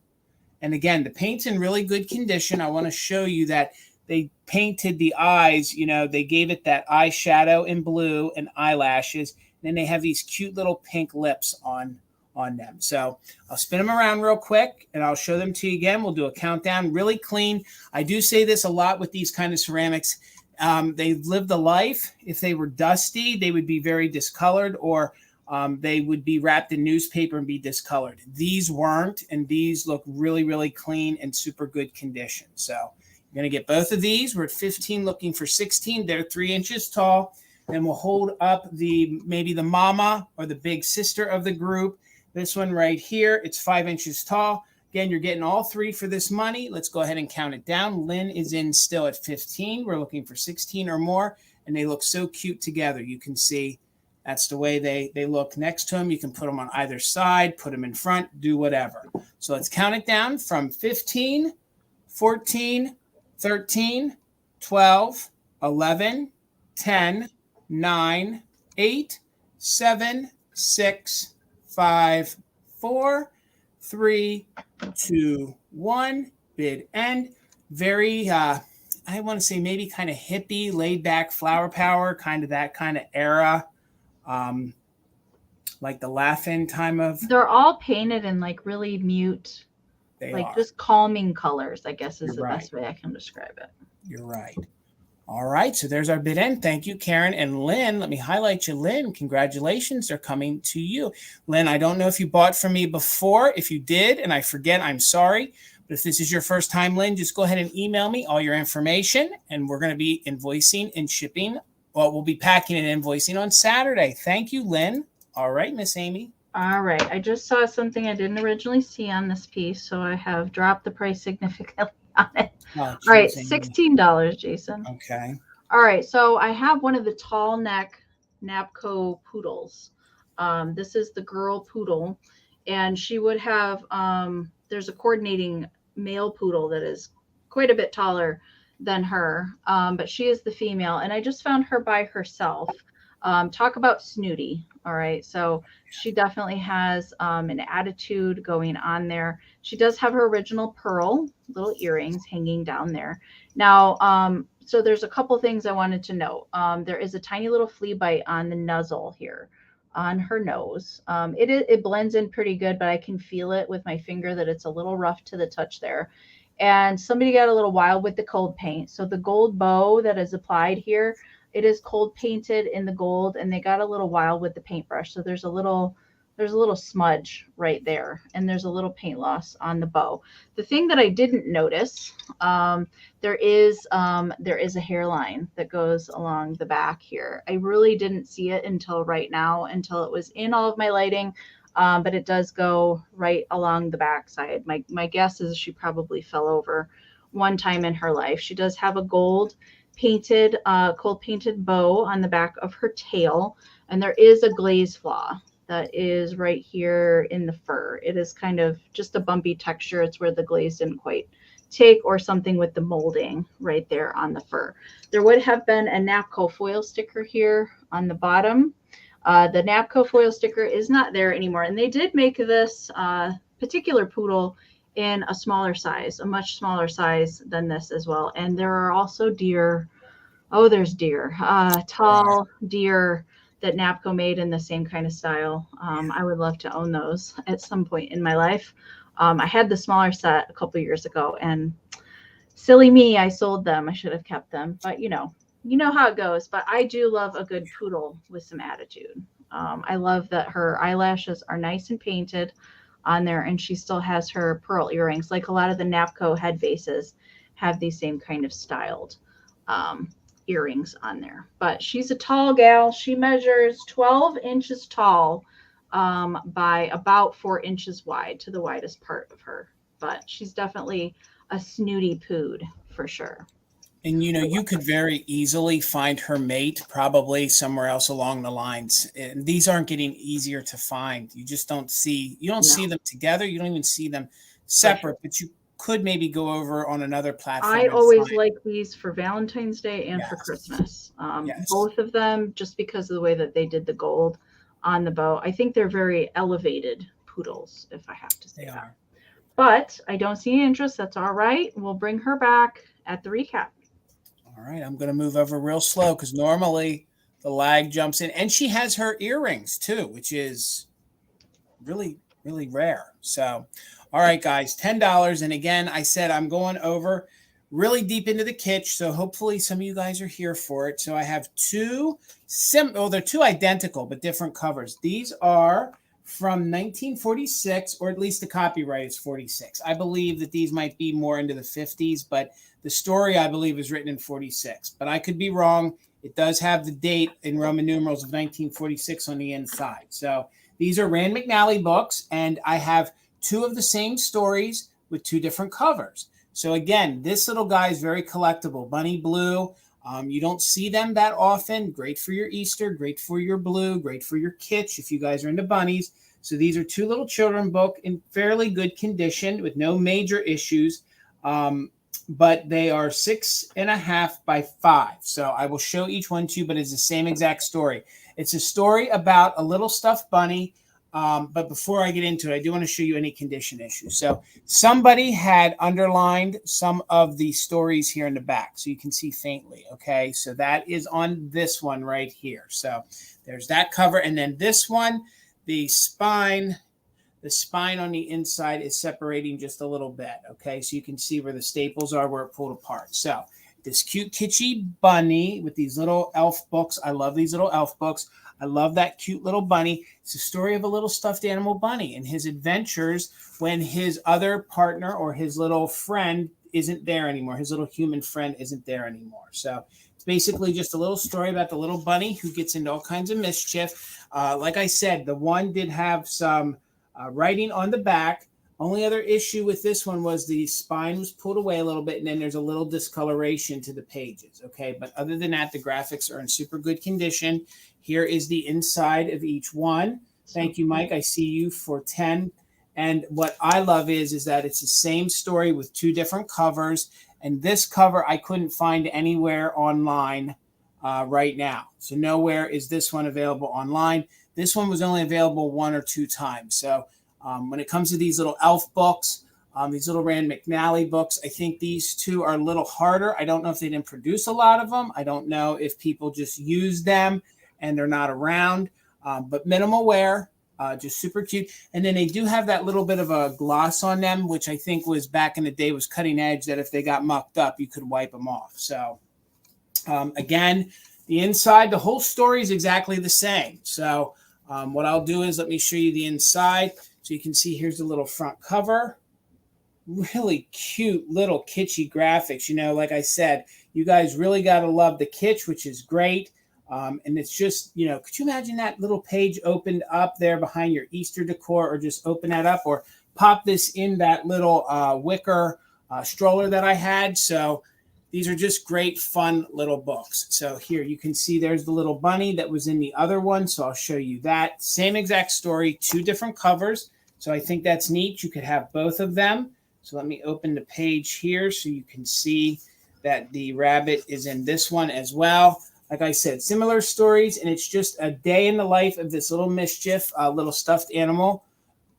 And again, the paint's in really good condition. I want to show you that they painted the eyes, they gave it that eyeshadow in blue and eyelashes. And then they have these cute little pink lips on them. So I'll spin them around real quick and I'll show them to you again. We'll do a countdown, really clean. I do say this a lot with these kind of ceramics. They've lived a life. If they were dusty, they would be very discolored, or they would be wrapped in newspaper and be discolored. These weren't, and these look really, really clean and super good condition. So you're going to get both of these. We're at 15, looking for 16. They're 3 inches tall. Then we'll hold up maybe the mama or the big sister of the group. This one right here, it's 5 inches tall. Again, you're getting all 3 for this money. Let's go ahead and count it down. Lynn is in still at 15. We're looking for 16 or more, and they look so cute together. You can see that's the way they look next to them. You can put them on either side, put them in front, do whatever. So let's count it down from 15, 14, 13, 12, 11, 10, 9, 8, 7, 6, 5, 4, 3, 2, 1. Bid end. Very, I want to say maybe kind of hippie, laid back flower power, kind of that kind of era. Like the laughing time of. They're all painted in like really mute, They like are. just calming colors, I guess is You're the right. best way I can describe it. You're right. All right, so there's our bid end. Thank you, Karen and Lynn. Let me highlight you, Lynn. Congratulations, they're coming to you. Lynn, I don't know if you bought from me before. If you did, and I forget, I'm sorry. But if this is your first time, Lynn, just go ahead and email me all your information, and we're going to be invoicing and shipping. Well, we'll be packing and invoicing on Saturday. Thank you, Lynn. All right, Miss Amy. All right. I just saw something I didn't originally see on this piece, so I have dropped the price significantly on it. Oh, all right, Amy. $16, Jason. Okay. All right, so I have one of the tall neck Napco poodles. This is the girl poodle, and she would have, there's a coordinating male poodle that is quite a bit taller than her, but she is the female, and I just found her by herself. Talk about snooty. All right, so she definitely has an attitude going on there. She does have her original pearl little earrings hanging down there. Now, so there's a couple things I wanted to note. There is a tiny little flea bite on the nuzzle here on her nose. It blends in pretty good, but I can feel it with my finger that it's a little rough to the touch there. And somebody got a little wild with the cold paint. So the gold bow that is applied here, it is cold painted in the gold, and they got a little wild with the paintbrush. So there's a little smudge right there, and there's a little paint loss on the bow. The thing that I didn't notice, there is a hairline that goes along the back here. I really didn't see it until right now, until it was in all of my lighting. But it does go right along the back side. My guess is she probably fell over one time in her life. She does have a gold painted, cold painted bow on the back of her tail, and there is a glaze flaw that is right here in the fur. It is kind of just a bumpy texture. It's where the glaze didn't quite take, or something with the molding right there on the fur. There would have been a Napco foil sticker here on the bottom. The Napco foil sticker is not there anymore, and they did make this particular poodle in a smaller size, a much smaller size than this as well. And there are also deer. Oh, there's deer, tall deer that Napco made in the same kind of style. I would love to own those at some point in my life. I had the smaller set a couple years ago, and silly me, I sold them. I should have kept them, but you know how it goes. But I do love a good poodle with some attitude. I love that her eyelashes are nice and painted on there, and she still has her pearl earrings. Like a lot of the Napco head bases have these same kind of styled earrings on there. But she's a tall gal. She measures 12 inches tall by about 4 inches wide to the widest part of her. But she's definitely a snooty pood for sure. And you could very easily find her mate probably somewhere else along the lines. And these aren't getting easier to find. You just don't see see them together. You don't even see them separate, but you could maybe go over on another platform. I always like these for Valentine's Day and for Christmas. Both of them, just because of the way that they did the gold on the bow. I think they're very elevated poodles, if I have to say that. But I don't see any interest. That's all right. We'll bring her back at the recap. All right, I'm going to move over real slow because normally the lag jumps in. And she has her earrings too, which is really, really rare. So, all right, guys, $10. And again, I said I'm going over really deep into the kitsch. So hopefully some of you guys are here for it. So I have they're two identical, but different covers. These are from 1946, or at least the copyright is 46. I believe that these might be more into the 50s, but the story, I believe, is written in 46. But I could be wrong. It does have the date in Roman numerals of 1946 on the inside. So these are Rand McNally books, and I have two of the same stories with two different covers. So again, this little guy is very collectible. Bunny blue. You don't see them that often. Great for your Easter, great for your blue, great for your kitsch if you guys are into bunnies. So these are two little children book in fairly good condition with no major issues. But they are 6.5 by 5. So I will show each one to you, but it's the same exact story. It's a story about a little stuffed bunny. But before I get into it, I do want to show you any condition issues. So somebody had underlined some of the stories here in the back, so you can see faintly. Okay, so that is on this one right here. So there's that cover. And then this one, the spine on the inside is separating just a little bit. Okay, so you can see where the staples are, where it pulled apart. So this cute kitschy bunny with these little elf books. I love these little elf books. I love that cute little bunny. It's a story of a little stuffed animal bunny and his adventures when his other partner or his little friend isn't there anymore. His little human friend isn't there anymore. So it's basically just a little story about the little bunny who gets into all kinds of mischief. Like I said, the one did have some writing on the back. Only other issue with this one was the spine was pulled away a little bit, and then there's a little discoloration to the pages. Okay, but other than that, the graphics are in super good condition. Here is the inside of each one. Thank you, Mike. I see you for 10. And what I love is that it's the same story with two different covers. And this cover I couldn't find anywhere online right now. So nowhere is this one available online. This one was only available 1 or 2 times. So when it comes to these little elf books, these little Rand McNally books, I think these two are a little harder. I don't know if they didn't produce a lot of them. I don't know if people just use them and they're not around, but minimal wear, just super cute. And then they do have that little bit of a gloss on them, which I think was back in the day was cutting edge, that if they got mucked up, you could wipe them off. So again, the inside, the whole story is exactly the same. So what I'll do is let me show you the inside. So you can see here's the little front cover. Really cute little kitschy graphics. You know, like I said, you guys really got to love the kitsch, which is great. And it's just, you know, could you imagine that little page opened up there behind your Easter decor, or just open that up or pop this in that little wicker stroller that I had. So these are just great, fun little books. So here you can see there's the little bunny that was in the other one. So I'll show you that. Same exact story, 2 different covers. So I think that's neat. You could have both of them. So let me open the page here so you can see that the rabbit is in this one as well. Like I said, similar stories, and it's just a day in the life of this little mischief, little stuffed animal,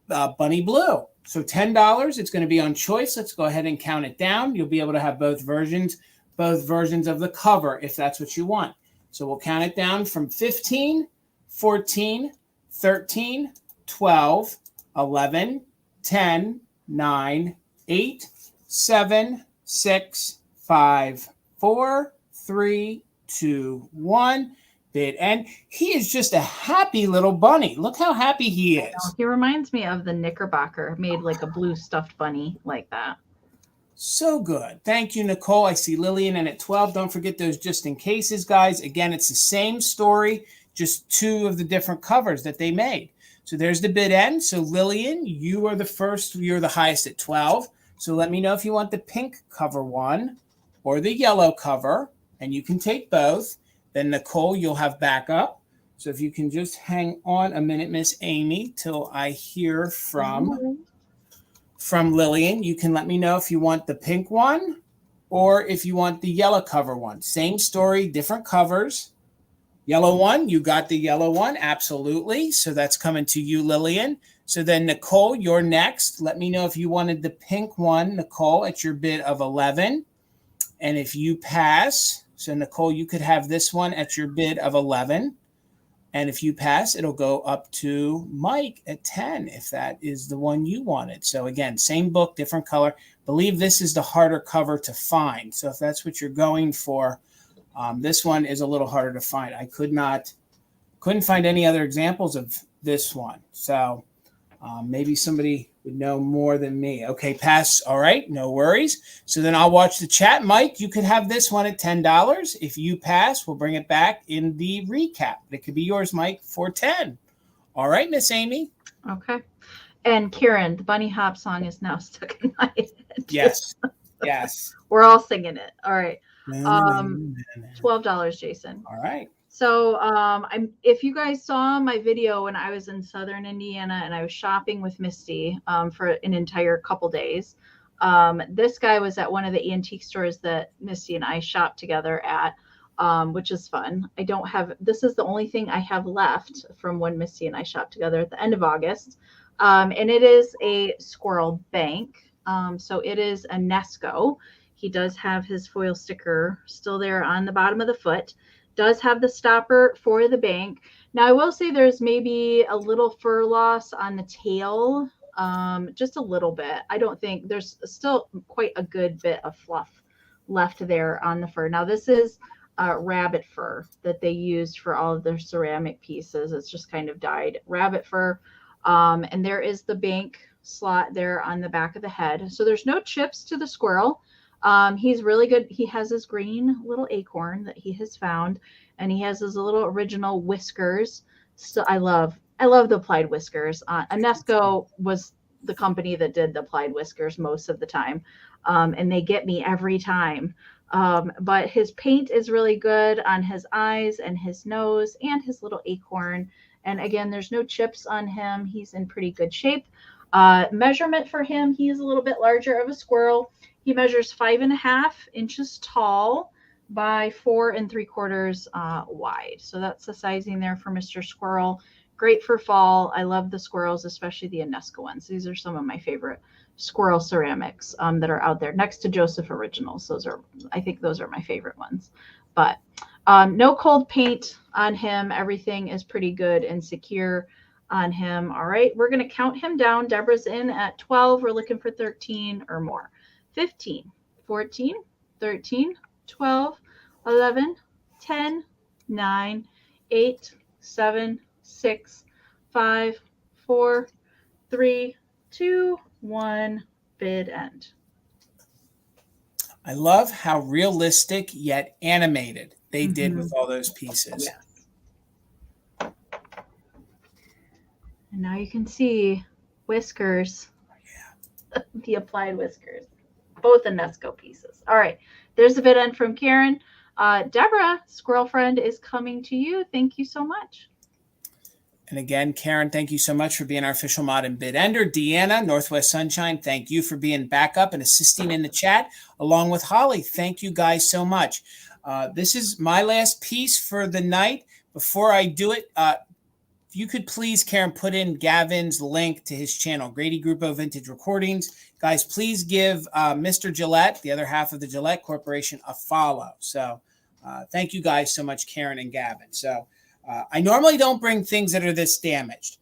Bunny Blue. So $10, it's going to be on choice. Let's go ahead and count it down. You'll be able to have both versions of the cover if that's what you want. So we'll count it down from 15, 14, 13, 12, 11, 10, 9, 8, 7, 6, 5, 4, 3, 2, 1. Bid end. He is just a happy little bunny. Look how happy he is. He reminds me of the Knickerbocker, made like a blue stuffed bunny like that. So good. Thank you, Nicole. I see Lillian in at 12. Don't forget those just in cases, guys. Again, it's the same story, just 2 of the different covers that they made. So there's the bid end. So Lillian, you are the first. You're the highest at 12. So let me know if you want the pink cover one or the yellow cover, and you can take both. Then Nicole, you'll have backup. So if you can just hang on a minute, Miss Amie, till I hear from Lillian. You can let me know if you want the pink one or if you want the yellow cover one. Same story, different covers. Yellow one, you got the yellow one, absolutely. So that's coming to you, Lillian. So then Nicole, you're next. Let me know if you wanted the pink one, Nicole, at your bid of 11. And if you pass, so Nicole, you could have this one at your bid of 11. And if you pass, it'll go up to Mike at 10, if that is the one you wanted. So again, same book, different color. Believe this is the harder cover to find. So if that's what you're going for, this one is a little harder to find. I couldn't find any other examples of this one. So maybe somebody would know more than me. Okay, pass. All right, no worries. So then I'll watch the chat. Mike, you could have this one at $10. If you pass, we'll bring it back in the recap. It could be yours, Mike, for 10. All right, Miss Amie. Okay. And Kieran, the Bunny Hop song is now stuck in my head. Yes. Yes. We're all singing it. All right. $12, Jason. All right. So if you guys saw my video when I was in Southern Indiana and I was shopping with Misty for an entire couple days, this guy was at one of the antique stores that Misty and I shopped together at, which is fun. This is the only thing I have left from when Misty and I shopped together at the end of August. And it is a squirrel bank. So it is a Nesco. He does have his foil sticker still there on the bottom of the foot. Does have the stopper for the bank. Now I will say there's maybe a little fur loss on the tail, just a little bit. I don't think there's still quite a good bit of fluff left there on the fur. Now this is rabbit fur that they used for all of their ceramic pieces. It's just kind of dyed rabbit fur. And there is the bank slot there on the back of the head. So there's no chips to the squirrel. He's really good. He has his green little acorn that he has found, and he has his little original whiskers. So I love the applied whiskers. Anesco was the company that did the applied whiskers most of the time. And they get me every time. But his paint is really good on his eyes and his nose and his little acorn. And again, there's no chips on him. He's in pretty good shape. Measurement for him, he is a little bit larger of a squirrel. He measures 5.5 inches tall by 4 3/4 wide. So that's the sizing there for Mr. Squirrel. Great for fall. I love the squirrels, especially the Anesco ones. These are some of my favorite squirrel ceramics that are out there next to Joseph Originals. I think those are my favorite ones. But no cold paint on him. Everything is pretty good and secure on him. All right, we're going to count him down. Deborah's in at 12. We're looking for 13 or more. 15, 14, 13, 12, 11, 10, 9, 8, 7, 6, 5, 4, 3, 2, 1. Bid end. I love how realistic yet animated they did with all those pieces. Yes. And now you can see whiskers. Yeah. The applied whiskers. Both Anesco pieces. All right. There's a bid end from Karen. Deborah, Squirrel Friend, is coming to you. Thank you so much. And again, Karen, thank you so much for being our official mod and bid ender. Deanna, Northwest Sunshine, thank you for being back up and assisting in the chat, along with Holly. Thank you guys so much. This is my last piece for the night. Before I do it, if you could please, Karen, put in Gavin's link to his channel, Grady Grupo Vintage Recordings. Guys, please give Mr. Gillette, the other half of the Gillette Corporation, a follow. So thank you guys so much, Karen and Gavin. So I normally don't bring things that are this damaged,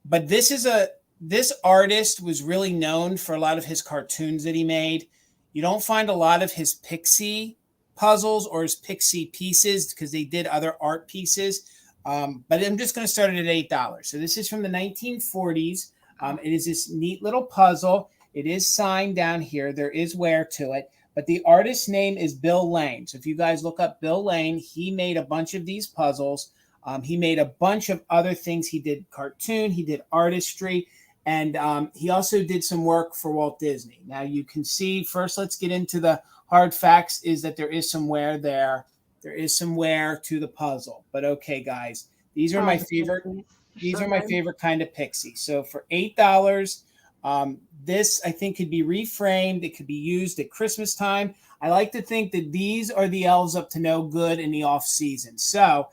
but this artist was really known for a lot of his cartoons that he made. You don't find a lot of his pixie puzzles or his pixie pieces because they did other art pieces. But I'm just going to start it at $8. So this is from the 1940s. It is this neat little puzzle. It is signed down here. There is wear to it. But the artist's name is Bill Lane. So if you guys look up Bill Lane, he made a bunch of these puzzles. He made a bunch of other things. He did cartoon. He did artistry. And he also did some work for Walt Disney. Now you can see, first let's get into the hard facts, is that there is some wear there. There is some wear to the puzzle. But okay, guys, these are my favorite. These are my favorite kind of pixie. So for $8, this I think could be reframed. It could be used at Christmas time. I like to think that these are the elves up to no good in the off season. So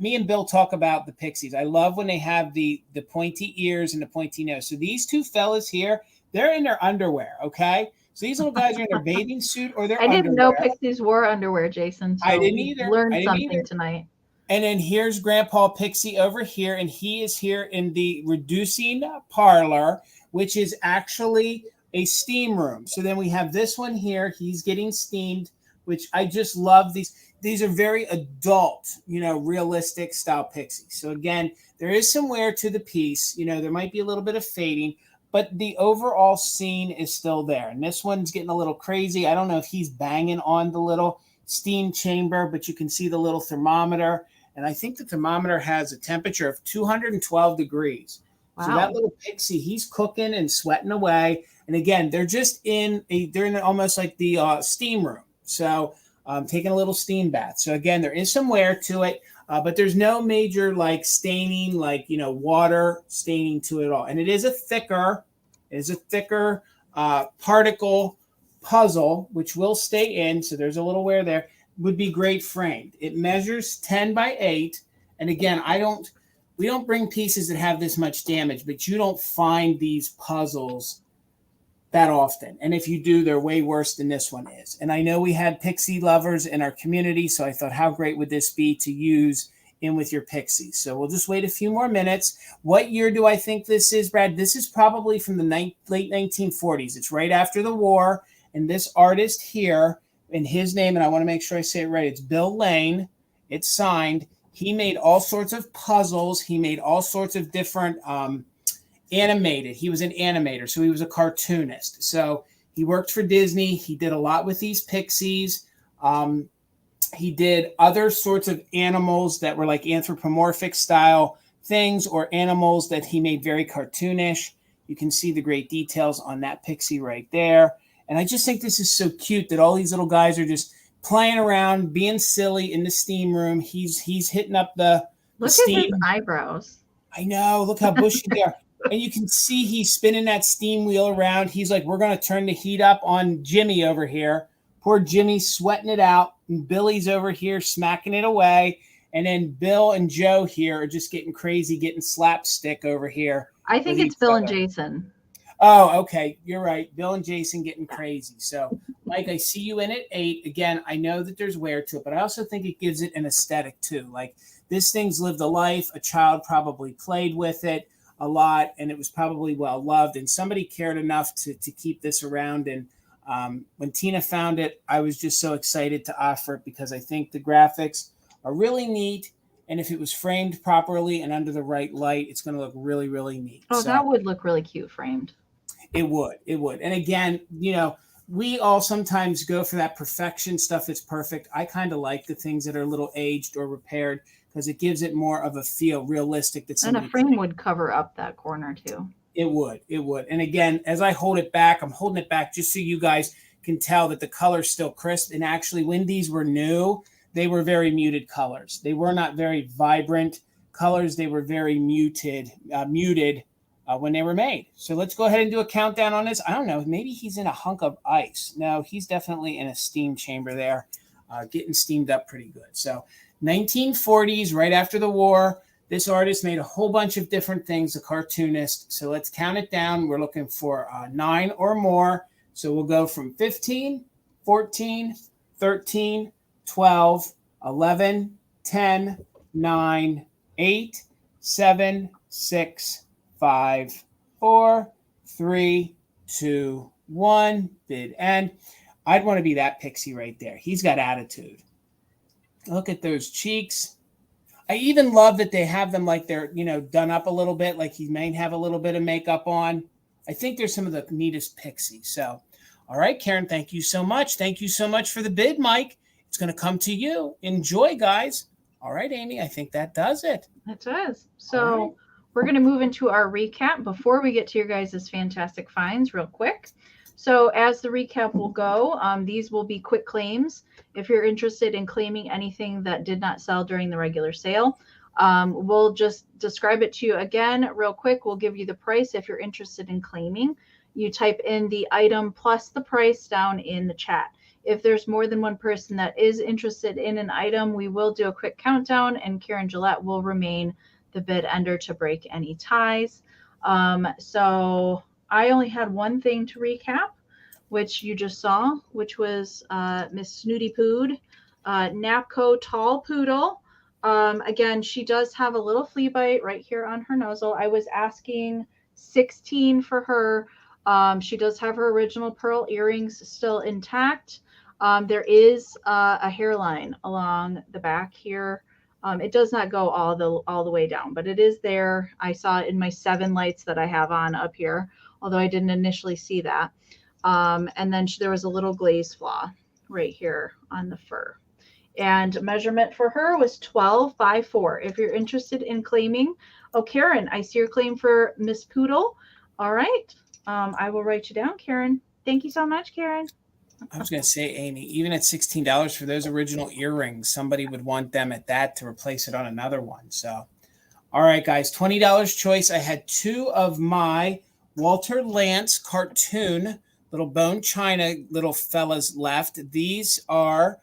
me and Bill talk about the pixies. I love when they have the pointy ears and the pointy nose. So these two fellas here, they're in their underwear. Okay. So these little guys are in their bathing suit or their underwear. I didn't know pixies wore underwear, Jason. So I didn't either. Learned something tonight. And then here's Grandpa Pixie over here, and he is here in the reducing parlor, which is actually a steam room. So then we have this one here. He's getting steamed, which I just love. These are very adult, realistic style pixies. So again, there is some wear to the piece. There might be a little bit of fading, but the overall scene is still there. And this one's getting a little crazy. I don't know if he's banging on the little steam chamber, but you can see the little thermometer. And I think the thermometer has a temperature of 212 degrees. Wow. So that little pixie, he's cooking and sweating away. And again, they're in almost like the steam room. So taking a little steam bath. So again, there is some wear to it, but there's no major staining, water staining to it at all. And it is a thicker particle puzzle, which will stay in. So there's a little wear there. Would be great framed. It measures 10 by 8. And again, we don't bring pieces that have this much damage, but you don't find these puzzles that often. And if you do, they're way worse than this one is. And I know we had pixie lovers in our community, so I thought, how great would this be to use in with your pixies? So we'll just wait a few more minutes. What year do I think this is, Brad? This is probably from the late 1940s. It's right after the war. And this artist here, in his name, and I want to make sure I say it right, it's Bill Lane. It's signed. He made all sorts of puzzles. He made all sorts of different animated. He was an animator, so he was a cartoonist. So he worked for Disney. He did a lot with these pixies. He did other sorts of animals that were like anthropomorphic style things, or animals that he made very cartoonish. You can see the great details on that pixie right there. And I just think this is so cute that all these little guys are just playing around, being silly in the steam room. He's hitting up the Look steam. at his eyebrows. I know. Look how bushy they are. And you can see he's spinning that steam wheel around. He's like, we're going to turn the heat up on Jimmy over here. Poor Jimmy's sweating it out. And Billy's over here smacking it away. And then Bill and Joe here are just getting crazy, getting slapstick over here. I think it's Bill and Jason. Oh, okay. You're right. Bill and Jason getting crazy. So, Mike, I see you in at 8. Again, I know that there's wear to it, but I also think it gives it an aesthetic too. Like, this thing's lived a life. A child probably played with it a lot, and it was probably well loved. And somebody cared enough to keep this around. And when Tina found it, I was just so excited to offer it because I think the graphics are really neat. And if it was framed properly and under the right light, it's going to look really, really neat. Oh, so that would look really cute framed. It would. It would. And again, you know, we all sometimes go for that perfection stuff that's perfect. I kind of like the things that are a little aged or repaired because it gives it more of a feel realistic. And a frame would cover up that corner too. It would. It would. And again, as I hold it back, I'm holding it back just so you guys can tell that the color's still crisp. And actually, when these were new, they were very muted colors. They were not very vibrant colors. They were very muted when they were made. So let's go ahead and do a countdown on this. I don't know. Maybe he's in a hunk of ice. No, he's definitely in a steam chamber there, getting steamed up pretty good. So 1940s, right after the war, this artist made a whole bunch of different things, a cartoonist. So let's count it down. We're looking for 9 or more. So we'll go from 15, 14, 13, 12, 11, 10, 9, 8, 7, 6, 5, 4, 3, 2, 1. Bid end. I'd want to be that pixie right there. He's got attitude. Look at those cheeks. I even love that they have them like they're, you know, done up a little bit, like he may have a little bit of makeup on. I think they're some of the neatest pixies. So, all right, Karen, thank you so much. Thank you so much for the bid, Mike. It's going to come to you. Enjoy, guys. All right, Amy, I think that does it. That does. So we're going to move into our recap before we get to your guys' fantastic finds real quick. So as the recap will go, these will be quick claims. If you're interested in claiming anything that did not sell during the regular sale, we'll just describe it to you again real quick. We'll give you the price if you're interested in claiming. You type in the item plus the price down in the chat. If there's more than one person that is interested in an item, we will do a quick countdown, and Karen Gillette will remain the bid ender to break any ties. So I only had one thing to recap, which you just saw, which was Miss Snooty Pood, Napco Tall Poodle. Again, she does have a little flea bite right here on her nozzle. I was asking 16 for her. She does have her original pearl earrings still intact. There is a hairline along the back here. It does not go all the way down, but it is there. I saw it in my 7 lights that I have on up here, although I didn't initially see that. And then there was a little glaze flaw right here on the fur. And measurement for her was 12 by 4. If you're interested in claiming, oh, Karen, I see your claim for Miss Poodle. All right. I will write you down, Karen. Thank you so much, Karen. I was going to say, Amy, even at $16 for those original earrings, somebody would want them at that to replace it on another one. So, all right, guys, $20 choice. I had 2 of my Walter Lantz cartoon little bone china little fellas left. These are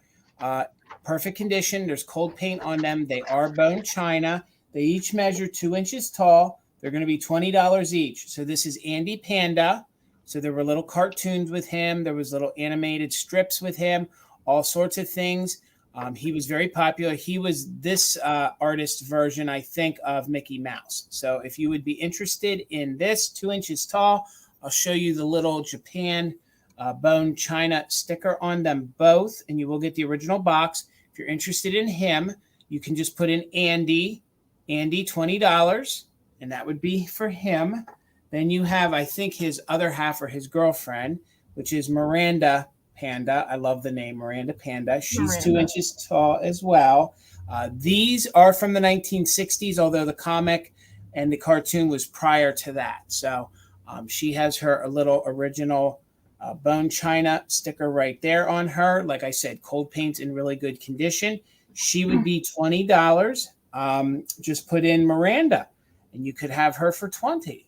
perfect condition. There's cold paint on them. They are bone china. They each measure 2 inches tall. They're going to be $20 each. So this is Andy Panda. So there were little cartoons with him. There was little animated strips with him, all sorts of things. He was very popular. He was this artist's version, I think, of Mickey Mouse. So if you would be interested in this, 2 inches tall, I'll show you the little Japan bone china sticker on them both, and you will get the original box. If you're interested in him, you can just put in Andy $20, and that would be for him. Then you have, I think, his other half or his girlfriend, which is Miranda Panda. I love the name Miranda Panda. She's Miranda. 2 inches tall as well. These are from the 1960s, although the comic and the cartoon was prior to that. So she has her little original bone china sticker right there on her. Like I said, cold paint's in really good condition. She would be $20. Just put in Miranda, and you could have her for $20.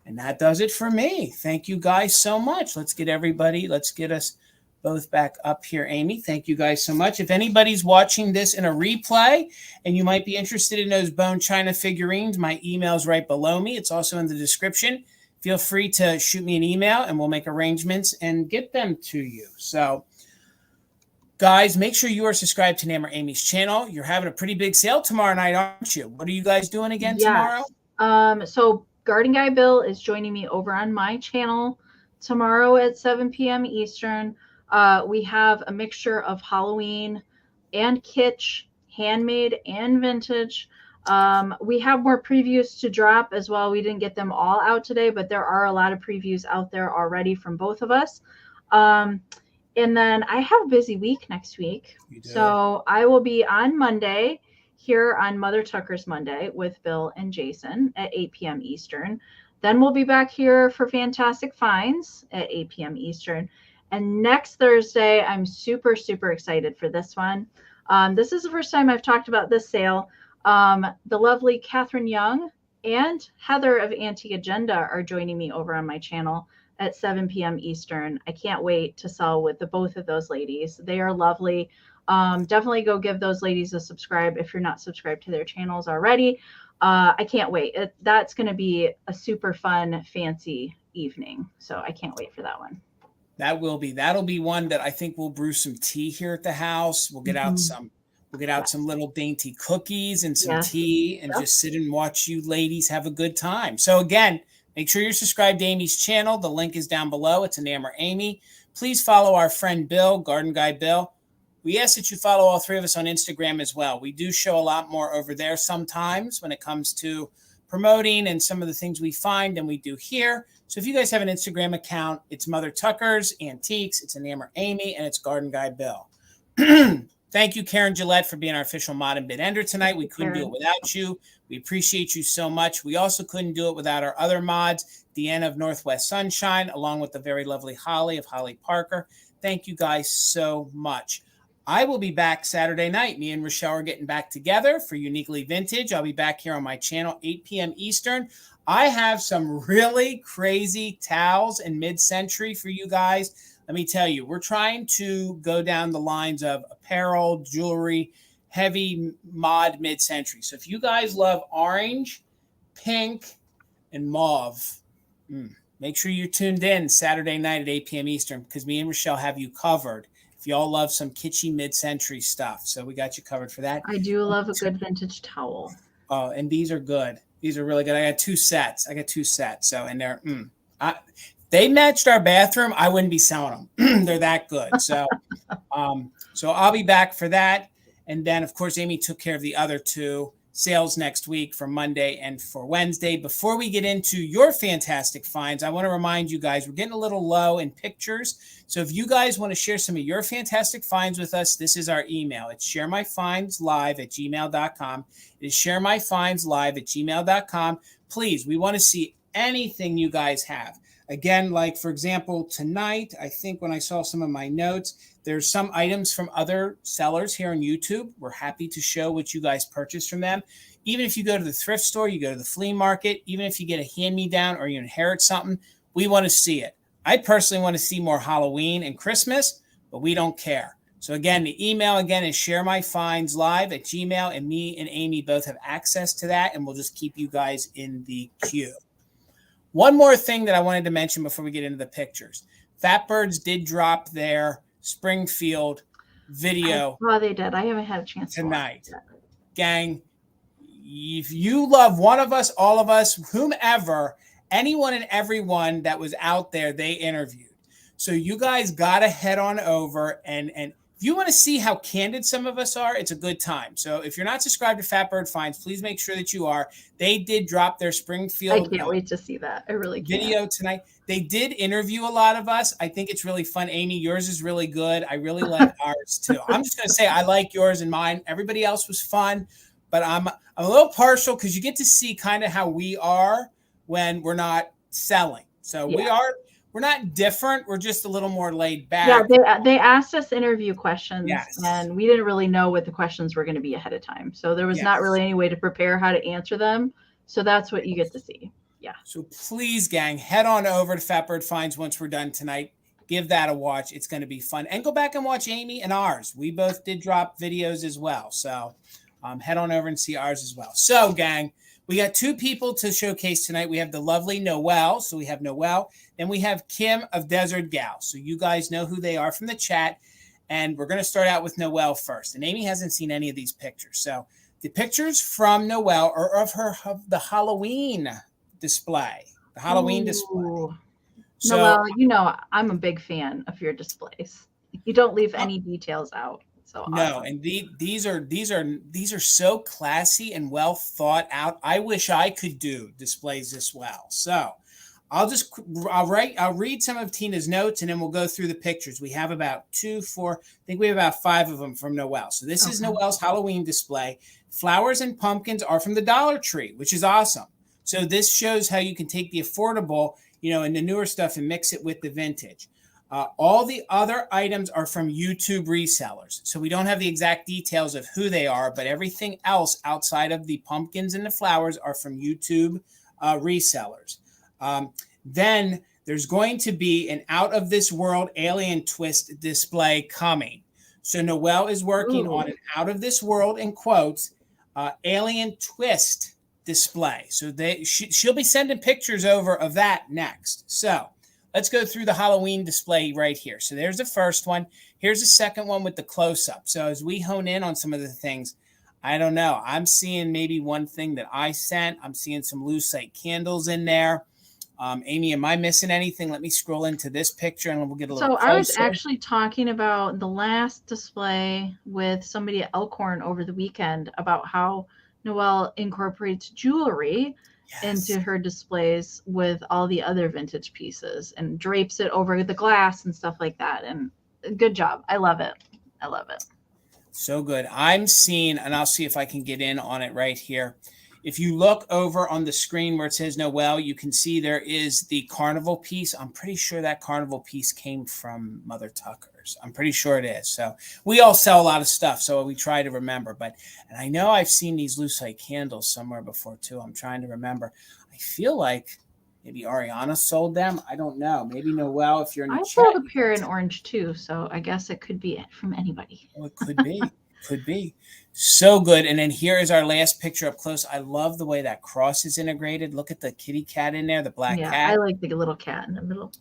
And that does it for me. Thank you guys so much. Let's get us both back up here, Amy. Thank you guys so much. If anybody's watching this in a replay and you might be interested in those bone china figurines, my email's right below me. It's also in the description. Feel free to shoot me an email and we'll make arrangements and get them to you. So, guys, make sure you are subscribed to Enamor Amie's channel. You're having a pretty big sale tomorrow night, aren't you? What are you guys doing again tomorrow? So Garden Guy Bill is joining me over on my channel tomorrow at 7 p.m. Eastern. We have a mixture of Halloween and kitsch, handmade and vintage. We have more previews to drop as well. We didn't get them all out today, but there are a lot of previews out there already from both of us. And then I have a busy week next week. So I will be on Monday here on Mother Tucker's Monday with Bill and Jason at 8 p.m. Eastern. Then we'll be back here for Fantastic Finds at 8 p.m. Eastern. And next Thursday, I'm super, super excited for this one. This is the first time I've talked about this sale. The lovely Catherine Young and Heather of Antique Agenda are joining me over on my channel at 7 p.m. Eastern. I can't wait to sell with the both of those ladies. They are lovely. Definitely go give those ladies a subscribe if you're not subscribed to their channels already. I can't wait. That's going to be a super fun, fancy evening. So I can't wait for that one. That'll be one that I think we'll brew some tea here at the house. We'll get out some little dainty cookies and some tea and just sit and watch you ladies have a good time. So again, make sure you're subscribed to Amie's channel. The link is down below. It's Enamor Amie. Please follow our friend Bill, Garden Guy Bill. We ask that you follow all three of us on Instagram as well. We do show a lot more over there sometimes when it comes to promoting and some of the things we find than we do here. So if you guys have an Instagram account, it's Mother Tucker's Antiques, it's Enamor Amie, and it's Garden Guy Bill. Thank you, Karen Gillette, for being our official mod and bid ender tonight. We couldn't do it without you. We appreciate you so much. We also couldn't do it without our other mods, Deanna of Northwest Sunshine, along with the very lovely Holly of Holly Parker. Thank you guys so much. I will be back Saturday night. Me and Rochelle are getting back together for Uniquely Vintage. I'll be back here on my channel, 8 p.m. Eastern. I have some really crazy towels and mid-century for you guys. Let me tell you, we're trying to go down the lines of apparel, jewelry, heavy mod mid-century. So if you guys love orange, pink, and mauve, make sure you're tuned in Saturday night at 8 p.m. Eastern because me and Rochelle have you covered. If y'all love some kitschy mid-century stuff. So we got you covered for that. I do love a good vintage towel. Oh, and these are good. These are really good. I got two sets. So, and they're, they matched our bathroom. I wouldn't be selling them. They're that good. So, so I'll be back for that. And then, of course, Amie took care of the other two sales next week for Monday and for Wednesday. Before we get into your fantastic finds, I want to remind you guys, we're getting a little low in pictures. So if you guys want to share some of your fantastic finds with us, this is our email. It's sharemyfindslive@gmail.com. It is sharemyfindslive@gmail.com. Please, we want to see anything you guys have. Again, like, for example, tonight, I think when I saw some of my notes, there's some items from other sellers here on YouTube. We're happy to show what you guys purchased from them. Even if you go to the thrift store, you go to the flea market, even if you get a hand-me-down or you inherit something, we want to see it. I personally want to see more Halloween and Christmas, but we don't care. So again, the email again is sharemyfindslive@gmail, and me and Amie both have access to that, and we'll just keep you guys in the queue. One more thing that I wanted to mention before we get into the pictures. Fatbirds did drop their Springfield video. Well, they did. I haven't had a chance tonight. Gang, if you love one of us, all of us, whomever, anyone and everyone that was out there, they interviewed. So you guys got to head on over and if you want to see how candid some of us are, it's a good time. So if you're not subscribed to Fatbird Finds, please make sure that you are. They did drop their I Springfield can't wait to see that. I really can't. video tonight. They did interview a lot of us. I think it's really fun. Amie, yours is really good. I really like ours too. I'm just going to say I like yours and mine. Everybody else was fun, but I'm a little partial because you get to see kind of how we are when we're not selling. So we're not different. We're just a little more laid back. Yeah, they asked us interview questions, Yes. and we didn't really know what the questions were going to be ahead of time. So there was not really any way to prepare how to answer them. So that's what you get to see. Yeah. So please, gang, head on over to Fatbird Finds once we're done tonight. Give that a watch. It's going to be fun. And go back and watch Amie and ours. We both did drop videos as well. So head on over and see ours as well. So, gang, we got 2 people to showcase tonight. We have the lovely Noelle. So we have Noelle. Then we have Kim of Desert Gal. So you guys know who they are from the chat. And we're going to start out with Noelle first. And Amie hasn't seen any of these pictures. So the pictures from Noelle are of the Halloween display. The Halloween display. So, Noelle, you know I'm a big fan of your displays. You don't leave any details out. So no, awesome. and these are so classy and well thought out. I wish I could do displays this well. So I'll read some of Tina's notes and then we'll go through the pictures. We have about 2, 4, I think we have about 5 of them from Noelle. So this is Noelle's Halloween display. Flowers and pumpkins are from the Dollar Tree, which is awesome. So this shows how you can take the affordable, and the newer stuff and mix it with the vintage. All the other items are from YouTube resellers. So we don't have the exact details of who they are, but everything else outside of the pumpkins and the flowers are from YouTube resellers. Then there's going to be an out of this world alien twist display coming. So Noelle is working on an out of this world, in quotes, alien twist display. So she'll be sending pictures over of that next. So let's go through the Halloween display right here. So there's the first one. Here's the second one with the close-up. So as we hone in on some of the things, I don't know. I'm seeing maybe one thing that I sent. I'm seeing some lucite candles in there. Amie, am I missing anything? Let me scroll into this picture and we'll get a little closer. I was actually talking about the last display with somebody at Elkhorn over the weekend about how Noelle incorporates jewelry into her displays with all the other vintage pieces and drapes it over the glass and stuff like that. And good job. I love it. I love it. So good. I'm seeing, and I'll see if I can get in on it right here. If you look over on the screen where it says Noelle, you can see there is the carnival piece. I'm pretty sure that carnival piece came from Mother Tucker's. I'm pretty sure it is. So we all sell a lot of stuff, so we try to remember. And I know I've seen these lucite candles somewhere before too. I'm trying to remember. I feel like maybe Ariana sold them. I don't know. Maybe Noelle, if you're in the chat. I sold a pair in orange too, so I guess it could be from anybody. Well, it could be. Could be. So good. And then here is our last picture up close. I love the way that cross is integrated. Look at the kitty cat in there, the black cat. I like the little cat in the middle.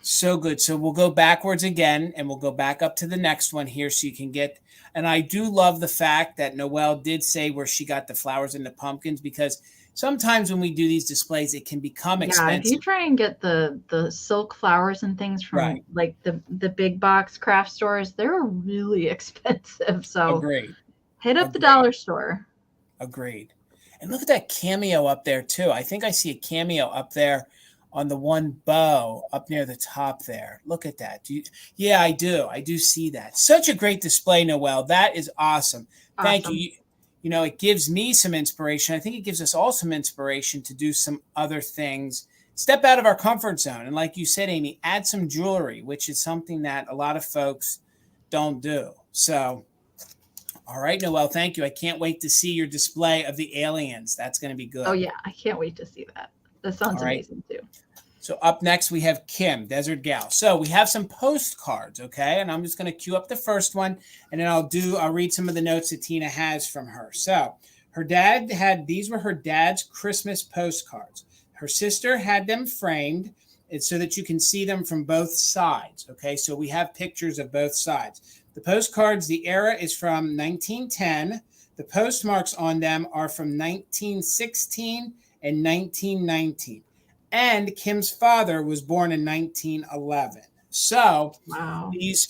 So good. So we'll go backwards again and we'll go back up to the next one here so you can get. And I do love the fact that Noelle did say where she got the flowers and the pumpkins, because sometimes when we do these displays, it can become expensive. If you try and get the silk flowers and things from like the big box craft stores, they're really expensive. So agreed. Hit up the dollar store. Agreed. And look at that cameo up there too. I think I see a cameo up there on the one bow up near the top there. Look at that. Yeah, I do. I do see that. Such a great display, Noelle. That is awesome. Thank you. It gives me some inspiration. I think it gives us all some inspiration to do some other things, step out of our comfort zone. And like you said, Amie, add some jewelry, which is something that a lot of folks don't do. So, all right, Noelle, thank you. I can't wait to see your display of the aliens. That's going to be good. Oh, yeah. I can't wait to see that. That sounds amazing, too. So up next, we have Kim, Desert Gal. So we have some postcards, okay? And I'm just going to cue up the first one, and then I'll read some of the notes that Tina has from her. So her dad these were her dad's Christmas postcards. Her sister had them framed so that you can see them from both sides, okay? So we have pictures of both sides. The postcards, the era is from 1910. The postmarks on them are from 1916 and 1919. And Kim's father was born in 1911. So Wow. these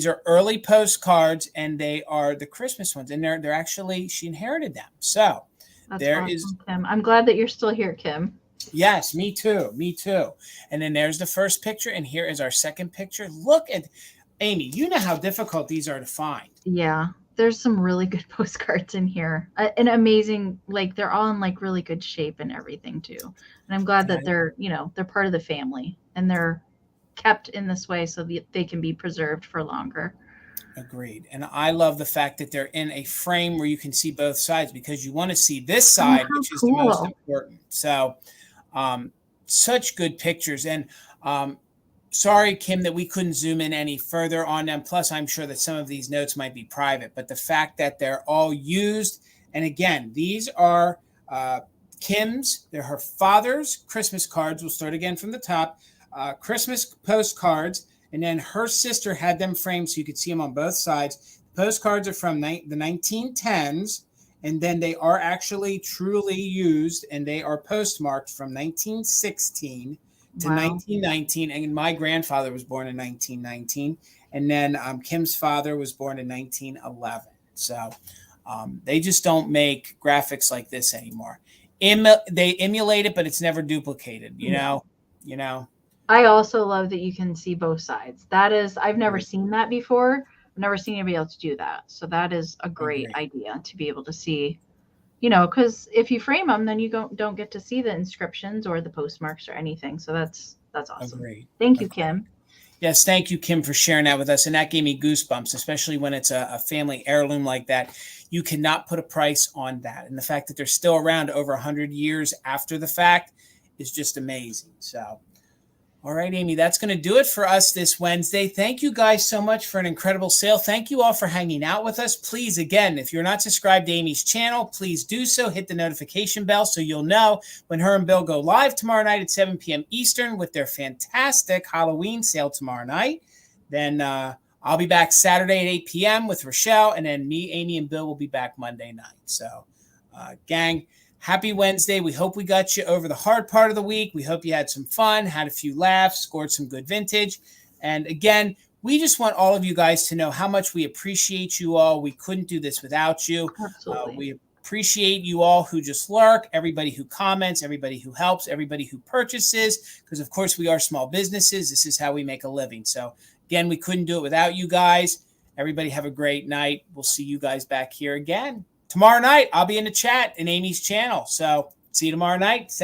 are early postcards, and they are the Christmas ones, and they're actually, she inherited them. So That's there awesome, is, Kim. I'm glad that you're still here, Kim. yes, me too, me too. And then there's the first picture, and here is our second picture. Look at Amie. You know how difficult these are to find. Yeah, there's some really good postcards in here. And amazing, like they're all in like really good shape and everything too. And I'm glad that they're, they're part of the family and they're kept in this way so that they can be preserved for longer. Agreed. And I love the fact that they're in a frame where you can see both sides, because you want to see this Oh, side, how which is the most cool. important. So such good pictures. And sorry, Kim, that we couldn't zoom in any further on them. Plus, I'm sure that some of these notes might be private, but the fact that they're all used. And again, these are Kim's, they're her father's Christmas cards. We'll start again from the top. Christmas postcards. And then her sister had them framed so you could see them on both sides. Postcards are from the 1910s. And then they are actually truly used, and they are postmarked from 1916 to Wow. 1919. And my grandfather was born in 1919. And then Kim's father was born in 1911. So they just don't make graphics like this anymore. They emulate it, but it's never duplicated, you know. I also love that you can see both sides. That is, I've never seen that before. I've never seen anybody else do that. So that is a great idea to be able to see, because if you frame them, then you don't get to see the inscriptions or the postmarks or anything. So that's awesome. Agreed. Thank you, Kim. Yes, thank you, Kim, for sharing that with us. And that gave me goosebumps, especially when it's a family heirloom like that. You cannot put a price on that. And the fact that they're still around over 100 years after the fact is just amazing. So, all right, Amie, that's going to do it for us this Wednesday. Thank you guys so much for an incredible sale. Thank you all for hanging out with us. Please, again, if you're not subscribed to Amie's channel, please do so. Hit the notification bell so you'll know when her and Bill go live tomorrow night at 7 p.m. Eastern with their fantastic Halloween sale tomorrow night. Then I'll be back Saturday at 8 p.m. with Rochelle, and then me, Amie, and Bill will be back Monday night. So, gang, happy Wednesday. We hope we got you over the hard part of the week. We hope you had some fun, had a few laughs, scored some good vintage. And again, we just want all of you guys to know how much we appreciate you all. We couldn't do this without you. Absolutely. We appreciate you all who just lurk, everybody who comments, everybody who helps, everybody who purchases, because of course we are small businesses. This is how we make a living. So again, we couldn't do it without you guys. Everybody have a great night. We'll see you guys back here again tomorrow night. I'll be in the chat in Amie's channel. So see you tomorrow night.